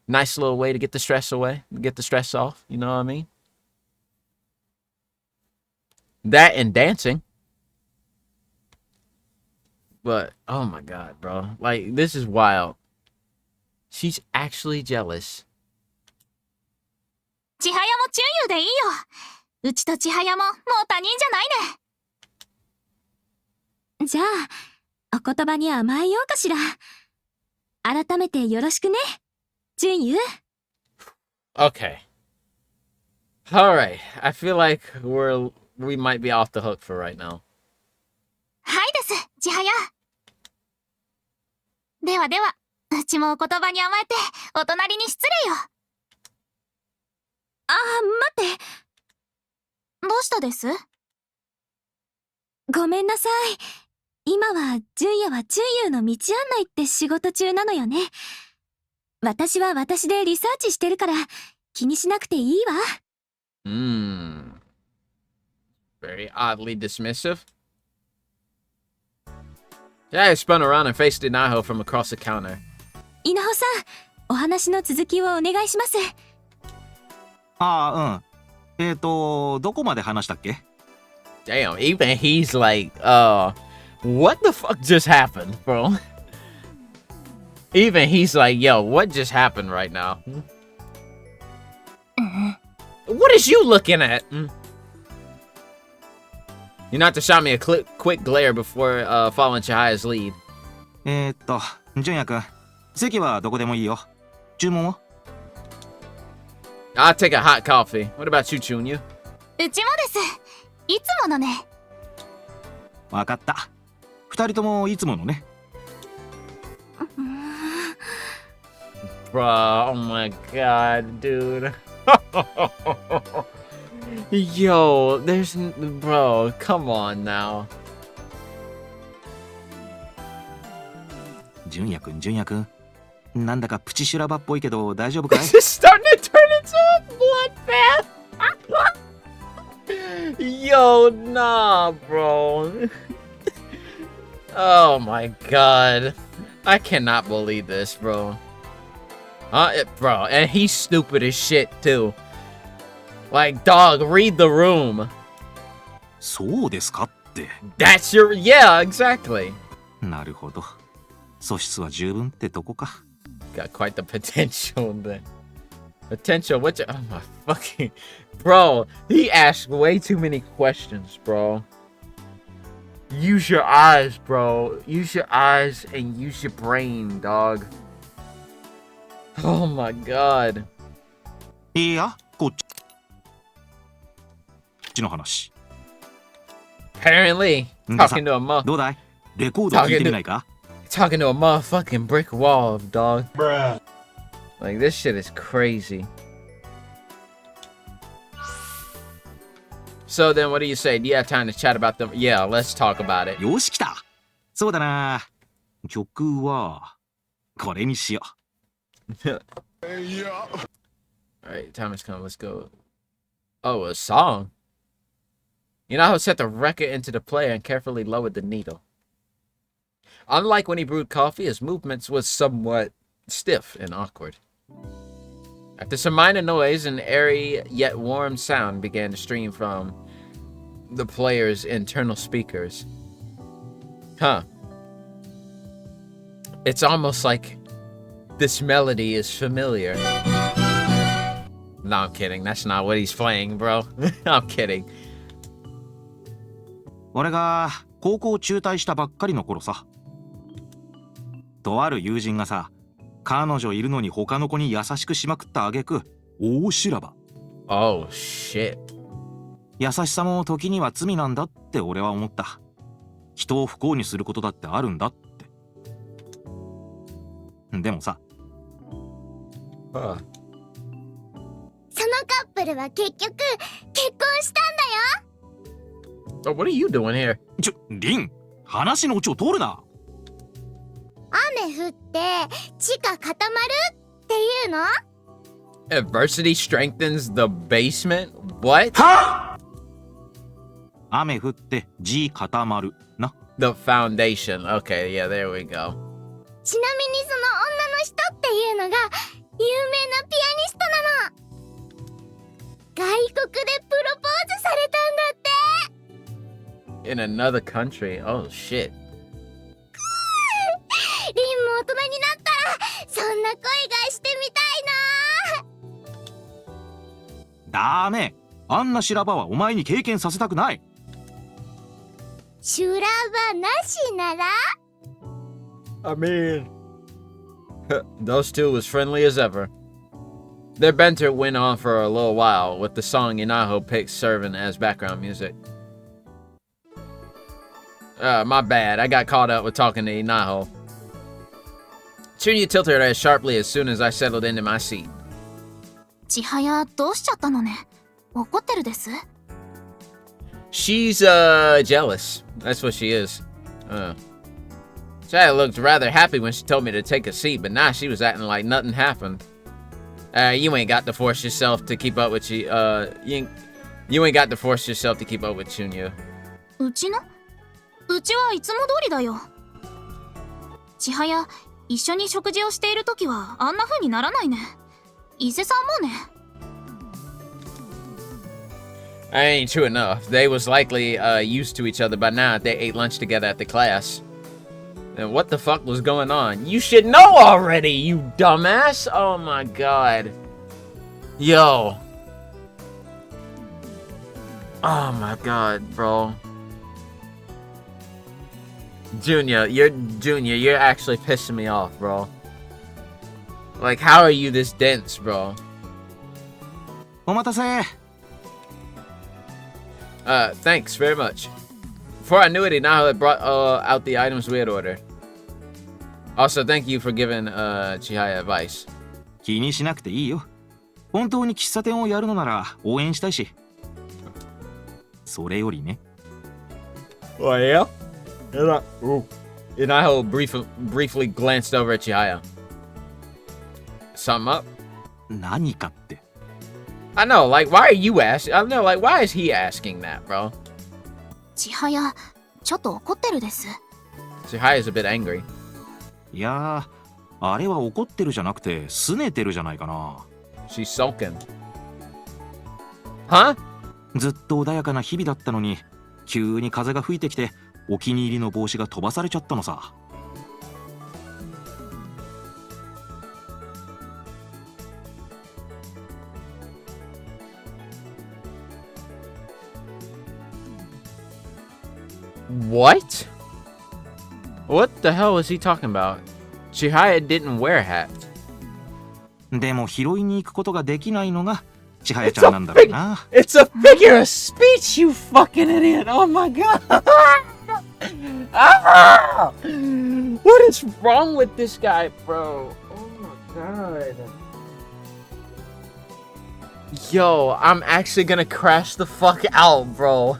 nice little way to get the stress away, get the stress off, you know what I mean? That and dancing. But oh my god, bro. Like this is wild. She's actually jealous. 千早もチュンユでいいよ。うちと千早ももう他人じゃないね。じゃあ、お言葉に甘えようかしら。改めてよろしくね、純優。Okay. Alright. I feel like we might be off the hook for right now. はいです、千早。ではでは、うちもお言葉に甘えて、お隣に失礼よ。待って。どうしたです？ごめんなさい。今は純也は純優の道案内って仕事中なのよね。私は私でリサーチしてるから気にしなくていいわ。Very oddly dismissive. Yeah, I spun around and faced Inaho from across the counter. 稲穂さん、お話の続きをお願いします。ああ、うん。どこまで話したっけ？ Damn, even he's like, what the fuck just happened, bro? Even he's like, yo, what just happened right now? What is you looking at? You not to shot me a quick glare before following Chihaya's lead. 純也くん、席はどこでもいいよ。注文は？ I'll take a hot coffee. What about you, Chunya? うちもです。いつものね。わかった。二人ともいつものね。Bruh, oh my god, dude. Yo, bro, come on now. 純也くん。なんだかプチ修羅場っぽいけど大丈夫かい？ This is starting to turn into a bloodbath. Yo, nah, bro. Oh my god. I cannot believe this, bro. Bro, and he's stupid as shit, too. Like, dog, read the room. そうですかって。That's your... Yeah, exactly. なるほど。素質は十分ってとこか。Got quite the potential then. Potential, what oh my fucking... Bro, he asked way too many questions, bro. Use your eyes, bro. Use your eyes and use your brain, dog. Oh my god. いや、こっちの話。Apparently, んださ talking to a mo... どうだい？レコード聞いてみないか？ Talking to a motherfucking brick wall, dog. Bruh. Like, this shit is crazy. So then, what do you say? Do you have time to chat about them? Yeah, let's talk about it. よし、来た。そうだな。曲はこれにしよう。Alright, time has come. Let's go. Oh, a song. You know how set the record into the player and carefully lowered the needle. Unlike when he brewed coffee, his movements was somewhat stiff and awkward. After some minor noise, an airy yet warm sound began to stream from the player's internal speakers. Huh. It's almost like this melody is familiar. No, I'm kidding. That's not what he's playing, bro. I'm kidding. 俺が高校中退したばっかりの頃さ。とある友人がさ、彼女いるのに他の子に優しくしまくった挙句、大修羅場。Oh shit. 優しさも時には罪なんだって俺は思った。人を不幸にすることだってあるんだって。でもさ、そのカップルは結局結婚したんだよ。 Oh, what are you doing here? リン、話のオチを通るな。雨降って地下固まるっていうの？ Adversity strengthens the basement? What? 雨降って地固まるな。The foundation. Okay, yeah, there we go. ちなみにその女の人っていうのが有名なピアニストなの。外国でプロポーズされたんだって。 In another country? Oh shit. リンも大人になったらそんな恋がしてみたいな。ダメ。あんな修羅場はお前に経験させたくない。修羅場なしなら？ I mean, those two was friendly as ever. Their banter went on for a little while, with the song Inaho picked serving as background music. My bad, I got caught up with talking to Inaho. Chunya tilted her head sharply as soon as I settled into my seat. 千早どうしちゃったのね。怒ってるです。 She's, jealous. That's what she is. Chaya looked rather happy when she told me to take a seat, but now she was acting like nothing happened. You ain't got to force yourself to keep up with you ain't got to force yourself to keep up with Chunya. うちはいつも通りだよ。千早、一緒に食事をしているときはあんな風にならないね。伊勢さんもね。That ain't true enough. They was likely used to each other by now. They ate lunch together at the class. And what the fuck was going on? You should know already, you dumbass! Oh my god. Yo. Oh my god, bro. Junior, you're actually pissing me off, bro. Like, how are you this dense, bro? お待たせ。Thanks very much. Before I knew it, Inaho had brought out the items we had ordered. Also, thank you for giving Chihaya advice. 気にしなくていいよ。本当に喫茶店をやるのなら応援したいし。それよりね。Oh, yeah? Inaho briefly glanced over at Chihaya. Something up? 何かって。I know, like, why are you asking? I know, like, why is he asking that, bro? 千早、ちょっと怒ってるです。Chihaya's a bit angry. いやー、あれは怒ってるじゃなくて拗ねてるじゃないかな。She's sulking. Huh? ずっと穏やかな日々だったのに、急に風が吹いてきてお気に入りの帽子が飛ばされちゃったのさ。What? What the hell was he talking about? Chihaya didn't wear a hat. でも拾いに行くことができないのが千早ちゃんなんだろうな。It's a figure of speech, you fucking idiot! Oh my god! Ah! What is wrong with this guy, bro? Oh my god. Yo, I'm actually gonna crash the fuck out, bro.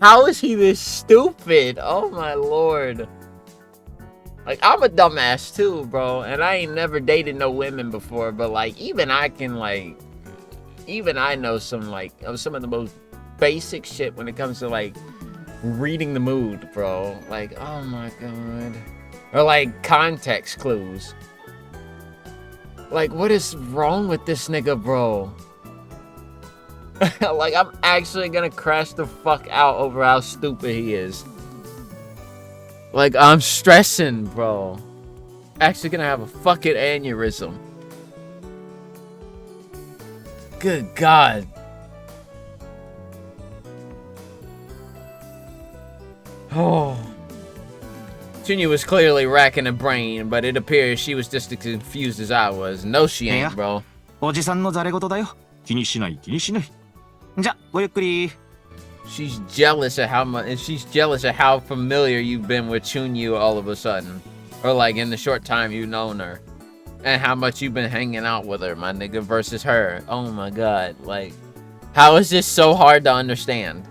How is he this stupid? Oh my lord. Like, I'm a dumbass too, bro. And I ain't never dated no women before. But, like, even I can, like... Even I know some, like... some of the most basic shit when it comes to, like... reading the mood, bro. Like, oh my god. Or, like, context clues. Like, what is wrong with this nigga, bro? Like, I'm actually gonna crash the fuck out over how stupid he is. Like, I'm stressing, bro. Actually gonna have a fucking aneurysm. Good god. Oh. Chunya was clearly racking a brain, but it appears she was just as confused as I was. No, she ain't, bro. おじさんのざれ言だよ。気にしない気にしない。じゃ、ごゆっくり。 She's jealous at how much, and she's jealous at how familiar you've been with Chunyu all of a sudden, or like in the short time you've known her, and how much you've been hanging out with her, my nigga, versus her. Oh my god, like, how is this so hard to understand?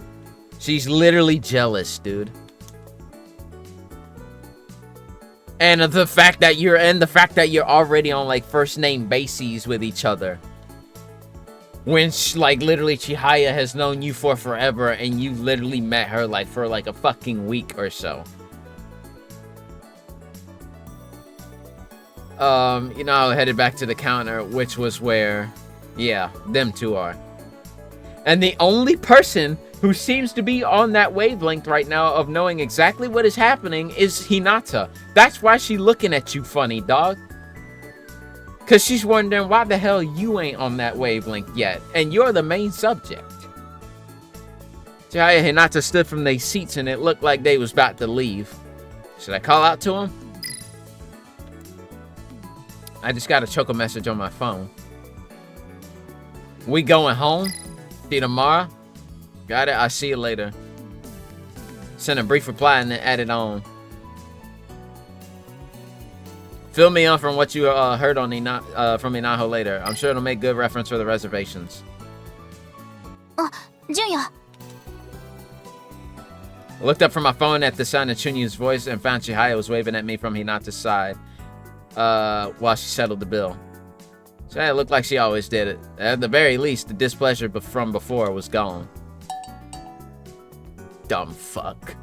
She's literally jealous, dude. And the fact that you're already on like first name bases with each other. When like literally Chihaya has known you for forever and you literally met her like for like a fucking week or so. You know, I headed back to the counter, which was where, yeah, them two are. And the only person who seems to be on that wavelength right now of knowing exactly what is happening is Hinata. That's why she's looking at you funny, dog. Because she's wondering why the hell you ain't on that wavelength yet. And you're the main subject. Chihaya and Hinata stood from their seats and it looked like they was about to leave. Should I call out to them? I just got a choco message on my phone. We going home? See you tomorrow? Got it? I'll see you later. Send a brief reply and then add it on. Fill me in from what you heard on from Inaho later. I'm sure it'll make good reference for the reservations. Junya. I looked up from my phone at the sound of Chunyu's voice and found Chihaya was waving at me from Hinata's side while she settled the bill. Chihaya looked like she always did it. At the very least, the displeasure from before was gone. Dumb fuck.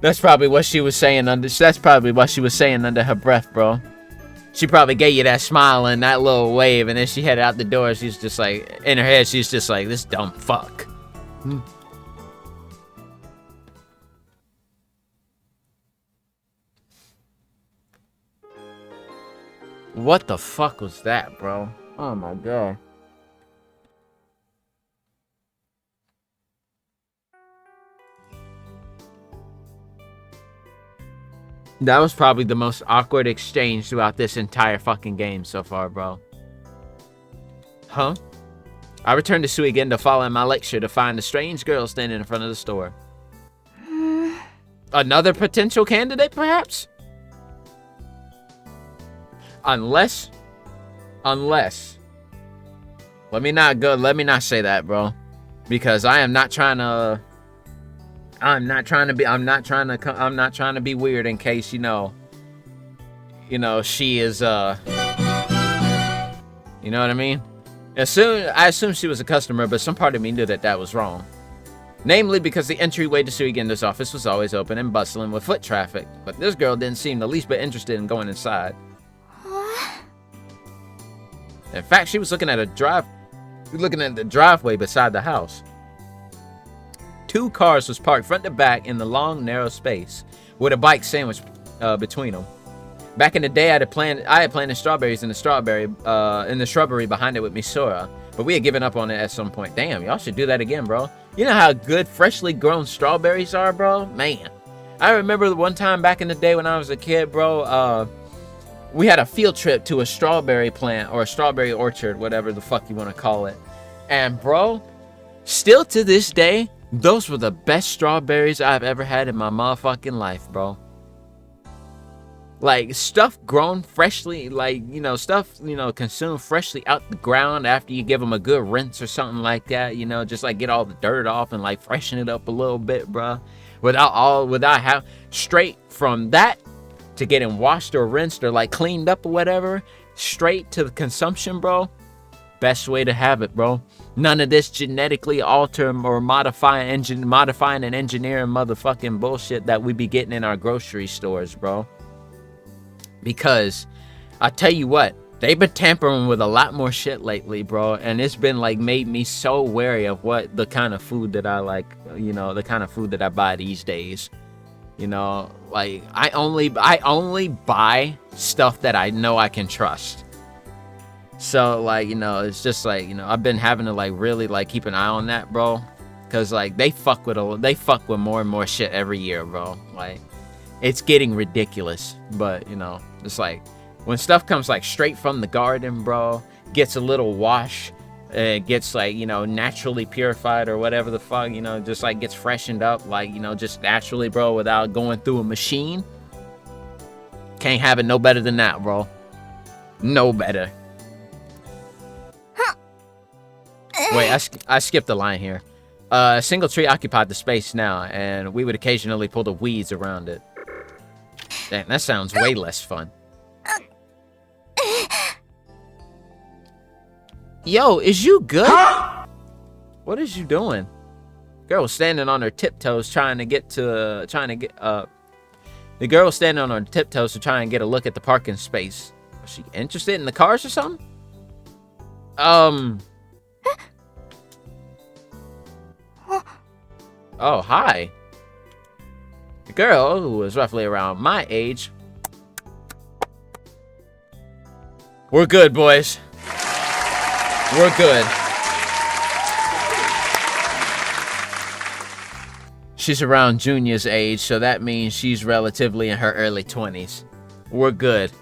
That's probably what she was saying under her breath, bro. She probably gave you that smile and that little wave, and then she headed out the door. She's just like, in her head, she's just like, this dumb fuck. What the fuck was that, bro? Oh my god. That was probably the most awkward exchange throughout this entire fucking game so far, bro. Huh? I returned to Suigen to follow in my lecture to find a strange girl standing in front of the store. Another potential candidate, perhaps? Unless. Let me not say that, bro. Because I'm not trying to be weird in case, you know, she is, you know what I mean? I assumed she was a customer, but some part of me knew that was wrong. Namely because the entryway to Suigendo's office was always open and bustling with foot traffic, but this girl didn't seem the least bit interested in going inside. In fact, she was looking at the driveway beside the house. 2 cars was parked front to back in the long, narrow space, with a bike sandwiched between them. Back in the day, I had planted strawberries in the shrubbery behind it with Misora, but we had given up on it at some point. Damn, y'all should do that again, bro. You know how good freshly grown strawberries are, bro? Man, I remember one time back in the day when I was a kid, bro. We had a field trip to a strawberry plant or a strawberry orchard, whatever the fuck you want to call it. And bro, still to this day, those were the best strawberries I've ever had in my motherfucking life, bro. Like, stuff grown freshly, like, you know, stuff, you know, consumed freshly out the ground after you give them a good rinse or something like that, you know, just like get all the dirt off and like freshen it up a little bit, bro. Without straight from that to getting washed or rinsed or like cleaned up or whatever, straight to the consumption, bro. Best way to have it, bro. None of this genetically alter or modifying and engineering motherfucking bullshit that we be getting in our grocery stores, bro. Because I tell you what, they've been tampering with a lot more shit lately, bro, and it's been like made me so wary of what the kind of food that I like, you know, the kind of food that I buy these days. You know, like I only buy stuff that I know I can trust. So like, you know, it's just like, you know, I've been having to like really like keep an eye on that, bro, cuz like they fuck with more and more shit every year, bro. Like it's getting ridiculous, but you know, it's like when stuff comes like straight from the garden, bro, gets a little wash, It gets like, you know, naturally purified or whatever the fuck, you know, just like gets freshened up, like, you know, just naturally, bro, without going through a machine. Can't have it no better than that, bro. No better. Wait, I skipped a line here. A single tree occupied the space now, and we would occasionally pull the weeds around it. Damn, that sounds way less fun. Yo, is you good? What is you doing? Girl was standing on her tiptoes trying to get the girl was standing on her tiptoes to try and get a look at the parking space. Was she interested in the cars or something? Oh, hi. The girl, who was roughly around my age. We're good, boys. We're good. She's around Junior's age, so that means she's relatively in her early 20s. We're good.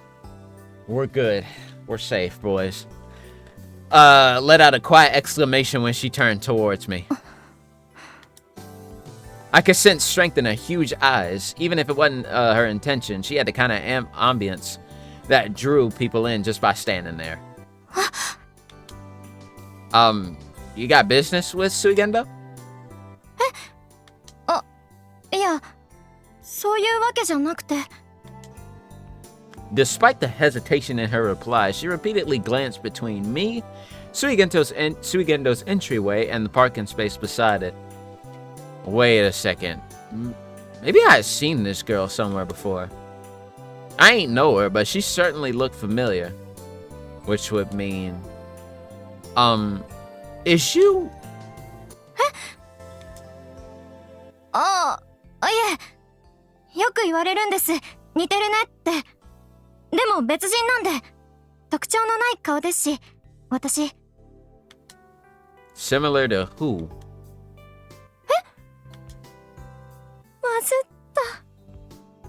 We're good. We're safe, boys. Let out a quiet exclamation when she turned towards me. I could sense strength in her huge eyes. Even if it wasn't her intention, she had the kind of ambience that drew people in just by standing there. You got business with Suigendo? いや、そういうわけじゃなくて。 Despite the hesitation in her reply, she repeatedly glanced between me, Suigendo's entryway, and the parking space beside it. Wait a second. Maybe I had seen this girl somewhere before. I ain't know her, but she certainly looked familiar. Which would mean... is you... ああ、いえ、よく言われるんです。似てるねって。でも別人なんで、特徴のない顔ですし、私。Similar to who? まずった。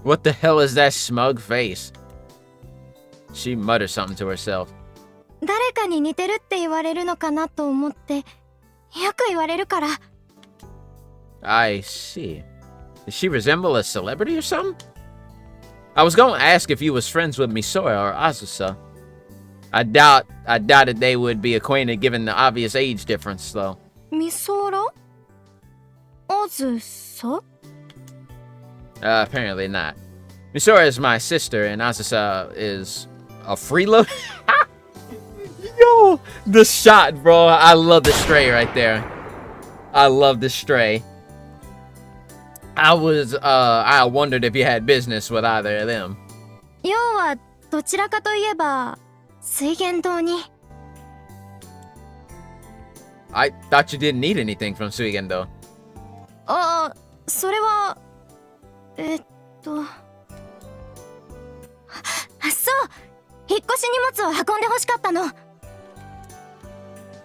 What the hell is that smug face? She muttered something to herself. 誰かに似てるって言われるのかなと思って、よく言われるから。I see. Does she resemble a celebrity or something? I was gonna ask if you was friends with Misora or Azusa. I doubted they would be acquainted given the obvious age difference, though. ミソラ？あずさ？ Apparently not. Misora is my sister, and Azusa is a freeloader. Yo, the shot, bro. I love the stray right there. I love the stray. I wondered if you had business with either of them. 要はどちらかといえば水源堂に。 I thought you didn't need anything from Suigendo. ああ、それはそう引っ越し荷物を運んで欲しかったの。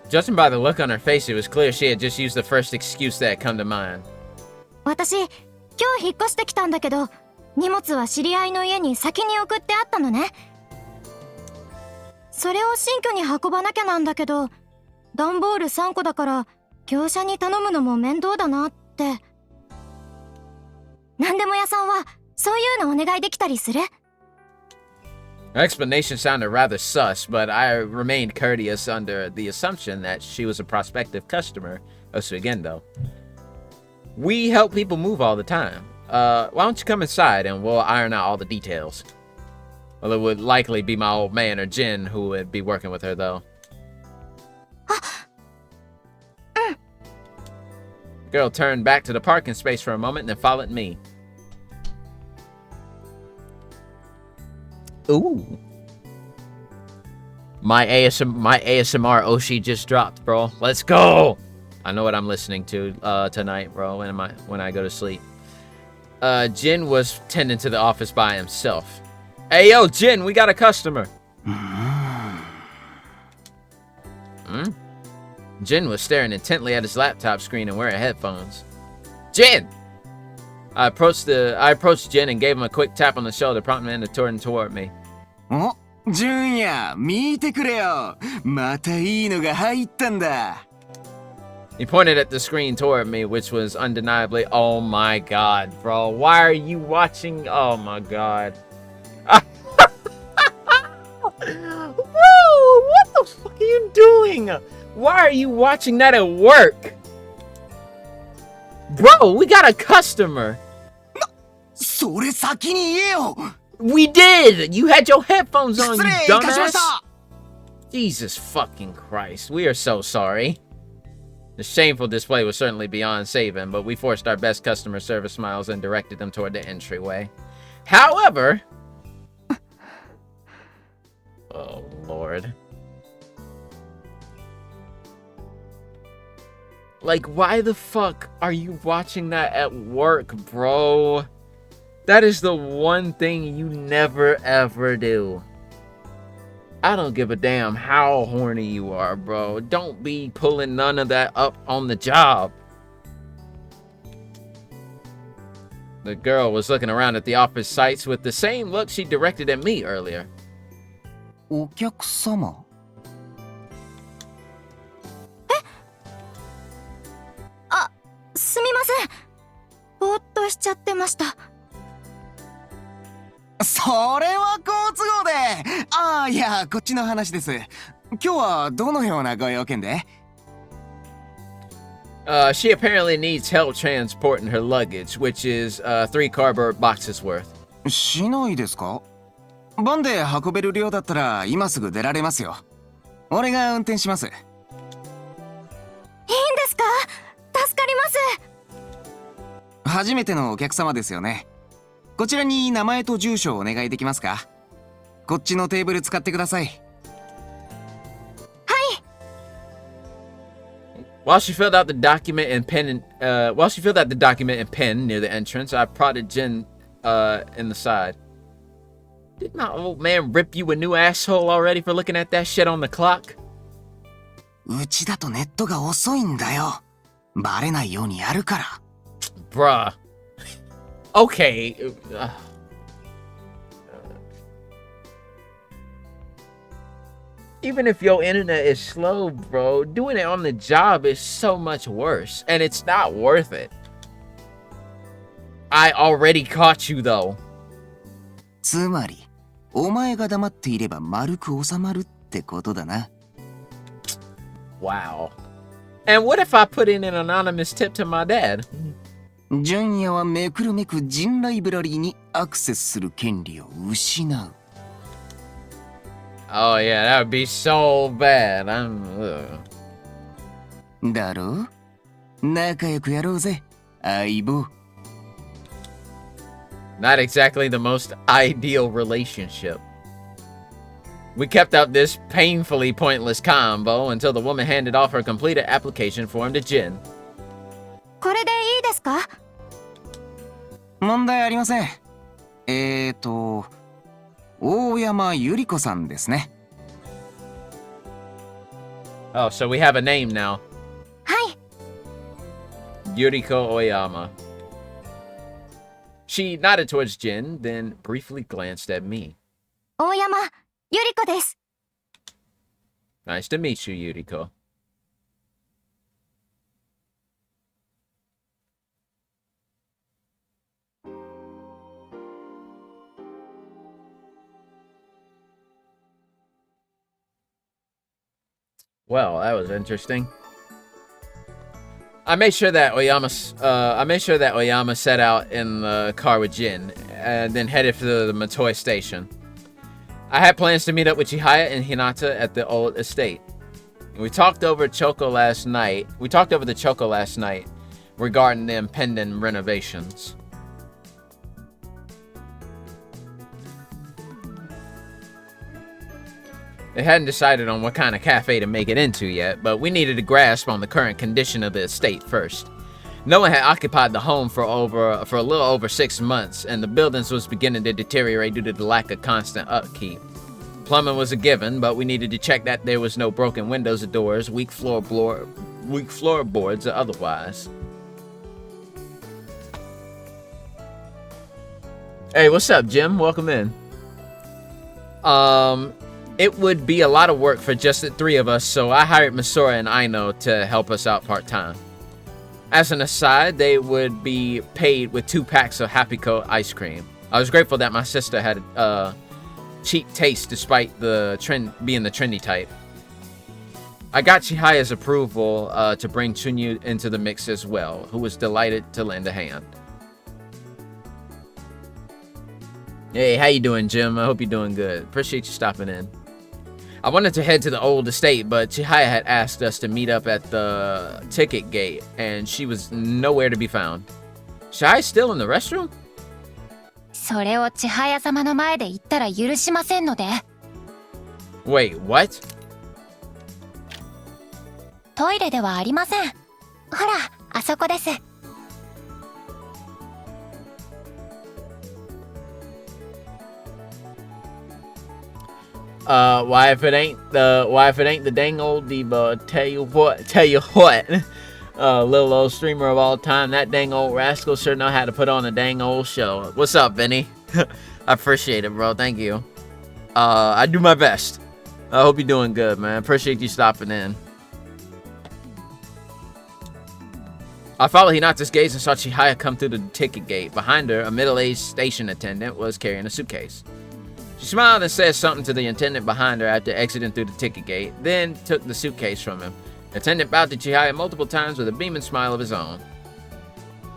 Judging by the look on her face, it was clear she had just used the first excuse that had come to mind. 私、今日引っ越してきたんだけど、荷物は知り合いの家に先に送ってあったのね。それを新居に運ばなきゃなんだけど、段ボール3個だから業者に頼むのも面倒だなって。なんでも屋さんはそういうのお願いできたりする？ Her explanation sounded rather sus, but I remained courteous under the assumption that she was a prospective customer of Suigendo. We help people move all the time. Why don't you come inside and we'll iron out all the details. Well, it would likely be my old man or Jin who would be working with her, though. The girl turned back to the parking space for a moment and then followed me. Ooh. My ASMR Oshi just dropped, bro. Let's go! I know what I'm listening to tonight, bro, when I go to sleep. Jin was tending to the office by himself. Hey, yo, Jin, we got a customer. Jin was staring intently at his laptop screen and wearing headphones. Jin! I approached Jin and gave him a quick tap on the shoulder, prompting him to turn toward me. 純也、見てくれよ。またいいのが入ったんだ。He pointed at the screen toward me, which was undeniably, oh my god, bro. Why are you watching? Oh my god. Whoa, what the fuck are you doing? Why are you watching that at work? Bro, we got a customer. それ先に言えよ。 We did! You had your headphones on, 失 you 礼いたしまし dumbass! た。 Jesus fucking Christ. We are so sorry. The shameful display was certainly beyond saving, but we forced our best customer service smiles and directed them toward the entryway. However... Oh, Lord. Like, why the fuck are you watching that at work, bro? That is the one thing you never ever do. I don't give a damn how horny you are, bro. Don't be pulling none of that up on the job. The girl was looking around at the office sites with the same look she directed at me earlier. お客様。あ、すみません。ぼーっとしちゃってました。それは好都合で。ああ、いや、こっちの話です。今日はどのようなご用件で？ She apparently needs help transporting her luggage, which is 3 cardboard boxes worth. しないですか？バンで運べる量だったら今すぐ出られますよ。俺が運転します。いいんですか？助かります。初めてのお客様ですよね。こちらに名前と住所をお願いできますか？こっちのテーブル使ってください。While she filled out the document and pen, near the entrance, I prodded Jin in the side. Did my old man rip you a new asshole already for looking at that shit on the clock? うちだとネットが遅いんだよ。バレないようにやるから。Bruh. Okay. Even if your internet is slow, bro, doing it on the job is so much worse. And it's not worth it. I already caught you, though. つまり、お前が黙っていれば丸く収まるってことだな。Wow. And what if I put in an anonymous tip to my dad? 純也はめくるめく人ライブラリーにアクセスする権利を失う。Oh yeah, that would be so bad. だろ？仲良くやろうぜ、相棒。Not exactly the most ideal relationship. We kept up this painfully pointless combo until the woman handed off her completed application form to Jin. これでいいですか？問題ありません。大山ゆり子さんですね。Oh, so we have a name now. はい。 Yuriko Oyama. She nodded towards Jin, then briefly glanced at me. 大山ゆり子です。 Nice to meet you, Yuriko. Well, that was interesting. I made sure that Oyama set out in the car with Jin, and then headed to the Matoi station. I had plans to meet up with Chihaya and Hinata at the old estate. We talked over the Choco last night regarding the impending renovations. They hadn't decided on what kind of cafe to make it into yet, but we needed a grasp on the current condition of the estate first. No one had occupied the home for a little over 6 months, and the buildings was beginning to deteriorate due to the lack of constant upkeep. Plumbing was a given, but we needed to check that there was no broken windows or doors, weak floorboards, or otherwise. Hey, what's up, Jim? Welcome in. It would be a lot of work for just the 3 of us, so I hired Misora and Aino to help us out part-time. As an aside, they would be paid with 2 packs of Happy Coat ice cream. I was grateful that my sister had cheap taste despite the trend being the trendy type. I got Chihaya's approval to bring Chunyu into the mix as well, who was delighted to lend a hand. Hey, how you doing, Jim? I hope you're doing good. Appreciate you stopping in. I wanted to head to the old estate, but Chihaya had asked us to meet up at the ticket gate, and she was nowhere to be found. Chihaya's still in the restroom? それを千早様の前で言ったら許しませんので。 Wait, what? トイレではありません。ほら、あそこです。Why if it ain't the dang old diva? Tell you what, little old streamer of all time, that dang old rascal sure know how to put on a dang old show. What's up, Vinny? I appreciate it, bro. Thank you. I do my best. I hope you're doing good, man. Appreciate you stopping in. I followed Hinata's gaze and saw Chihaya come through the ticket gate. Behind her, a middle-aged station attendant was carrying a suitcase. She smiled and said something to the attendant behind her after exiting through the ticket gate, then took the suitcase from him. The attendant bowed to Chihaya multiple times with a beaming smile of his own.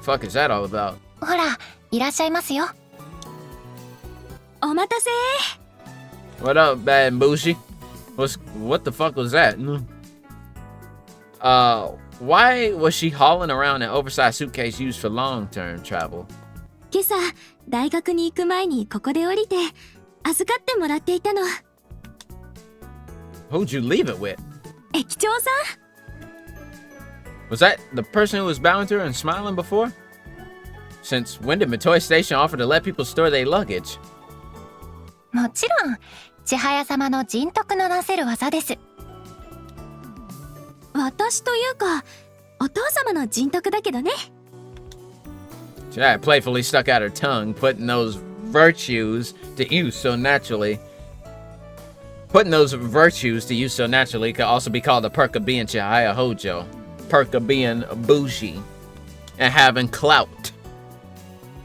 Fuck is that all about? ほら、いらっしゃいますよ。お待たせ。 What up, bad and bougie? What the fuck was that? Why was she hauling around an oversized suitcase used for long-term travel? 今朝大学に行く前にここで降りて預かってもらっていたの。 Who'd you leave it with? 駅長さん。 Was that the person who was bowing to her and smiling before? Since when did Mitoy Station offer to let people store their luggage? もちろん、千早様の人徳のなせる技です。私というかお父様の人徳だけどね。 She had playfully stuck out her tongue, putting those virtues to use so naturally. Putting those virtues to use so naturally could also be called a perk of being Chihaya Hojo. Perk of being bougie and having clout.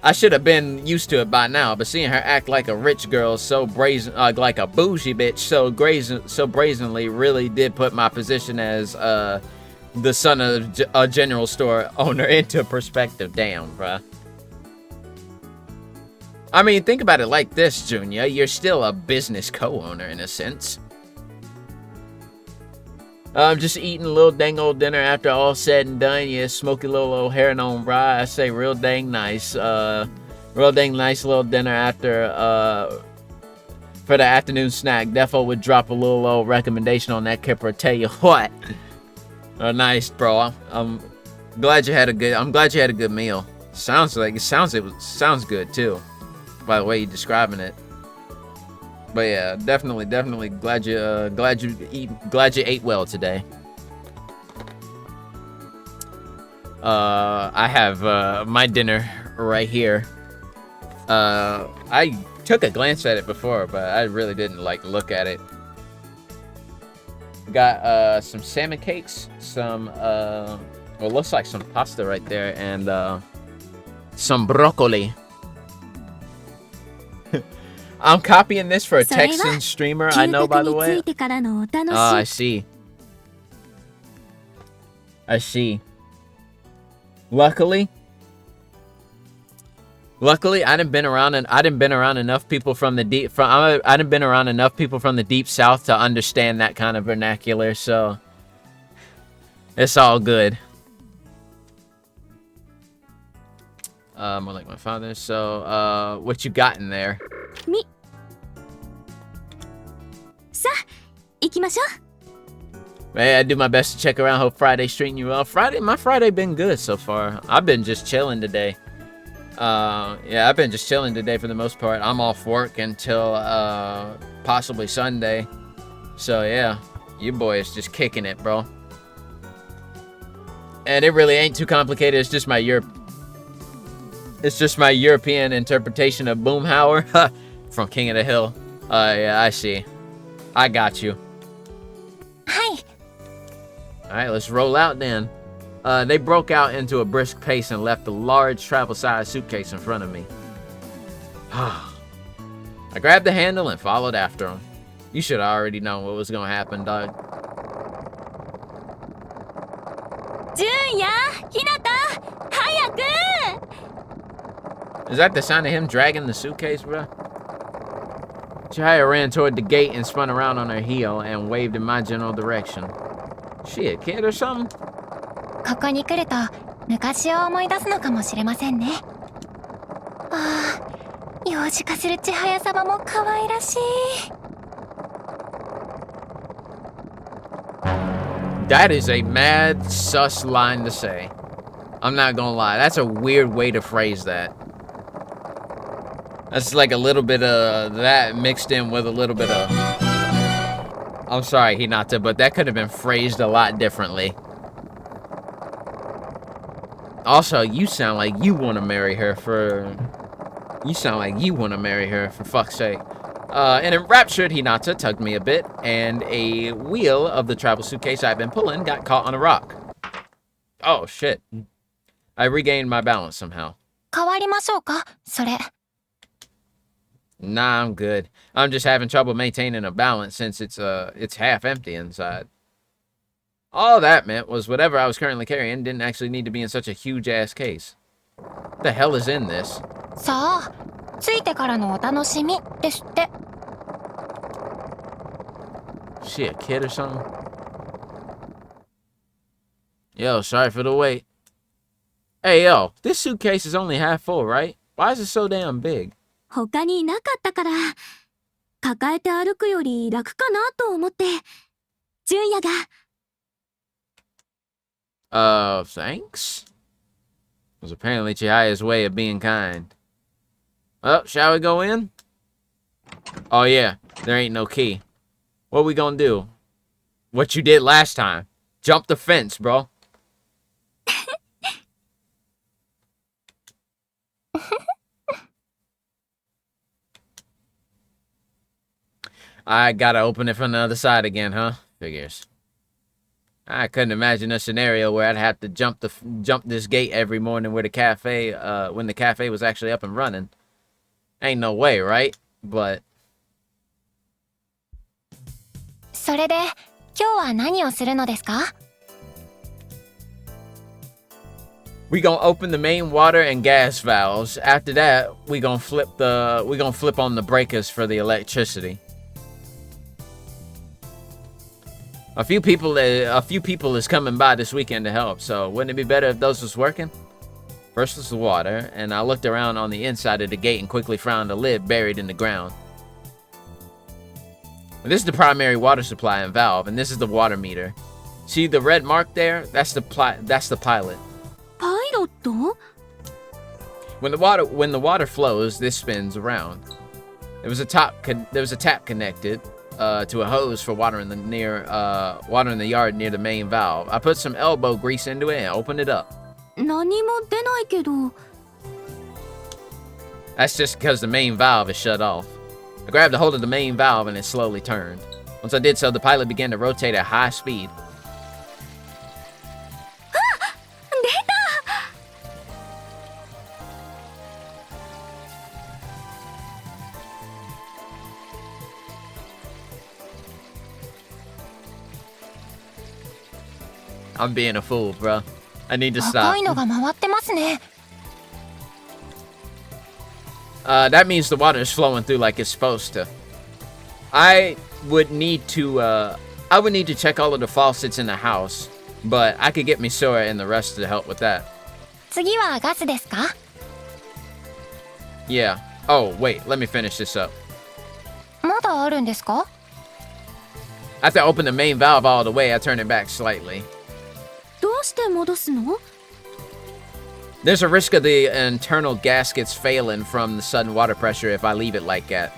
I should have been used to it by now, but seeing her act like a rich girl so brazen, like a bougie bitch so brazenly really did put my position as the son of a general store owner into perspective. Damn, bruh. I mean, think about it like this, Junior. You're still a business co-owner in a sense. I'm just eating a little dang old dinner after all said and done. Yeah, smoky little old herring on rye. I say real dang nice. Real dang nice little dinner after for the afternoon snack. Defo would drop a little old recommendation on that Kipper. Tell you what. Nice, bro. I'm glad you had a good meal. Sounds good too. By the way you're describing it. But yeah, definitely glad you ate well today. I have my dinner right here. I took a glance at it before, but I really didn't look at it. Got some salmon cakes, some what looks like some pasta right there, and some broccoli. I'm copying this for a Texan streamer I know, by the way. Oh, I see. Luckily, I didn't been around enough people from the deep south to understand that kind of vernacular, so it's all good. More like my father. So, what you got in there? Me. さあ、行きましょう。 Hey, I do my best to check around. Hope Friday's treating you well. My Friday been good so far. I've been just chilling today. Yeah, I've been just chilling today for the most part. I'm off work until possibly Sunday. So yeah, your boy is just kicking it, bro. And it really ain't too complicated. It's just my European interpretation of Boomhauer from King of the Hill. Yeah, I see. I got you. はい。 Alright, let's roll out then. They broke out into a brisk pace and left a large travel-sized suitcase in front of me. I grabbed the handle and followed after them. You should have already known what was gonna happen, dog. 純也、ひなた、早く。 Is that the sound of him dragging the suitcase, bro? Chihaya ran toward the gate and spun around on her heel and waved in my general direction. She a kid or something? ここに来ると昔を思い出すのかもしれませんね。ああ、幼児化する千早様も可愛らしい。That is a mad, sus line to say. I'm not gonna lie, that's a weird way to phrase that. That's like a little bit of that mixed in with a little bit of... I'm sorry, Hinata, but that could have been phrased a lot differently. Also, you sound like you want to marry her for... You sound like you want to marry her, for fuck's sake. An enraptured Hinata tugged me a bit, and a wheel of the travel suitcase I'd been pulling got caught on a rock. Oh, shit. I regained my balance somehow. 変わりましょうか、それ。Nah, I'm good. I'm just having trouble maintaining a balance since it's half empty inside. All that meant was whatever I was currently carrying didn't actually need to be in such a huge-ass case. What the hell is in this? さあ、ついてからのお楽しみですって。Is she a kid or something? Yo, sorry for the wait. Hey, yo, this suitcase is only half full, right? Why is it so damn big? 他にいなかったから、抱えて歩くより楽かなと思って、純也が。Thanks? Was apparently Chihaya's way of being kind. Well, shall we go in? Oh yeah, there ain't no key. What we gonna do? What you did last time. Jump the fence, bro. I gotta open it from the other side again, huh? Figures. I couldn't imagine a scenario where I'd have to jump this gate every morning where the cafe, when the cafe was actually up and running. Ain't no way, right? But... それで、今日は何をするのですか？ We gonna open the main water and gas valves. After that, we gonna flip on the breakers for the electricity. A few people is coming by this weekend to help, so wouldn't it be better if those was working? First was the water, and I looked around on the inside of the gate and quickly found a lid buried in the ground. This is the primary water supply and valve, and this is the water meter. See the red mark there? That's the pilot. Pilot? When the water flows, this spins around. There was a tap connected to a hose for water in the yard near the main valve. I put some elbow grease into it and opened it up. 何も出ないけど。 That's just because the main valve is shut off. I grabbed a hold of the main valve and it slowly turned. Once I did so, the pilot began to rotate at high speed. I'm being a fool, bro. I need to stop. 赤いのが回ってますね。 That means the water is flowing through like it's supposed to. I would need to check all of the faucets in the house, but I could get Misora and the rest to help with that. 次はガスですか？ Yeah. Oh, wait, let me finish this up. まだあるんですか？ After I opened the main valve all the way, I turned it back slightly. どうして戻すの？ There's a risk of the internal gaskets failing from the sudden water pressure if I leave it like that.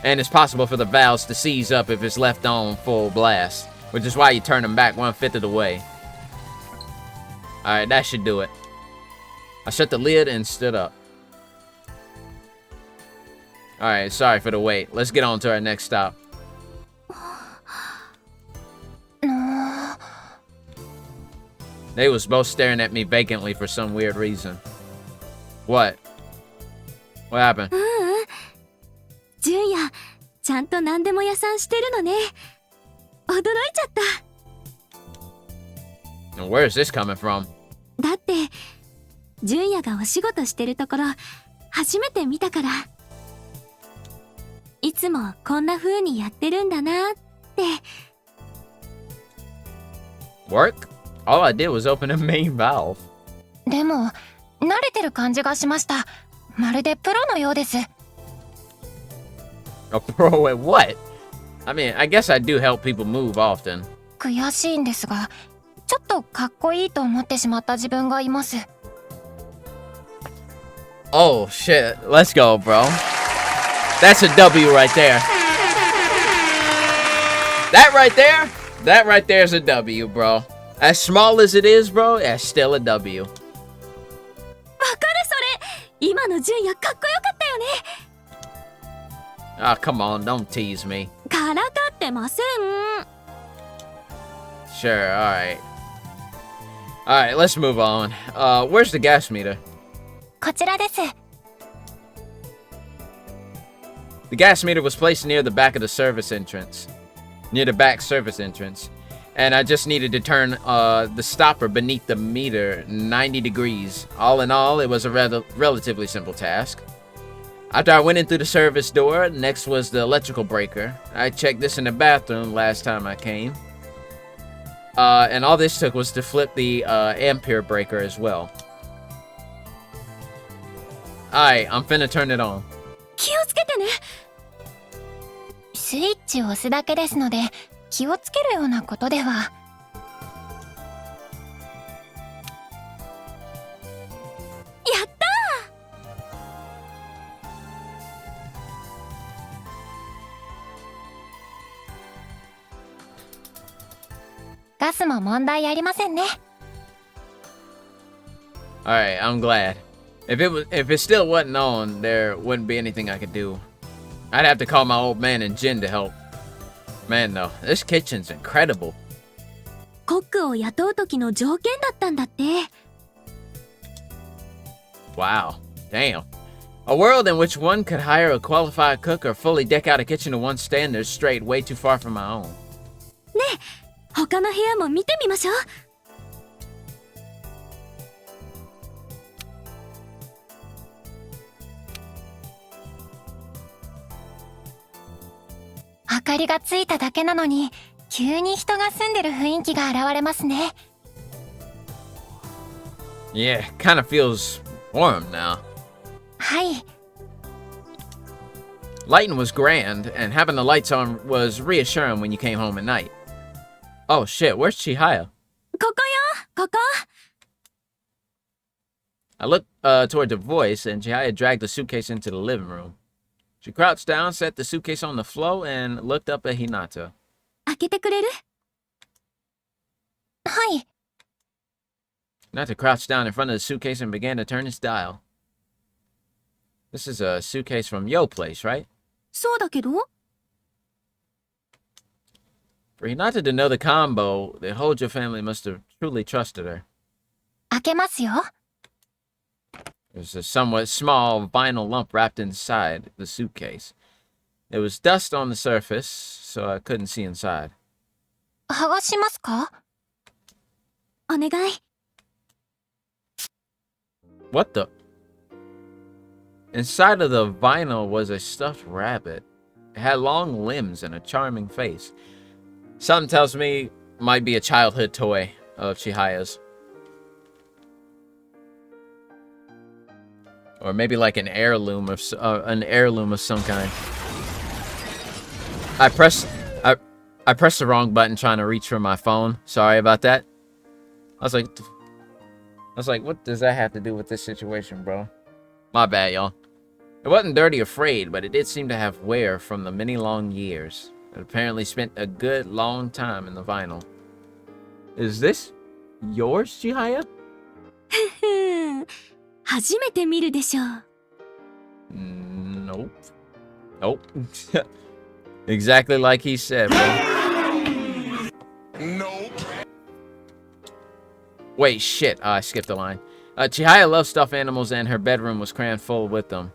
And it's possible for the valves to seize up if it's left on full blast, which is why you turn them back 1/5 of the way. Alright, that should do it. I shut the lid and stood up. Alright, sorry for the wait. Let's get on to our next stop. They was both staring at me vacantly for some weird reason. What? What happened? 純也、ちゃんと何でも屋さんしてるのね。驚いちゃった。 And where is this coming from? だって、純也がお仕事してるところ、初めて見たから。いつもこんな風にやってるんだなって。Work? All I did was open a main valve. でも慣れてる感じがしました。まるでプロのようです。 A pro at what? I mean, I guess I do help people move often. 悔しいんですが、ちょっとかっこいいと思ってしまった自分がいます。 Oh shit, let's go, bro. That's a W right there. That right there is a W, bro. As small as it is, bro, that's still a W. わかるそれ。今の純也かっこよかったよね。Ah, come on, don't tease me. からかってません。 Sure, alright. Alright, let's move on. Where's the gas meter? こちらです。 The gas meter was placed near the back of the service entrance. Near the back service entrance. And I just needed to turn the stopper beneath the meter 90 degrees. All in all, it was a relatively simple task. After I went in through the service door, next was the electrical breaker. I checked this in the bathroom last time I came. And all this took was to flip the ampere breaker as well. Alright, I'm finna turn it on. 気をつけてね。スイッチを押すだけですので、気をつけるようなことでは。やったー。ガスも問題ありませんね。Alright, I'm glad. If it still wasn't on, there wouldn't be anything I could do. I'd have to call my old man and Jin to help. Man, though, this kitchen's incredible. コックを雇う時の条件だったんだって。 Wow. Damn. A world in which one could hire a qualified cook or fully deck out a kitchen to one's standards strayed way too far from my own. ねえ、他の部屋も見てみましょう。明かりがついただけなのに、急に人が住んでる雰囲気が現れますね。Yeah, kind of feels warm now. はい。 Lighting was grand, and having the lights on was reassuring when you came home at night. Oh shit, where's Chihaya? ここよ、ここ。 I looked toward the voice, and Chihaya dragged the suitcase into the living room. She crouched down, set the suitcase on the floor, and looked up at Hinata. 開けてくれる？はい。 Hinata crouched down in front of the suitcase and began to turn its dial. This is a suitcase from Yo Place, right? そうだけど。 For Hinata to know the combo, the Hojo family must have truly trusted her. 開けますよ。 There's a somewhat small vinyl lump wrapped inside the suitcase. There was dust on the surface, so I couldn't see inside. 剥がしますか？お願い。 What the? Inside of the vinyl was a stuffed rabbit. It had long limbs and a charming face. Something tells me it might be a childhood toy of Chihaya's. Or maybe like an heirloom of some kind. I pressed the wrong button trying to reach for my phone. Sorry about that. I was like, what does that have to do with this situation, bro? My bad, y'all. It wasn't dirty or frayed, but it did seem to have wear from the many long years. It apparently spent a good long time in the vinyl. Is this yours, Chihaya? 初めて見るでしょう。 Nope. Nope. Exactly like he said, bro. Nope. Wait, shit. I skipped a line. Chihaya loves stuffed animals and her bedroom was crammed full with them.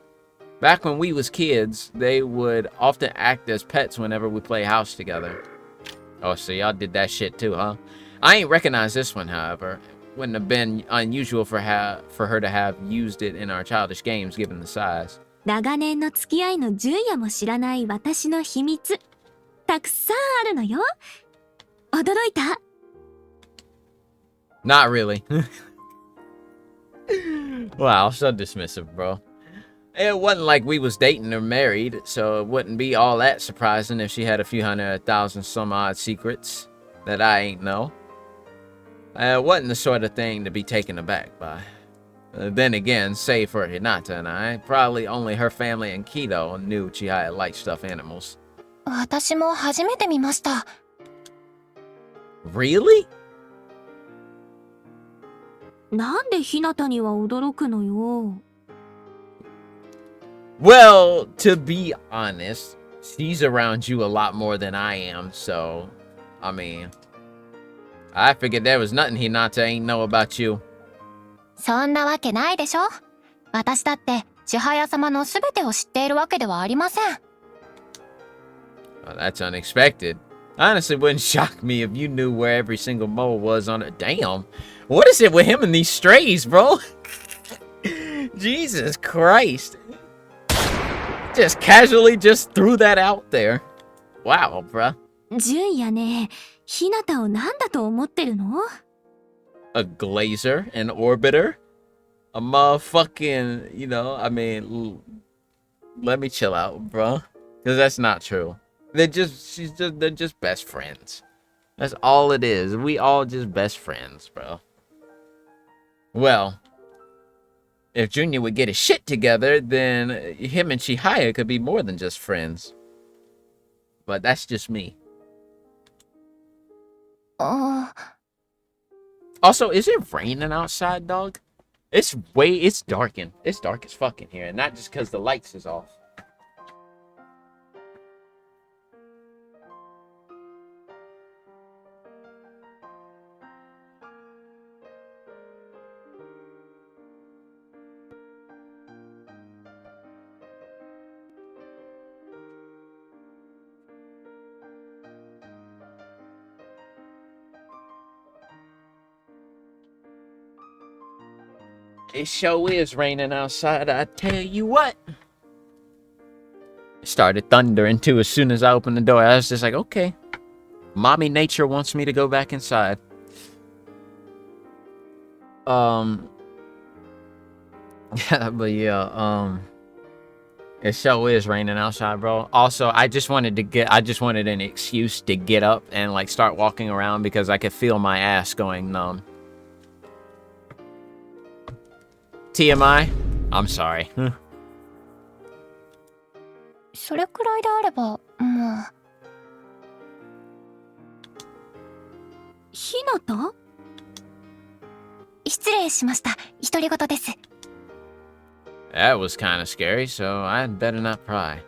Back when we was kids, they would often act as pets whenever we play house together. Oh, so y'all did that shit too, huh? I ain't recognize this one, however. Wouldn't have been unusual for her to have used it in our childish games, given the size. 長年の付き合いの純也も知らない私の秘密たくさんあるのよ。驚いた？ Not really. Wow, so dismissive, bro. It wasn't like we was dating or married, so it wouldn't be all that surprising if she had a few 100,000 some odd secrets that I ain't know. It wasn't the sort of thing to be taken aback by. Then again, save for Hinata and I, probably only her family and Kido knew Chihaya liked stuffed animals. 私も初めて見ました。 Really? なんでひなたには驚くのよ。 Well, to be honest, she's around you a lot more than I am, so, I mean, I figured there was nothing Hinata ain't know about you. そんなわけないでしょ。私だって千早様のすべてを知っているわけではありません。 Well, that's unexpected. Honestly, wouldn't shock me if you knew where every single mole was on it. Damn. What is it with him and these strays, bro? Jesus Christ. Just casually just threw that out there. Wow, bruh. 純也ね、ひなたを何だと思ってるの？ A glazer, an orbiter, a motherfucking, you know, I mean, let me chill out, bro. Because that's not true. They're just best friends. That's all it is. We all just best friends, bro. Well, if Junior would get his shit together, then him and Chihaya could be more than just friends. But that's just me. Also, is it raining outside, dog? It's dark as fuck in here, and not just because the lights is off. It sure is raining outside, I tell you what. It started thundering too as soon as I opened the door. I was just like, okay. Mommy nature wants me to go back inside. Yeah, but yeah, it sure is raining outside, bro. Also, I just wanted an excuse to get up and like start walking around because I could feel my ass going numb. TMI? I'm sorry. それくらいであれば、もう。ひなた？失礼しました。独り言です。 That was kind of scary, so I'd better not pry.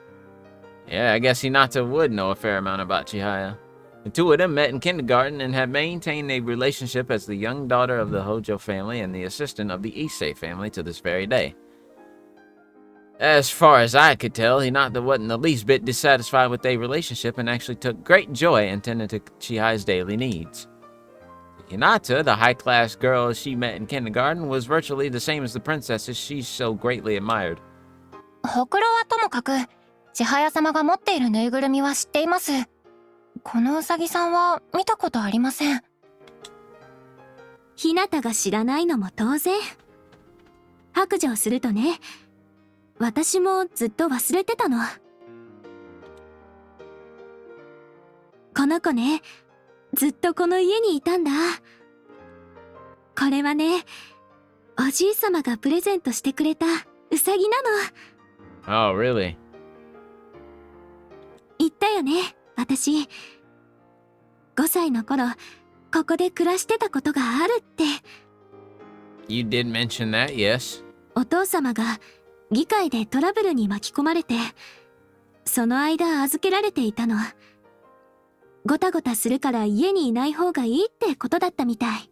Yeah, I guess Hinata would know a fair amount about Chihaya. The two of them met in kindergarten and have maintained a relationship as the young daughter of the Hojo family and the assistant of the Issei family to this very day. As far as I could tell, Hinata wasn't the least bit dissatisfied with their relationship and actually took great joy in tending to Chihaya's daily needs. Hinata, the high-class girl she met in kindergarten, was virtually the same as the princesses she so greatly admired. ほくろはともかく、千早様が持っているぬいぐるみは知っています。このうさぎさんは見たことありません。ひなたが知らないのも当然。白状するとね、私もずっと忘れてたの。この子ね、ずっとこの家にいたんだ。これはね、おじいさまがプレゼントしてくれたうさぎなの。Oh, really? 言ったよね、私。5歳の頃、ここで暮らしてたことがあるって。You did mention that, yes. お父様が議会でトラブルに巻き込まれて、その間預けられていたの。ごたごたするから家にいない方がいいってことだったみたい。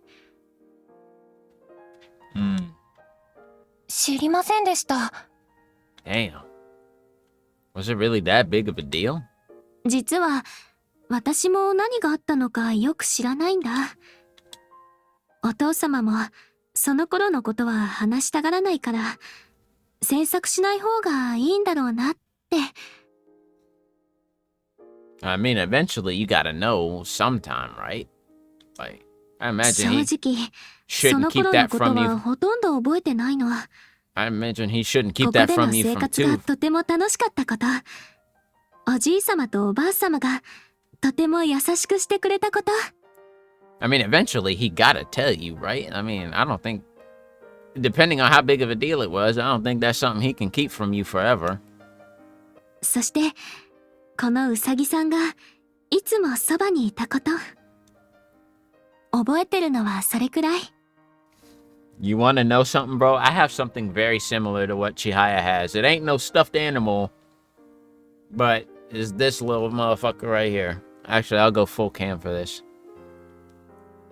知りませんでした。Damn. Was it really that big of a deal? 実は私も何があったのかよく知らないんだ。お父様もその頃のことは話したがらないから詮索しない方がいいんだろうなって。I mean, eventually you gotta know sometime, right? Like, I imagine 正 he 直そ shouldn't の keep 頃の that こと from は you. ほとんど覚えてないの。 I imagine he shouldn't keep ここ that での from you 生 from 活が two. とても楽しかったこと、おじいさまとおばあさまがとても優しくしてくれたこと。 I mean, eventually he gotta tell you, right? I mean, I don't think, depending on how big of a deal it was, I don't think that's something he can keep from you forever. そしてこのうさぎさんがいつもそばにいたこと、覚えてるのはそれくらい。 You wanna know something, bro? I have something very similar to what Chihaya has. It ain't no stuffed animal, but it's this little motherfucker right here. Actually, I'll go full cam for this.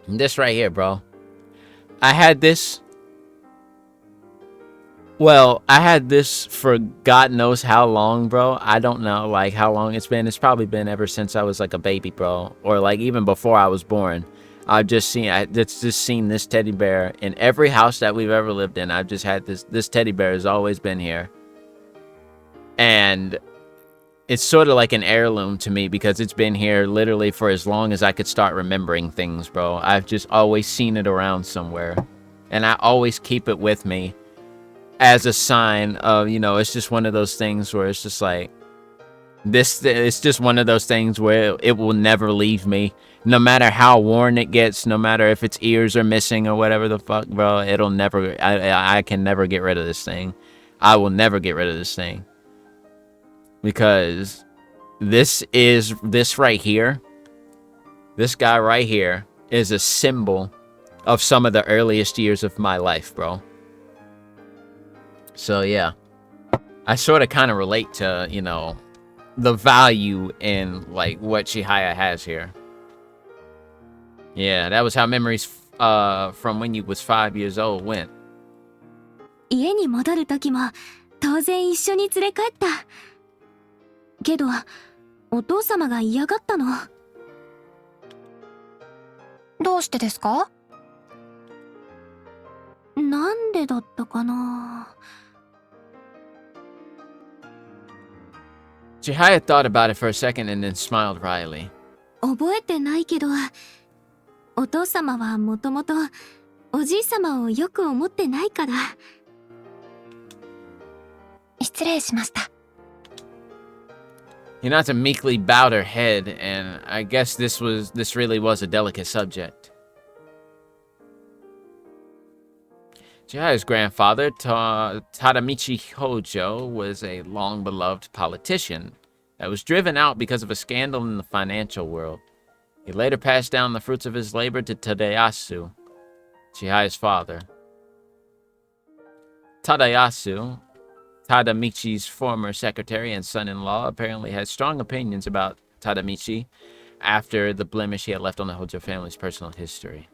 This right here, bro. I had this. Well, I had this for God knows how long, bro. I don't know, like, how long it's been. It's probably been ever since I was, like, a baby, bro. Or, like, even before I was born. I've just seen this teddy bear in every house that we've ever lived in. I've just had this teddy bear has always been here. And it's sort of like an heirloom to me because it's been here literally for as long as I could start remembering things, bro. I've just always seen it around somewhere. And I always keep it with me as a sign of, you know, it's just one of those things where it's just like, it's just one of those things where it will never leave me. No matter how worn it gets, no matter if its ears are missing or whatever the fuck, bro, it'll never, I can never get rid of this thing. I will never get rid of this thing. Because this right here, this guy right here is a symbol of some of the earliest years of my life, bro. So yeah, I sort of kind of relate to, you know, the value in like what Chihaya has here. Yeah, that was how memories from when you was 5 years old went. 家に戻る時も当然一緒に連れ帰った。けどお父様が嫌がったの。どうしてですか？なんでだったかな。 Chihaya thought about it for a second and then smiled wryly. 覚えてないけど、お父様はもともとおじい様をよく思ってないから。失礼しました。 Hinata meekly bowed her head, and I guess this really was a delicate subject. Chihaya's grandfather, Tadamichi Hojo, was a long-beloved politician that was driven out because of a scandal in the financial world. He later passed down the fruits of his labor to Tadayasu, Chihaya's father. Tadayasu, Tadamichi's former secretary and son-in-law, apparently had strong opinions about Tadamichi after the blemish he had left on the Hojo family's personal history.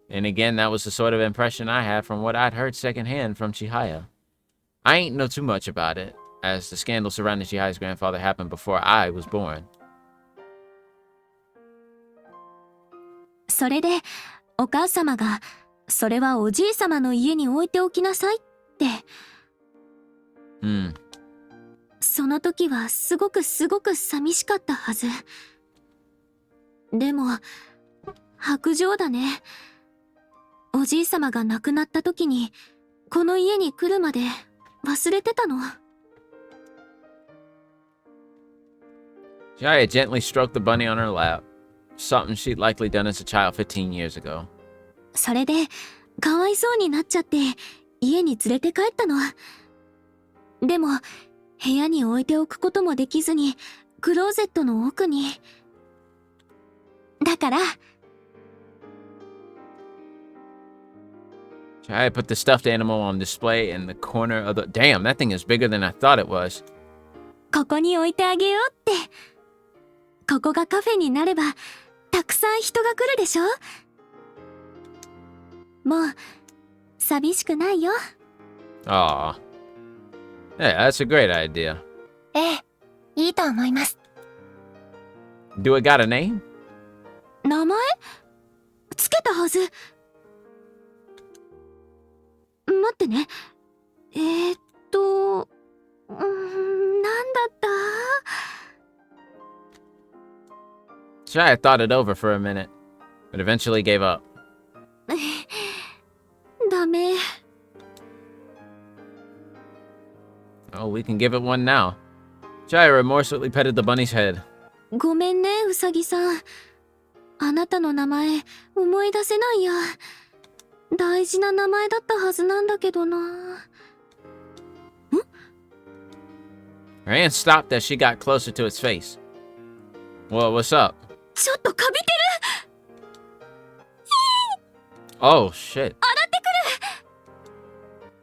And again, that was the sort of impression I had from what I'd heard secondhand from Chihaya. I ain't know too much about it, as the scandal surrounding Chihaya's grandfather happened before I was born. それでお母様がそれはおじい様の家に置いておきなさいって。その時はすごく寂しかったはず。でも薄情だね。おじい様が亡くなった時にこの家に来るまで忘れてたの。 Chihaya gently stroked the bunny on her lap, something she'd likely done as a child 15 years ago. それでかわいそうになっちゃって家に連れて帰ったの。でも部屋に置いておくこともできずにクローゼットの奥に。だから。 Chihaya put the stuffed animal on display in the corner of the... Damn, that thing is bigger than I thought it was. ここに置いてあげようって。ここがカフェになればたくさん人が来るでしょ。もう寂しくないよ。Aw. Yeah, that's a great idea. ええ、いいと思います。 Do it got a name? 名前つけたはず。待ってね。なんだった？ Shia thought it over for a minute, but eventually gave up. ダメ。 Oh, we can give it one now. Shia remorsefully petted the bunny's head. ごめんね、うさぎさん。あなたの名前思い出せないや。大事な名前だったはずなんだけどな。Her hand stopped as she got closer to its face. Well, what's up? ちょっとかびてる。 Oh, shit. 洗ってく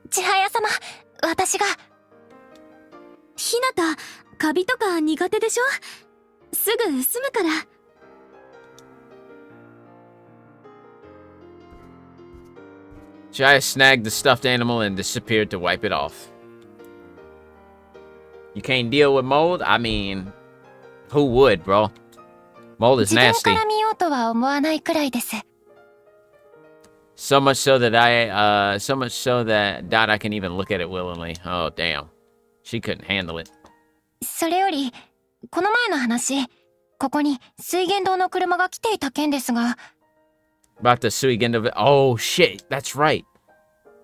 る。千早様、私が。ひなた、カビとか苦手でしょ。すぐ済むから。Shia snagged the stuffed animal and disappeared to wipe it off. You can't deal with mold? I mean, who would, bro? Mold is 自分 nasty. から見ようとは思わないくらいです。 So much so that Dot I can even look at it willingly. Oh, damn. She couldn't handle it. それより、この前の話、ここに水源堂の車が来ていた件ですが。 About the Suigendo of it. Oh, shit. That's right.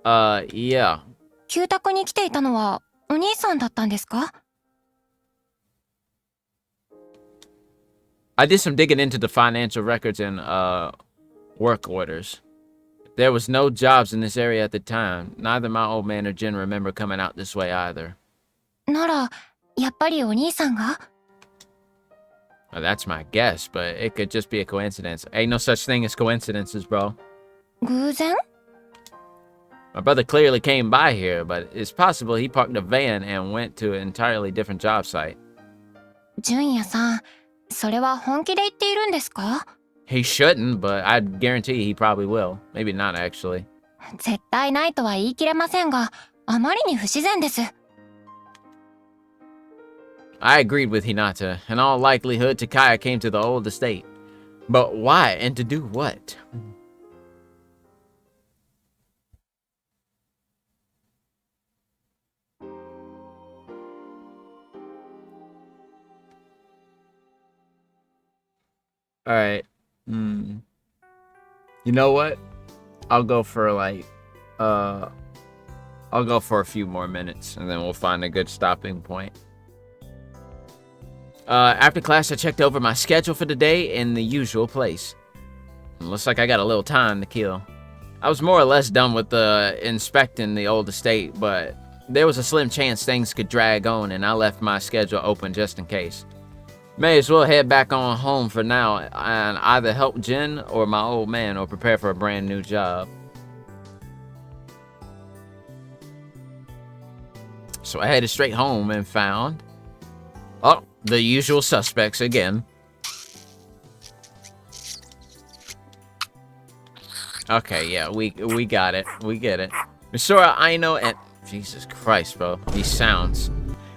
Yeah. 旧宅に来ていたのはお兄さんだったんですか？ I did some digging into the financial records and, work orders. There was no jobs in this area at the time. Neither my old man or Jen remember coming out this way either. なら、やっぱりお兄さんが？ Well, that's my guess, but it could just be a coincidence. Ain't no such thing as coincidences, bro. 偶然？ My brother clearly came by here, but it's possible he parked a van and went to an entirely different job site. 純也さん、それは本気で言っているんですか？ He shouldn't, but I'd guarantee he probably will. Maybe not, actually. 絶対ないとは言い切れませんが、あまりに不自然です。 I agreed with Hinata. In all likelihood, Takaya came to the old estate. But why and to do what? Alright. You know what? I'll go for I'll go for a few more minutes and then we'll find a good stopping point. After class, I checked over my schedule for the day in the usual place. Looks like I got a little time to kill. I was more or less done with inspecting the old estate, but there was a slim chance things could drag on, and I left my schedule open just in case. May as well head back on home for now and either help Jen or my old man or prepare for a brand new job. So I headed straight home and found... oh, the usual suspects again. Okay, yeah, we got it. We get it. Misora Aino and... Jesus Christ, bro. These sounds.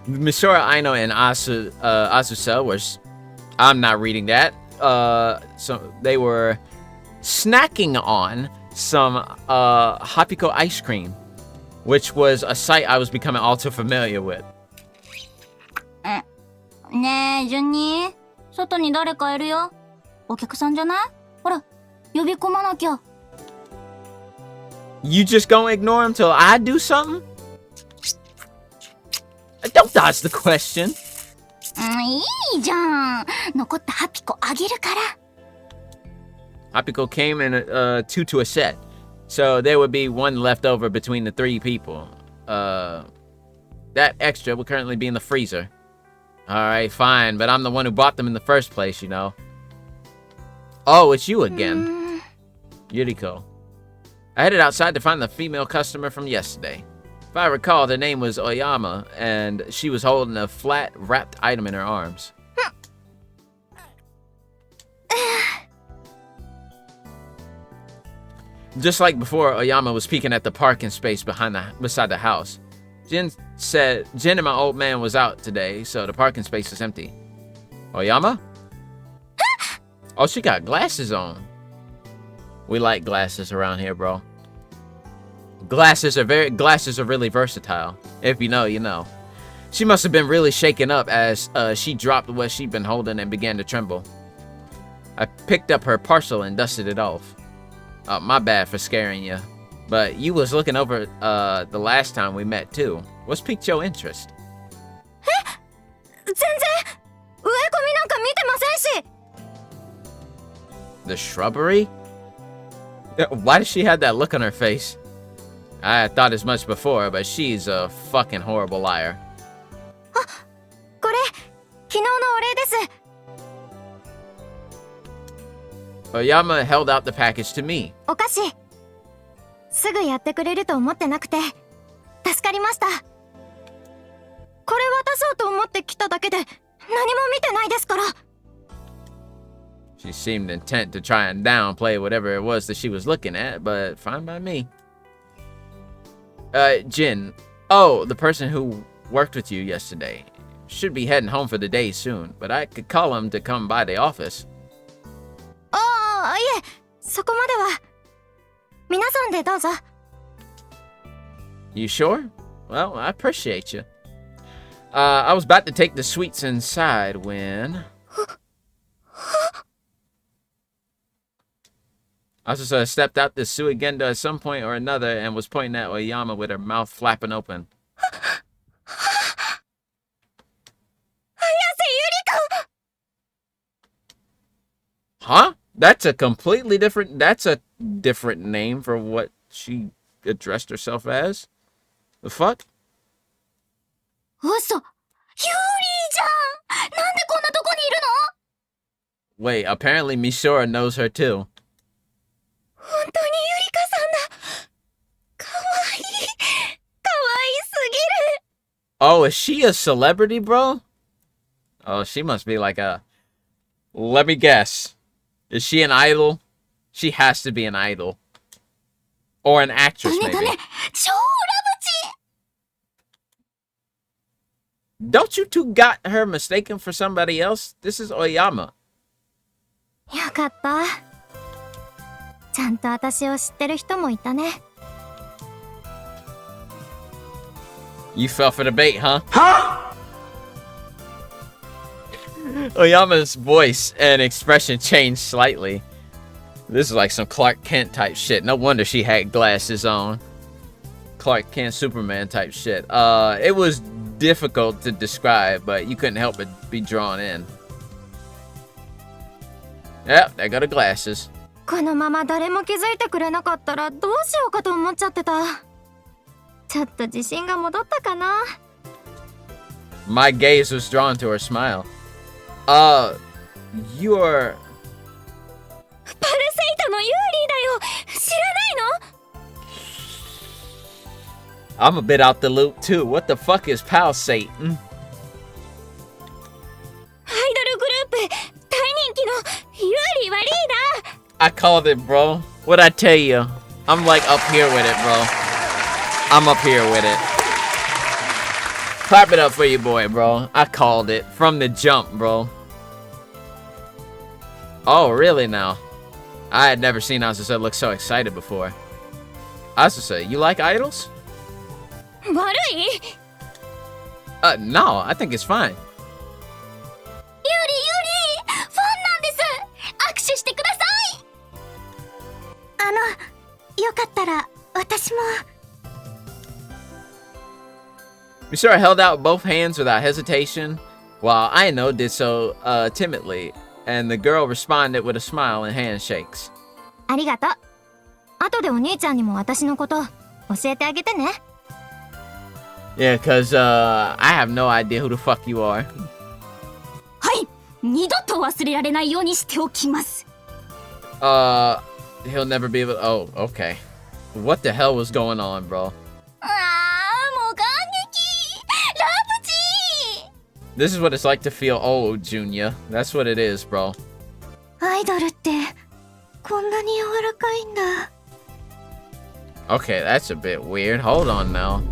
Misora Aino and Asusa was... I'm not reading that. So they were snacking on some Hapiko ice cream, which was a sight I was becoming all too familiar with. ねえ、ジュニー。外に誰かいるよ。お客さんじゃない？ほら、呼び込まなきゃ。You just gonna ignore him till I do something? Don't dodge the question. いいじゃん。残ったハピコあげるから。Hapiko came in two to a set, so there would be one left over between the three people. That extra will currently be in the freezer. Alright, fine, but I'm the one who bought them in the first place, you know. Oh, it's you again. Yuriko. I headed outside to find the female customer from yesterday. If I recall, the name was Oyama, and she was holding a flat, wrapped item in her arms. Just like before, Oyama was peeking at the parking space beside the house. Jin said Jin and my old man was out today, so the parking space is empty. Oyama? Oh, she got glasses on. We like glasses around here, bro. Glasses are really versatile. If you know, you know. She must have been really shaken up as she dropped what she'd been holding and began to tremble. I picked up her parcel and dusted it off. Oh, my bad for scaring you. But you was looking over the last time we met too. What's piqued your interest? 全然植え込みなんか見てませんし。 The shrubbery? Why does she have that look on her face? I had thought as much before, but she's a fucking horrible liar. これ昨日のお礼です。 Oyama held out the package to me. お菓子すぐやってくれると思ってなくて助かりました。これ渡そうと思って来ただけで何も見てないですから。 She seemed intent to try and downplay whatever it was that she was looking at, but fine by me. Jin. Oh, the person who worked with you yesterday. Should be heading home for the day soon, but I could call him to come by the office. ああ、いえ、そこまでは。皆さんでどうぞ。 You sure? Well, I appreciate you. I was about to take the sweets inside when... Asusa stepped out the Suigendo at some point or another and was pointing at Oyama with her mouth flapping open. Huh? That's a different name for what she addressed herself as. The fuck? 嘘、ユーリーじゃん。なんでこんなとこにいるの？ Wait, apparently Mishora knows her too. 本当にユリカさんだ。かわいい。かわいすぎる。 Oh, is she a celebrity, bro? Oh, she must be like a... Let me guess. Is she an idol? She has to be an idol. Or an actress, maybe. 超ラブチ。 Don't you two got her mistaken for somebody else? This is Oyama. よかった。ちゃんと私を知ってる人もいたね。 You fell for the bait, huh? Oyama's voice and expression changed slightly. This is like some Clark Kent type shit. No wonder she had glasses on. Clark Kent Superman type shit. It was difficult to describe, but you couldn't help but be drawn in. Yep, there go the glasses. このまま誰も気づいてくれなかったらどうしようかと思っちゃってた。ちょっと自信が戻ったかな。 My gaze was drawn to her smile. You're... パルセイトのユーリーだよ。知らないの？ I'm a bit out the loop too. What the fuck is Pal Satan? アイドルグループ大人気のユーリーはリーダー。 I called it, bro. What'd I tell you? I'm like up here with it, bro. I'm up here with it. Clap it up for your boy, bro. I called it from the jump, bro. Oh, really now? I had never seen Asusa look so excited before. Asusa, you like idols? 悪い？ No, I think it's fine. ユーリー、ユーリー、ファンなんです。握手してください。よかったら私も。 Mishora held out both hands without hesitation, while Aino did so timidly, and the girl responded with a smile and handshakes. ありがとう。後でお兄ちゃんにも私のこと教えてあげてね。 Yeah, cause I have no idea who the fuck you are. はい、二度と忘れられないようにしておきます。 He'll never be able to... Oh, okay. What the hell was going on, bro? あー、This is what it's like to feel old, Junior. That's what it is, bro. アイドルってこんなに柔らかいんだ。 Okay, that's a bit weird. Hold on now.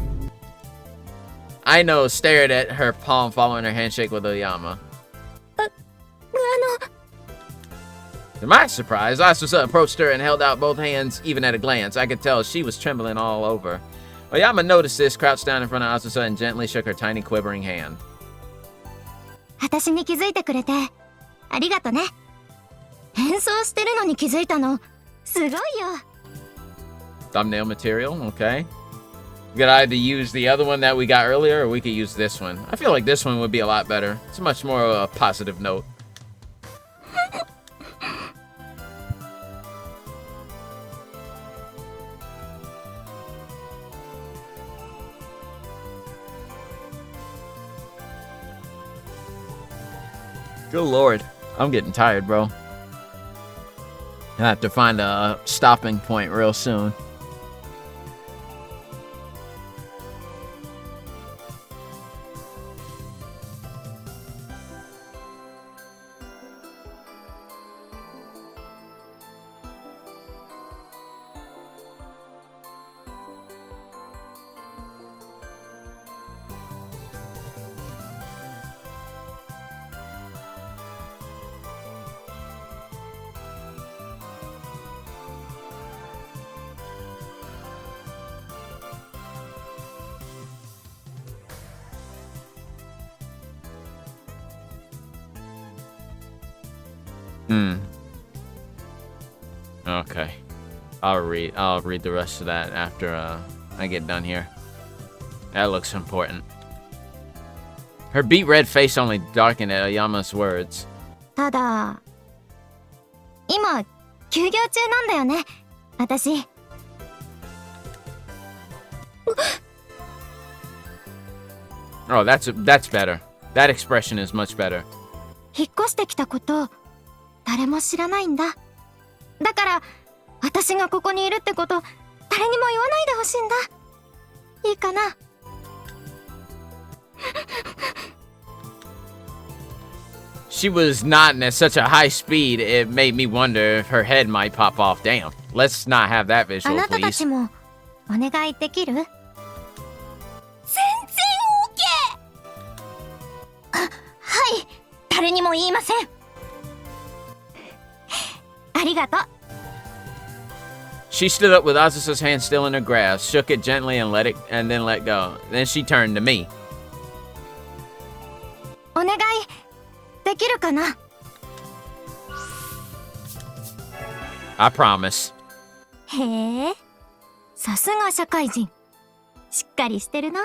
I know stared at her palm following her handshake with Oyama. To my surprise, Asusa approached her and held out both hands even at a glance. I could tell she was trembling all over. Oyama noticed this, crouched down in front of Asusa and gently shook her tiny quivering hand. 私に気づいてくれてありがとね。変装してるのに気づいたのすごいよ。 Thumbnail material, okay. We could either use the other one that we got earlier, or we could use this one. I feel like this one would be a lot better. It's much more of a positive note. Good lord. I'm getting tired, bro. I have to find a stopping point real soon. Okay. I'll read the rest of that after I get done here. That looks important. Her beet red face only darkened at Oyama's words. ただ今休業中なんだよね私。 Oh, that's better. That expression is much better. 引っ越してきたこと誰も知らないんだ。だから私がここにいるってこと誰にも言わないでほしいんだ。いいかな。 She was nodding at such a high speed, it made me wonder if her head might pop off. Damn. Let's not have that あ visual, なたた please. ちもお願いできる？全然 OK！ はい、誰にも言いません。ありがとう。 She stood up with Asusa's hand still in her grasp, shook it gently and then let go. Then she turned to me. お願いできるかな？ I promise. へえ、さすが社会人。しっかりしてるな。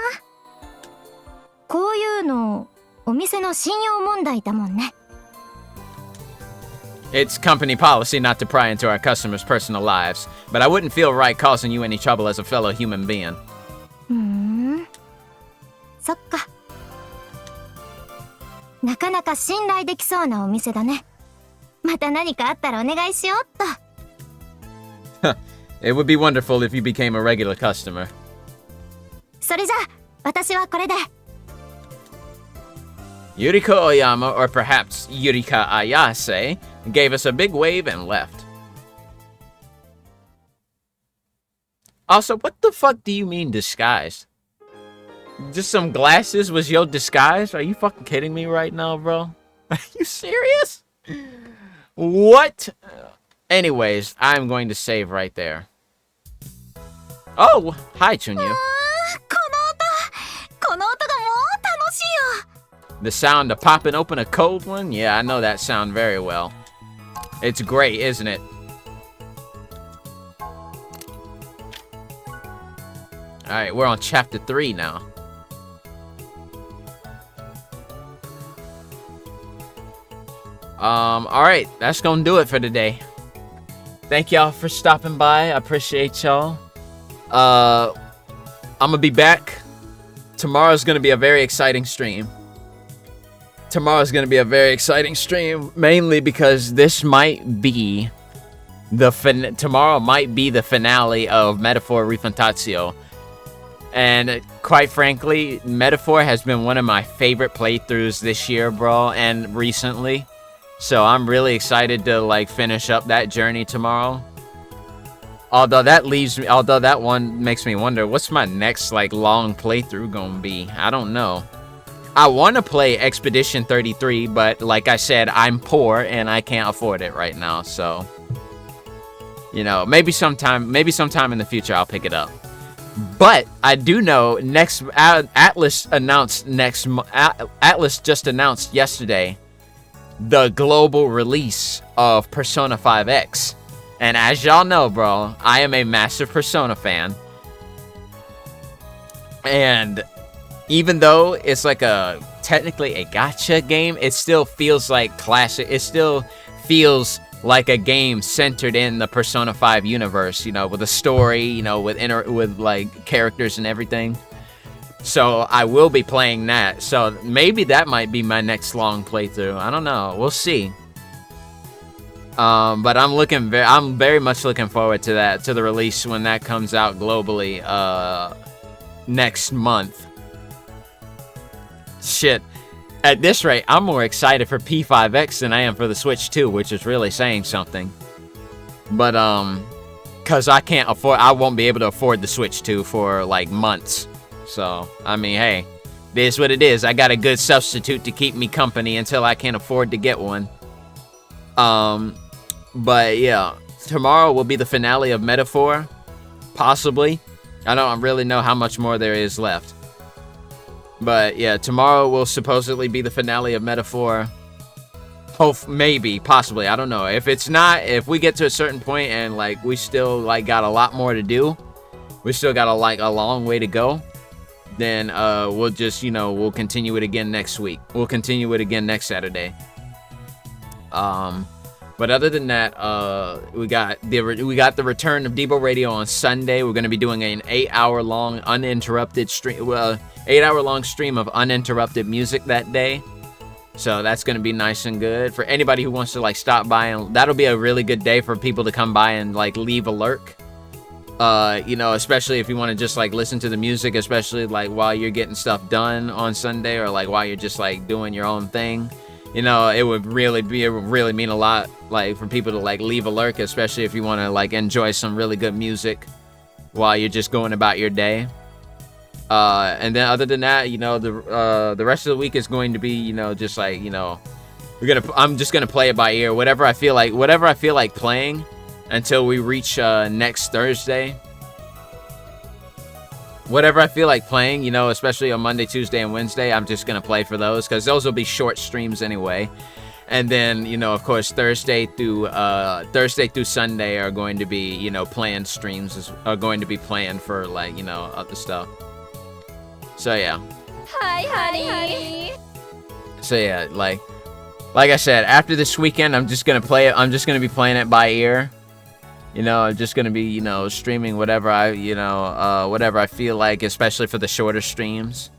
こういうのお店の信用問題だもんね。 It's company policy not to pry into our customers' personal lives, but I wouldn't feel right causing you any trouble as a fellow human being. そっか。なかなか信頼できそうなお店だね。また何かあったらお願いしようっと。 It would be wonderful if you became a regular customer. それじゃあ私はこれで。 Yurika Oyama, or perhaps Yurika Ayase, gave us a big wave and left. Also, what the fuck do you mean disguised? Just some glasses was your disguise? Are you fucking kidding me right now, bro? Are you serious? What? Anyways, I'm going to save right there. Oh, hi, Chunyu. この音がもう楽しいよ。 The sound of popping open a cold one? Yeah, I know that sound very well. It's great, isn't it? Alright, we're on chapter 3 now. Alright, that's gonna do it for today. Thank y'all for stopping by. I appreciate y'all. I'm gonna be back. Tomorrow's gonna be a very exciting stream. Tomorrow's gonna be a very exciting stream, mainly because this might be tomorrow might be the finale of Metaphor Refantatio. And quite frankly, Metaphor has been one of my favorite playthroughs this year, bro, and recently. So I'm really excited to like finish up that journey tomorrow. Although that one makes me wonder, what's my next like long playthrough gonna be? I don't know. I want to play Expedition 33, but like I said, I'm poor and I can't afford it right now. So, you know, maybe sometime in the future I'll pick it up. But I do know Atlas just announced yesterday the global release of Persona 5X. And as y'all know, bro, I am a massive Persona fan. And even though it's like technically a gacha game, it still feels like classic. It still feels like a game centered in the Persona 5 universe, you know, with a story, you know, with like characters and everything. So I will be playing that. So maybe that might be my next long playthrough. I don't know. We'll see. But I'm very much looking forward to that, to the release when that comes out globally next month. Shit, at this rate, I'm more excited for P5X than I am for the Switch 2, which is really saying something. But cause I won't be able to afford the Switch 2 for like months. So I mean, hey, it is what it is. I got a good substitute to keep me company until I can afford to get one. But yeah, tomorrow will be the finale of Metaphor, possibly. I don't really know how much more there is left. But yeah, tomorrow will supposedly be the finale of Metaphor. Maybe, possibly, I don't know. If it's not, if we get to a certain point and like we still like got a lot more to do, we still got a long way to go, then we'll just, you know, we'll continue it again next week. We'll continue it again next Saturday. But other than that, we got the return of Debo Radio on Sunday. We're gonna be doing an 8-hour-long uninterrupted stream, 8-hour-long stream of uninterrupted music that day. So that's gonna be nice and good for anybody who wants to like stop by, and that'll be a really good day for people to come by and like leave a lurk. You know, especially if you want to just like listen to the music, especially like while you're getting stuff done on Sunday, or like while you're just like doing your own thing. You know, it would really mean a lot, like, for people to, like, leave a lurk, especially if you want to, like, enjoy some really good music while you're just going about your day. And then other than that, you know, the rest of the week is going to be, you know, just like, you know, I'm just gonna play it by ear, whatever I feel like playing until we reach next Thursday. Whatever I feel like playing, you know, especially on Monday, Tuesday, and Wednesday, I'm just going to play for those, because those will be short streams anyway. And then, you know, of course, Thursday through Sunday are going to be, you know, planned streams, are going to be planned for, like, you know, other stuff. So, yeah. Hi, honey. So, yeah, like I said, after this weekend, I'm just going to play it. I'm just going to be playing it by ear. You know, I'm just going to be, you know, streaming whatever I feel like, especially for the shorter streams.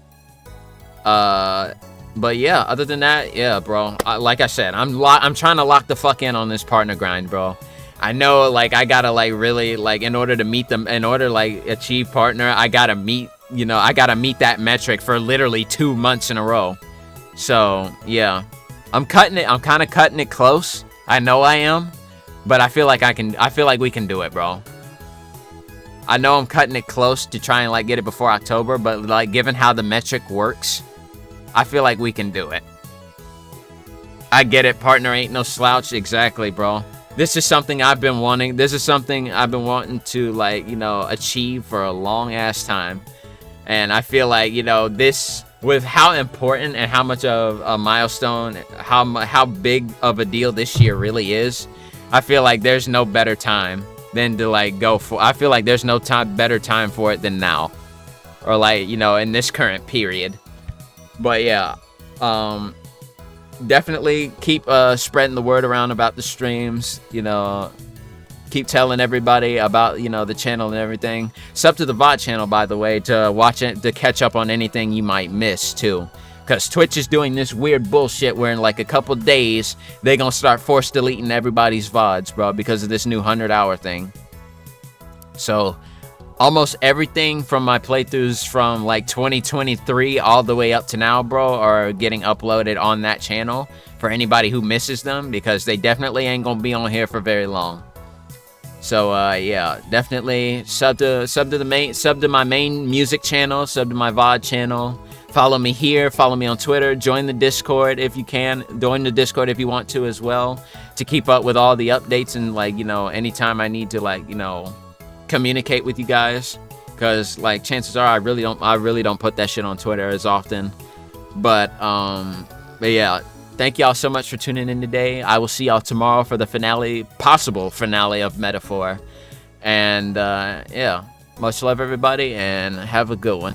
But yeah, other than that, yeah, bro. Like I said, I'm trying to lock the fuck in on this partner grind, bro. I know, like, I gotta, like, really, like, in order like, achieve partner, I gotta meet that metric for literally 2 months in a row. So, yeah. I'm kind of cutting it close. I know I am. But I feel like we can do it, bro. I know I'm cutting it close to try and like get it before October, but like given how the metric works, I feel like we can do it. I get it, partner ain't no slouch. Exactly, bro. This is something I've been wanting. This is something I've been wanting to, like, you know, achieve for a long ass time. And I feel like, you know, this, with how important and how much of a milestone, how big of a deal this year really is, I feel like there's no better time than to, like, go for. I feel like there's no better time for it than now, or, like, you know, in this current period. But yeah, definitely keep spreading the word around about the streams. You know, keep telling everybody about, you know, the channel and everything. Sub to the VOD channel, by the way, to watch it, to catch up on anything you might miss too. Because Twitch is doing this weird bullshit where in like a couple days, they're going to start force deleting everybody's VODs, bro, because of this new 100-hour thing. So, almost everything from my playthroughs from like 2023 all the way up to now, bro, are getting uploaded on that channel for anybody who misses them, because they definitely ain't gonna be on here for very long. So yeah, definitely sub to my main music channel, sub to my VOD channel. Follow me here, follow me on Twitter, join the Discord if you can, join the Discord if you want to as well, to keep up with all the updates and, like, you know, anytime I need to, like, you know, communicate with you guys, because like chances are I really don't put that shit on Twitter as often. But yeah, thank y'all so much for tuning in today. I will see y'all tomorrow for the possible finale of Metaphor. And yeah, much love everybody, and have a good one.